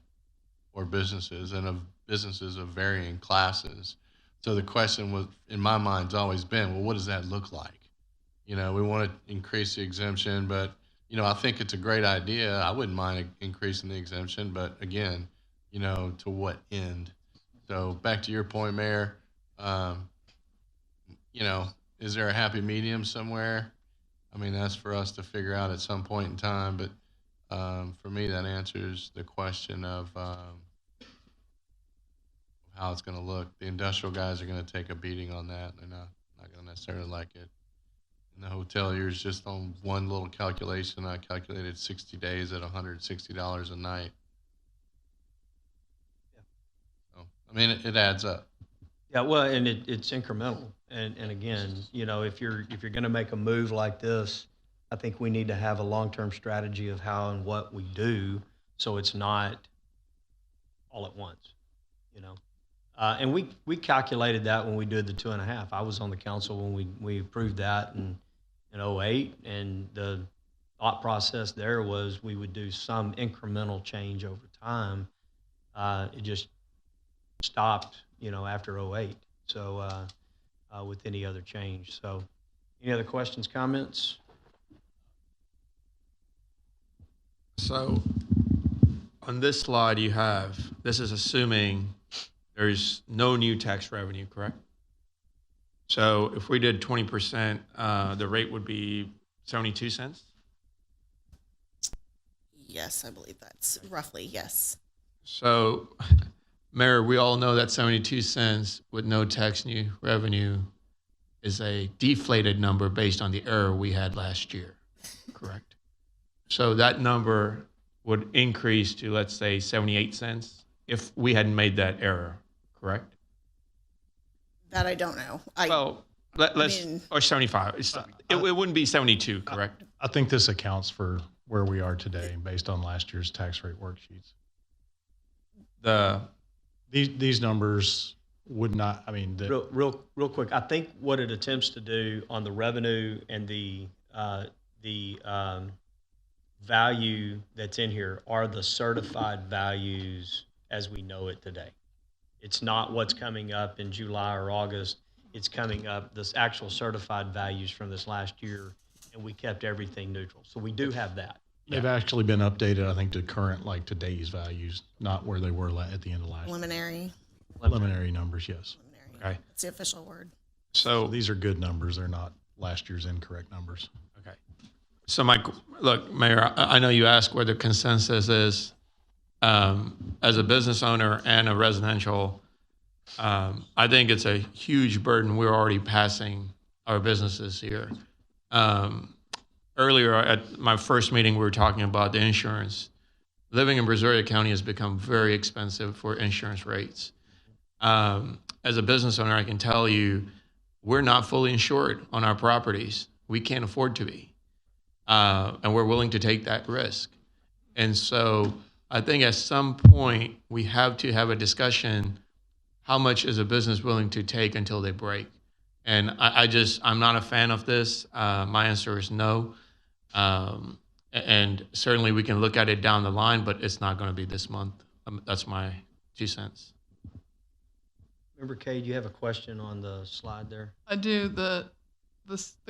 or businesses, and of businesses of varying classes. So the question was, in my mind, has always been, well, what does that look like? We want to increase the exemption, but I think it's a great idea. I wouldn't mind increasing the exemption, but again, to what end? So back to your point, Mayor, is there a happy medium somewhere? That's for us to figure out at some point in time, but for me, that answers the question of how it's going to look. The industrial guys are going to take a beating on that. They're not going to necessarily like it. And the hoteliers, just on one little calculation, I calculated 60 days at $160 a night. So, I mean, it adds up. Yeah, well, and it's incremental. And again, you know, if you're going to make a move like this, I think we need to have a long-term strategy of how and what we do, so it's not all at once, you know. And we calculated that when we did the 2.5. I was on the council when we approved that in 2008, and the thought process there was we would do some incremental change over time. It just stopped, you know, after 2008. So with any other change. So any other questions, comments? So on this slide you have, this is assuming there's no new tax revenue, correct? So if we did 20%, the rate would be 72 cents? Yes, I believe that's roughly, yes. So, Mayor, we all know that 72 cents with no tax new revenue is a deflated number based on the error we had last year, correct? So that number would increase to, let's say, 78 cents if we hadn't made that error, correct? That I don't know. Well, let's, or 75. It wouldn't be 72, correct? I think this accounts for where we are today based on last year's tax rate worksheets. These numbers would not, I mean. Real quick, I think what it attempts to do on the revenue and the value that's in here are the certified values as we know it today. It's not what's coming up in July or August. It's coming up, this actual certified values from this last year, and we kept everything neutral. So we do have that. They've actually been updated, I think, to current, like today's values, not where they were at the end of last year. Preliminary numbers, yes. Okay. That's the official word. So these are good numbers. They're not last year's incorrect numbers. Okay. So, Mike, look, Mayor, I know you asked where the consensus is. As a business owner and a residential, I think it's a huge burden we're already passing our businesses here. Earlier at my first meeting, we were talking about the insurance. Living in Brazoria County has become very expensive for insurance rates. As a business owner, I can tell you, we're not fully insured on our properties. We can't afford to be. And we're willing to take that risk. And so I think at some point we have to have a discussion, how much is a business willing to take until they break? And I'm not a fan of this. My answer is no. And certainly we can look at it down the line, but it's not going to be this month. That's my 2 cents. Remember, Kay, do you have a question on the slide there? I do. The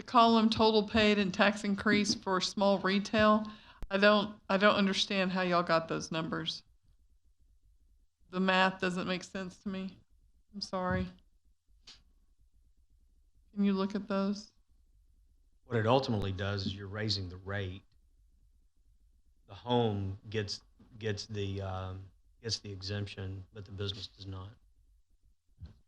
column total paid and tax increase for small retail. I don't understand how y'all got those numbers. The math doesn't make sense to me. I'm sorry. Can you look at those? What it ultimately does is you're raising the rate. The home gets the exemption, but the business does not.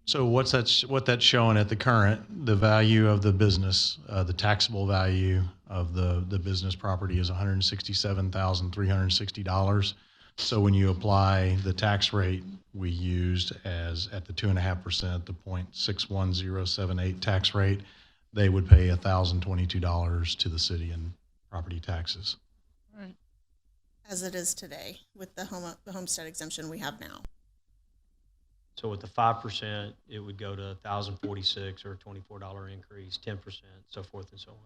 So what that's showing at the current, the value of the business, the taxable value of the business property is $167,360. So when you apply the tax rate we used as at the 2.5%, the 0.61078 tax rate, they would pay $1,022 to the city in property taxes. Right. As it is today with the homestead exemption we have now. So with the 5%, it would go to $1,046 or a $24 increase, 10%, so forth and so on.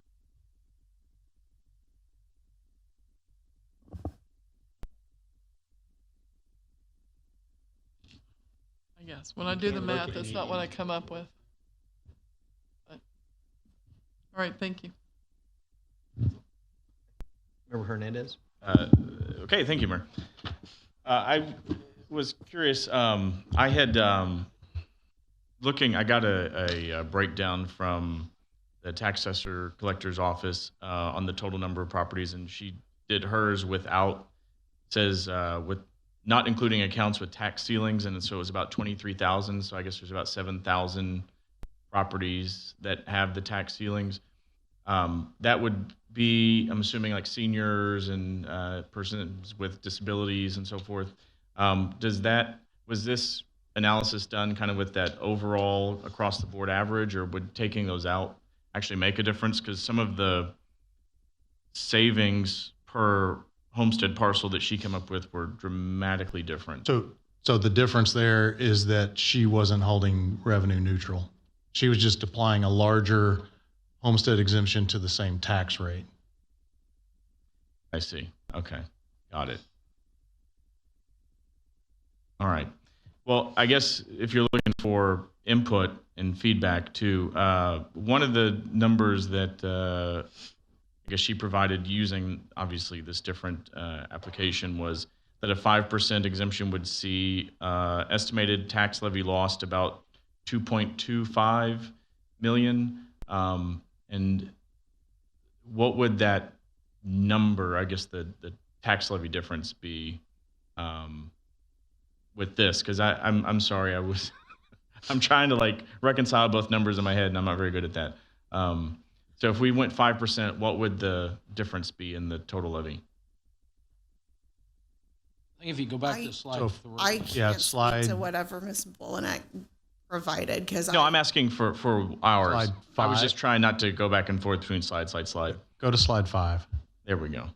I guess when I do the math, that's not what I come up with. But, all right, thank you. Member Hernandez? Okay, thank you, Mayor. I was curious. I had I got a breakdown from the tax assessor collector's office on the total number of properties, and she did hers without, it says with not including accounts with tax ceilings, and so it was about 23,000. So I guess there's about 7,000 properties that have the tax ceilings. That would be, I'm assuming, like seniors and persons with disabilities and so forth. Was this analysis done kind of with that overall across the board average, or would taking those out actually make a difference? Because some of the savings per homestead parcel that she came up with were dramatically different. So the difference there is that she wasn't holding revenue neutral. She was just applying a larger homestead exemption to the same tax rate. I see. Okay. Got it. All right. Well, I guess if you're looking for input and feedback too, one of the numbers that I guess she provided using obviously this different application was that a 5% exemption would see estimated tax levy lost about 2.25 million. And what would that number, I guess the tax levy difference be with this? Because I'm sorry, I'm trying to like reconcile both numbers in my head, and I'm not very good at that. So if we went 5%, what would the difference be in the total levy? I think if you go back to slide So- 3. I can't Yeah, speak slide- to whatever Ms. Bolinek provided because No, I'm asking for ours. Slide I was 5. just trying not to go back and forth between slide. Go to slide 5. There we go.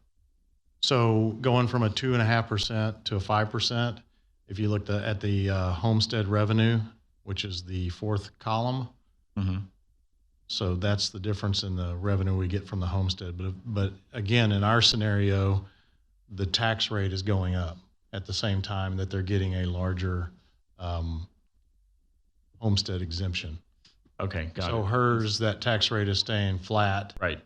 So going from a 2.5% to a 5%, if you looked at the homestead revenue, which is the fourth column, Mm-hmm. so that's the difference in the revenue we get from the homestead. But again, in our scenario, the tax rate is going up at the same time that they're getting a larger homestead exemption. Okay, got So it. hers, that tax rate is staying flat, Right.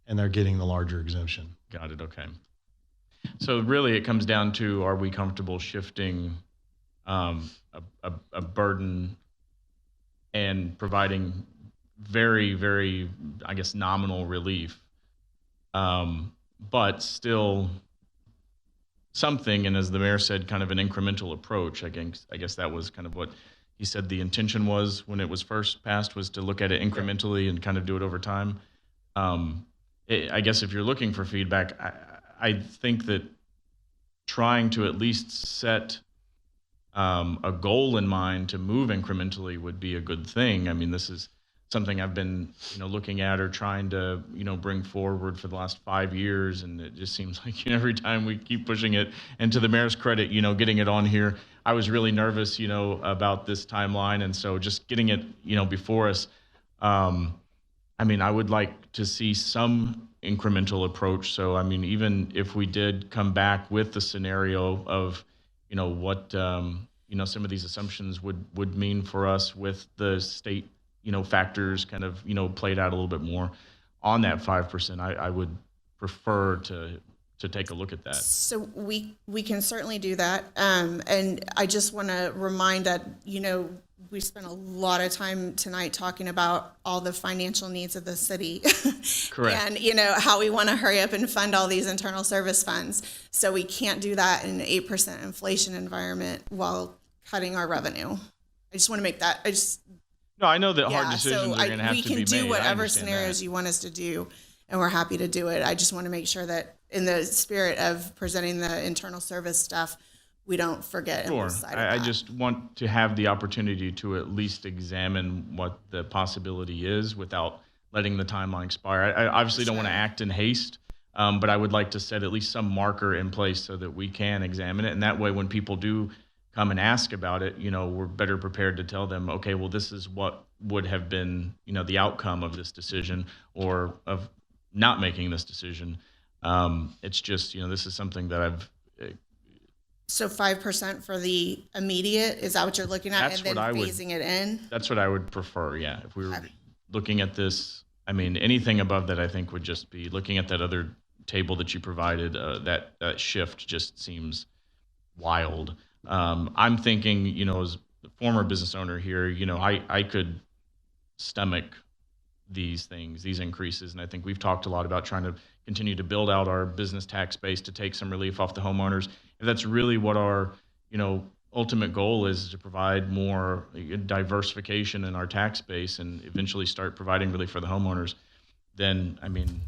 and they're getting the larger exemption. Got it. Okay. So really, it comes down to: are we comfortable shifting a burden and providing very, very, I guess, nominal relief, but still something? And as the mayor said, kind of an incremental approach. I guess that was kind of what he said the intention was when it was first passed, was to look at it incrementally and kind of do it over time. I guess if you're looking for feedback, I think that trying to at least set a goal in mind to move incrementally would be a good thing. I mean, this is something I've been, looking at or trying to, bring forward for the last 5 years, and it just seems like every time we keep pushing it. And to the mayor's credit, getting it on here, I was really nervous, about this timeline, and so just getting it, before us. I mean, I would like to see some incremental approach. So, I mean, even if we did come back with the scenario of, what, some of these assumptions would mean for us with the state, factors kind of, played out a little bit more on that 5%, I would prefer to take a look at that. So we can certainly do that. And I just want to remind that, we spent a lot of time tonight talking about all the financial needs of the city. Correct. And, how we want to hurry up and fund all these internal service funds. So we can't do that in an 8% inflation environment while cutting our revenue. I just want to make that, No, I know that hard decisions so are going to have we to can be do made. I whatever understand scenarios that. you want us to do, and we're happy to do it. I just want to make sure that in the spirit of presenting the internal service stuff, we don't forget and Sure. lose sight of I that. just want to have the opportunity to at least examine what the possibility is without letting the timeline expire. I obviously don't want to act in haste, but I would like to set at least some marker in place so that we can examine it. And that way, when people do come and ask about it, we're better prepared to tell them, okay, well, this is what would have been, the outcome of this decision or of not making this decision. It's just, this is something that I've So 5% for the immediate, is that what you're looking at? That's and then what I would- phasing it in? That's what I would prefer, yeah. If we were looking at this, I mean, anything above that, I think would just be looking at that other table that you provided. That shift just seems wild. I'm thinking, as a former business owner here, I could stomach these things, these increases, and I think we've talked a lot about trying to continue to build out our business tax base to take some relief off the homeowners. If that's really what our, ultimate goal is to provide more diversification in our tax base and eventually start providing relief for the homeowners, then, I mean,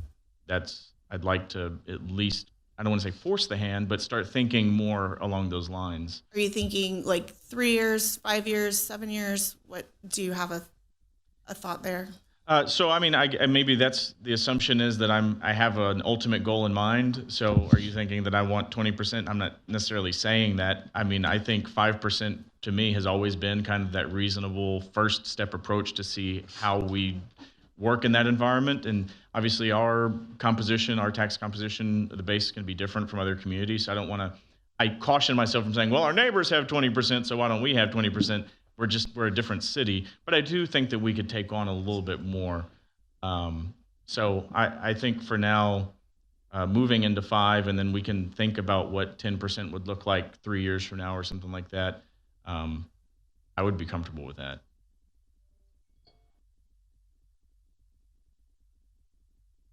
I'd like to at least, I don't want to say force the hand, but start thinking more along those lines. Are you thinking like 3 years, 5 years, 7 years? What do you have a thought there? So I mean, maybe that's the assumption is that I have an ultimate goal in mind. So are you thinking that I want 20%? I'm not necessarily saying that. I mean, I think 5% to me has always been kind of that reasonable first step approach to see how we work in that environment. And obviously our composition, our tax composition, the base is going to be different from other communities. So I caution myself from saying, well, our neighbors have 20%, so why don't we have 20%? We're a different city, but I do think that we could take on a little bit more. So I think for now, moving into 5, and then we can think about what 10% would look like 3 years from now or something like that. I would be comfortable with that.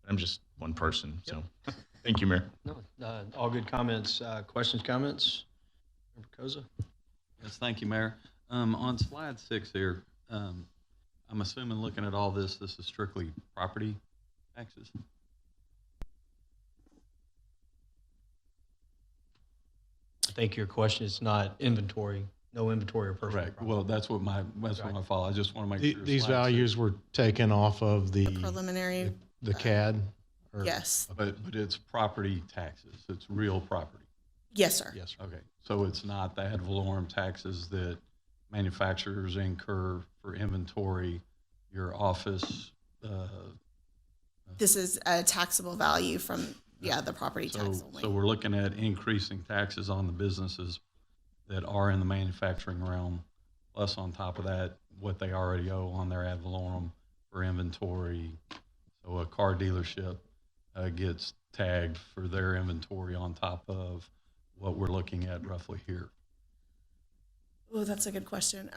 I'm just one person, so thank you, Mayor. No, all good comments. Questions, comments? Member Koza? Yes, thank you, Mayor. On slide 6 here, I'm assuming looking at all this is strictly property taxes. I think your question is not inventory, no inventory or personal Correct. property. Well, that's what my follow. I just want to make sure. These slide values were taken off of the Preliminary. CAD? or- Yes. But it's property taxes. It's real property. Yes, sir. Yes, sir. Okay. So it's not the ad valorem taxes that manufacturers incur for inventory, your office. This is a taxable value from, the property tax So only. we're looking at increasing taxes on the businesses that are in the manufacturing realm, plus on top of that, what they already owe on their ad valorem for inventory. So a car dealership gets tagged for their inventory on top of what we're looking at roughly here. Oh, that's a good question.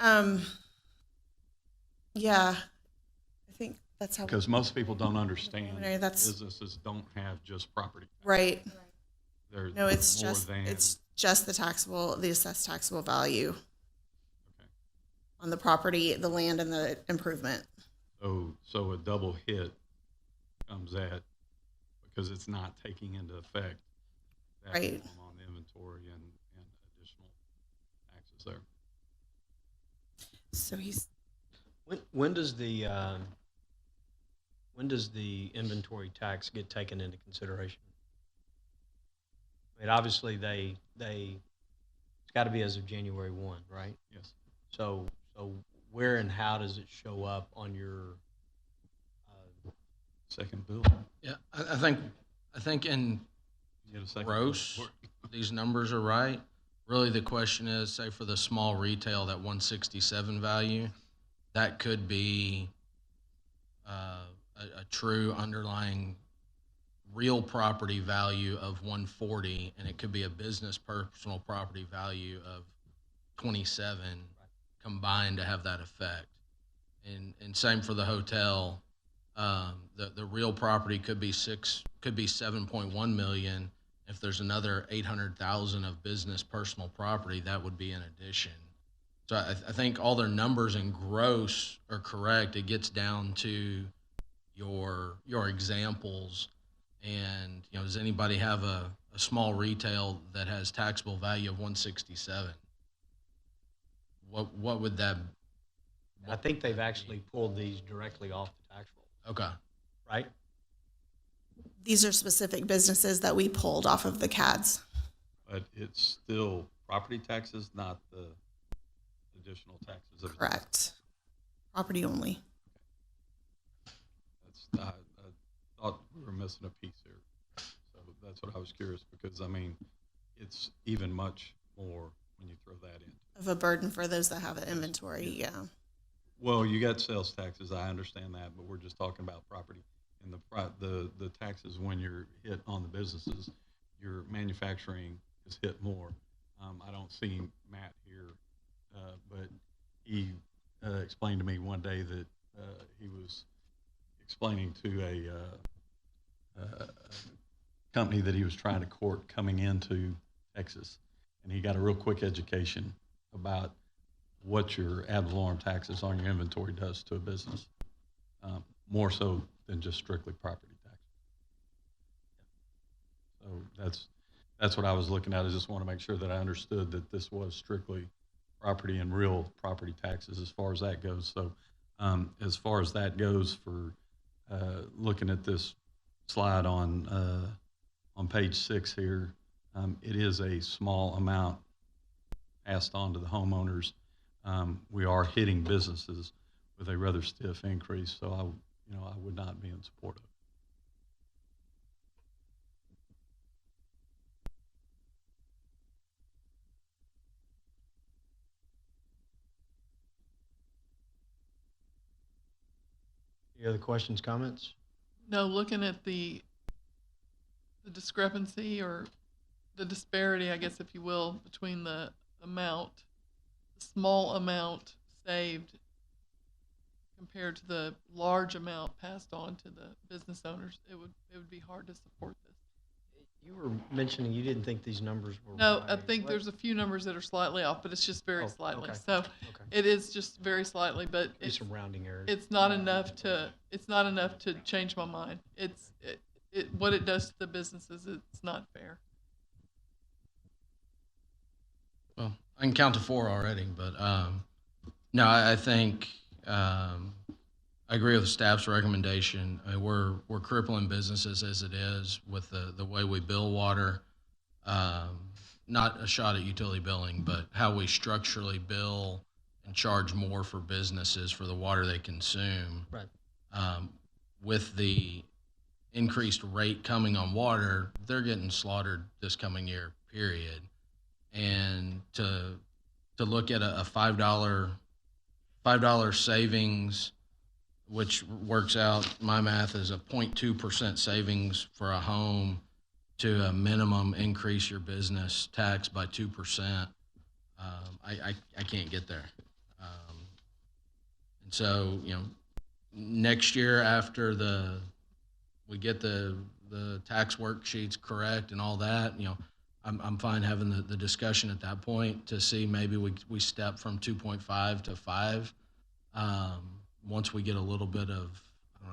Yeah, I think that's how. Because most people don't understand Preliminary, that's- businesses don't have just property. Right. They're No, it's more just, than- it's just the assessed taxable value Okay. on the property, the land and the improvement. So a double hit comes at, because it's not taking into effect that Right. on the inventory and additional taxes there. So he's, When does the inventory tax get taken into consideration? I mean, obviously it's got to be as of January 1, right? Yes. So where and how does it show up on your? Second bill. Yeah, I think in You get a second gross, bill. these numbers are right. Really, the question is, say for the small retail, that 167 value, that could be a true underlying real property value of 140, and it could be a business personal property value of 27 combined to have that effect. And same for the hotel. The real property could be 7.1 million. If there's another 800,000 of business personal property, that would be an addition. So I think all their numbers in gross are correct. It gets down to your examples, and does anybody have a small retail that has taxable value of 167? What would that? I think they've actually pulled these directly off the tax roll, Okay. right? these are specific businesses that we pulled off of the CADs. But it's still property taxes, not the additional taxes. of- Correct. Property only. I thought we were missing a piece here. So that's what I was curious, because I mean, it's even much more when you throw that in. Of a burden for those that have an inventory, yeah. Well, you got sales taxes, I understand that, but we're just talking about property. And the taxes, when you're hit on the businesses, your manufacturing is hit more. I don't see Matt here, but he explained to me one day that he was explaining to a company that he was trying to court coming into Texas. And he got a real quick education about what your ad valorem taxes on your inventory does to a business, more so than just strictly property tax. So that's what I was looking at. I just want to make sure that I understood that this was strictly property and real property taxes as far as that goes. So as far as that goes, for looking at this slide on page 6 here, it is a small amount passed on to the homeowners. We are hitting businesses with a rather stiff increase, so I would not be in support of it. Any other questions, comments? No, looking at the discrepancy or the disparity, I guess, if you will, between the small amount saved compared to the large amount passed on to the business owners, it would be hard to support this. You were mentioning you didn't think these numbers were No, I right. think What- there's a few numbers that are slightly off, but it's just very Oh, slightly. okay. So Okay. it is just very slightly, but Maybe some rounding errors. it's not enough to change my mind. What it does to the businesses, it's not fair. Well, I can count to 4 already, but no, I think I agree with the staff's recommendation. I mean, we're crippling businesses as it is with the way we bill water. Not a shot at utility billing, but how we structurally bill and charge more for businesses for the water they consume. Right. With the increased rate coming on water, they're getting slaughtered this coming year, period. And to look at a $5 savings, which works out, my math is a 0.2% savings for a home, to a minimum increase your business tax by 2%. I can't get there. And so, next year after we get the tax worksheets correct and all that, I'm fine having the discussion at that point to see maybe we step from 2.5 to 5 once we get a little bit of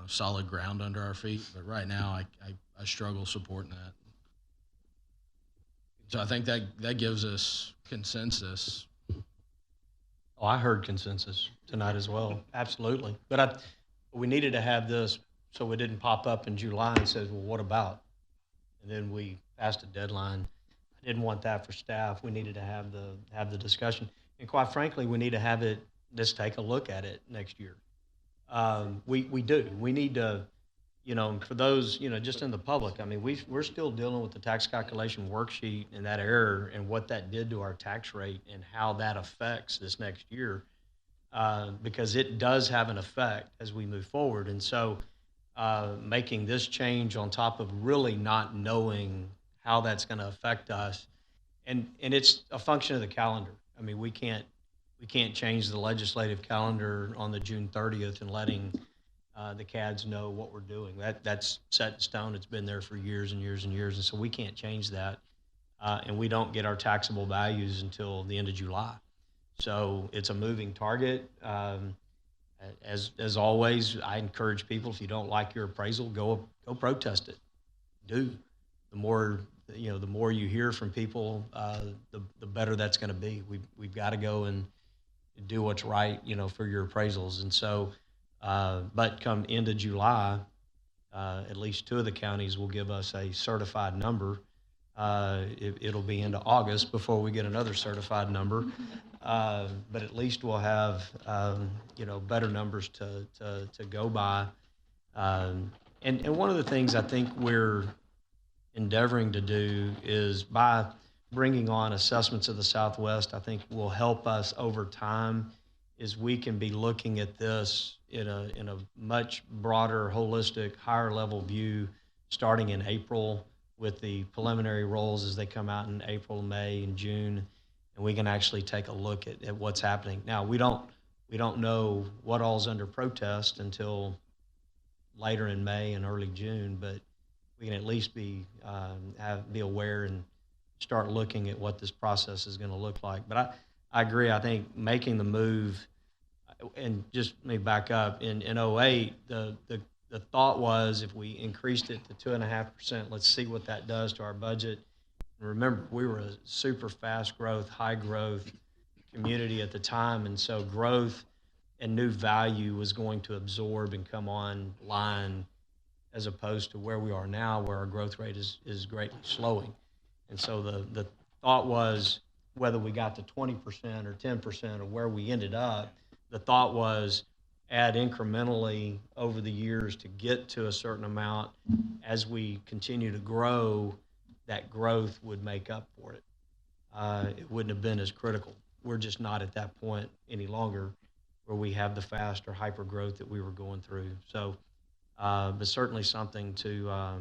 solid ground under our feet. But right now, I struggle supporting that. So I think that gives us consensus. Oh, I heard consensus tonight as well. Absolutely. But we needed to have this so it didn't pop up in July and says, well, what about? And then we passed a deadline. I didn't want that for staff. We needed to have the discussion. And quite frankly, we need to have it, just take a look at it next year. We do. We need to, for those, just in the public, I mean, we're still dealing with the tax calculation worksheet and that error and what that did to our tax rate and how that affects this next year, because it does have an effect as we move forward. And so making this change on top of really not knowing how that's going to affect us, and it's a function of the calendar. I mean, we can't change the legislative calendar on the June 30th and letting the CADs know what we're doing. That's set in stone. It's been there for years and years and years, and so we can't change that. And we don't get our taxable values until the end of July. So it's a moving target. As always, I encourage people, if you don't like your appraisal, go protest it. Do. The more you hear from people, the better that's going to be. We've got to go and do what's right, for your appraisals. And so, but come end of July, at least 2 of the counties will give us a certified number. It'll be into August before we get another certified number. But at least we'll have, better numbers to go by. And one of the things I think we're endeavoring to do is, by bringing on Assessments of the Southwest, I think will help us over time, is we can be looking at this in a much broader, holistic, higher level view starting in April, with the preliminary rolls as they come out in April, May, and June, and we can actually take a look at what's happening. Now, we don't know what all's under protest until later in May and early June, but we can at least be aware and start looking at what this process is going to look like. But I agree. I think making the move, and just let me back up, in '08, the thought was if we increased it to 2.5%, let's see what that does to our budget. And remember, we were a super fast growth, high growth community at the time, and so growth and new value was going to absorb and come online, as opposed to where we are now, where our growth rate is greatly slowing. And so the thought was, whether we got to 20% or 10% or where we ended up, the thought was add incrementally over the years to get to a certain amount. As we continue to grow, that growth would make up for it. It wouldn't have been as critical. We're just not at that point any longer where we have the fast or hyper growth that we were going through. So, but certainly something to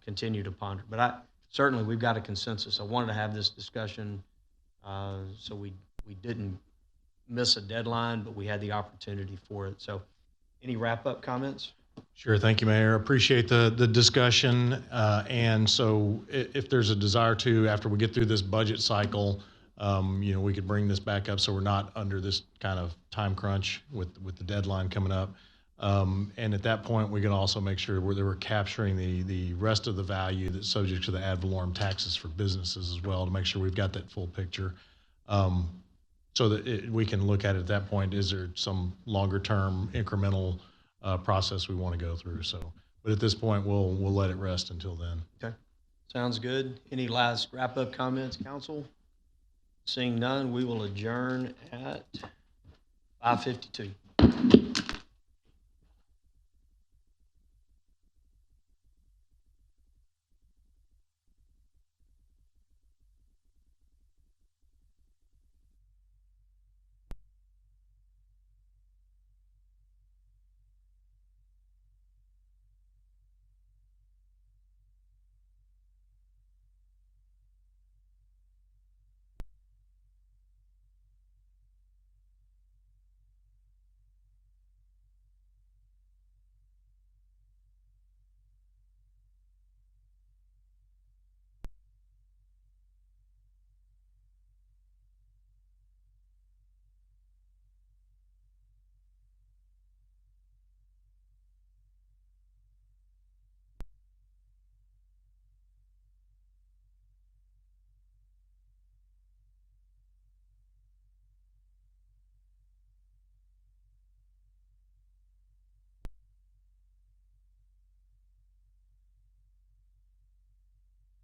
continue to ponder. But certainly we've got a consensus. I wanted to have this discussion so we didn't miss a deadline, but we had the opportunity for it. So any wrap-up comments? Sure. Thank you, Mayor. Appreciate the discussion. And so if there's a desire to, after we get through this budget cycle, we could bring this back up so we're not under this kind of time crunch with the deadline coming up. And at that point, we can also make sure we're capturing the rest of the value that's subject to the ad valorem taxes for businesses as well, to make sure we've got that full picture. So that we can look at it at that point, is there some longer term incremental process we want to go through? So, but at this point, we'll let it rest until then. Okay. Sounds good. Any last wrap-up comments, council? Seeing none, we will adjourn at 5:52.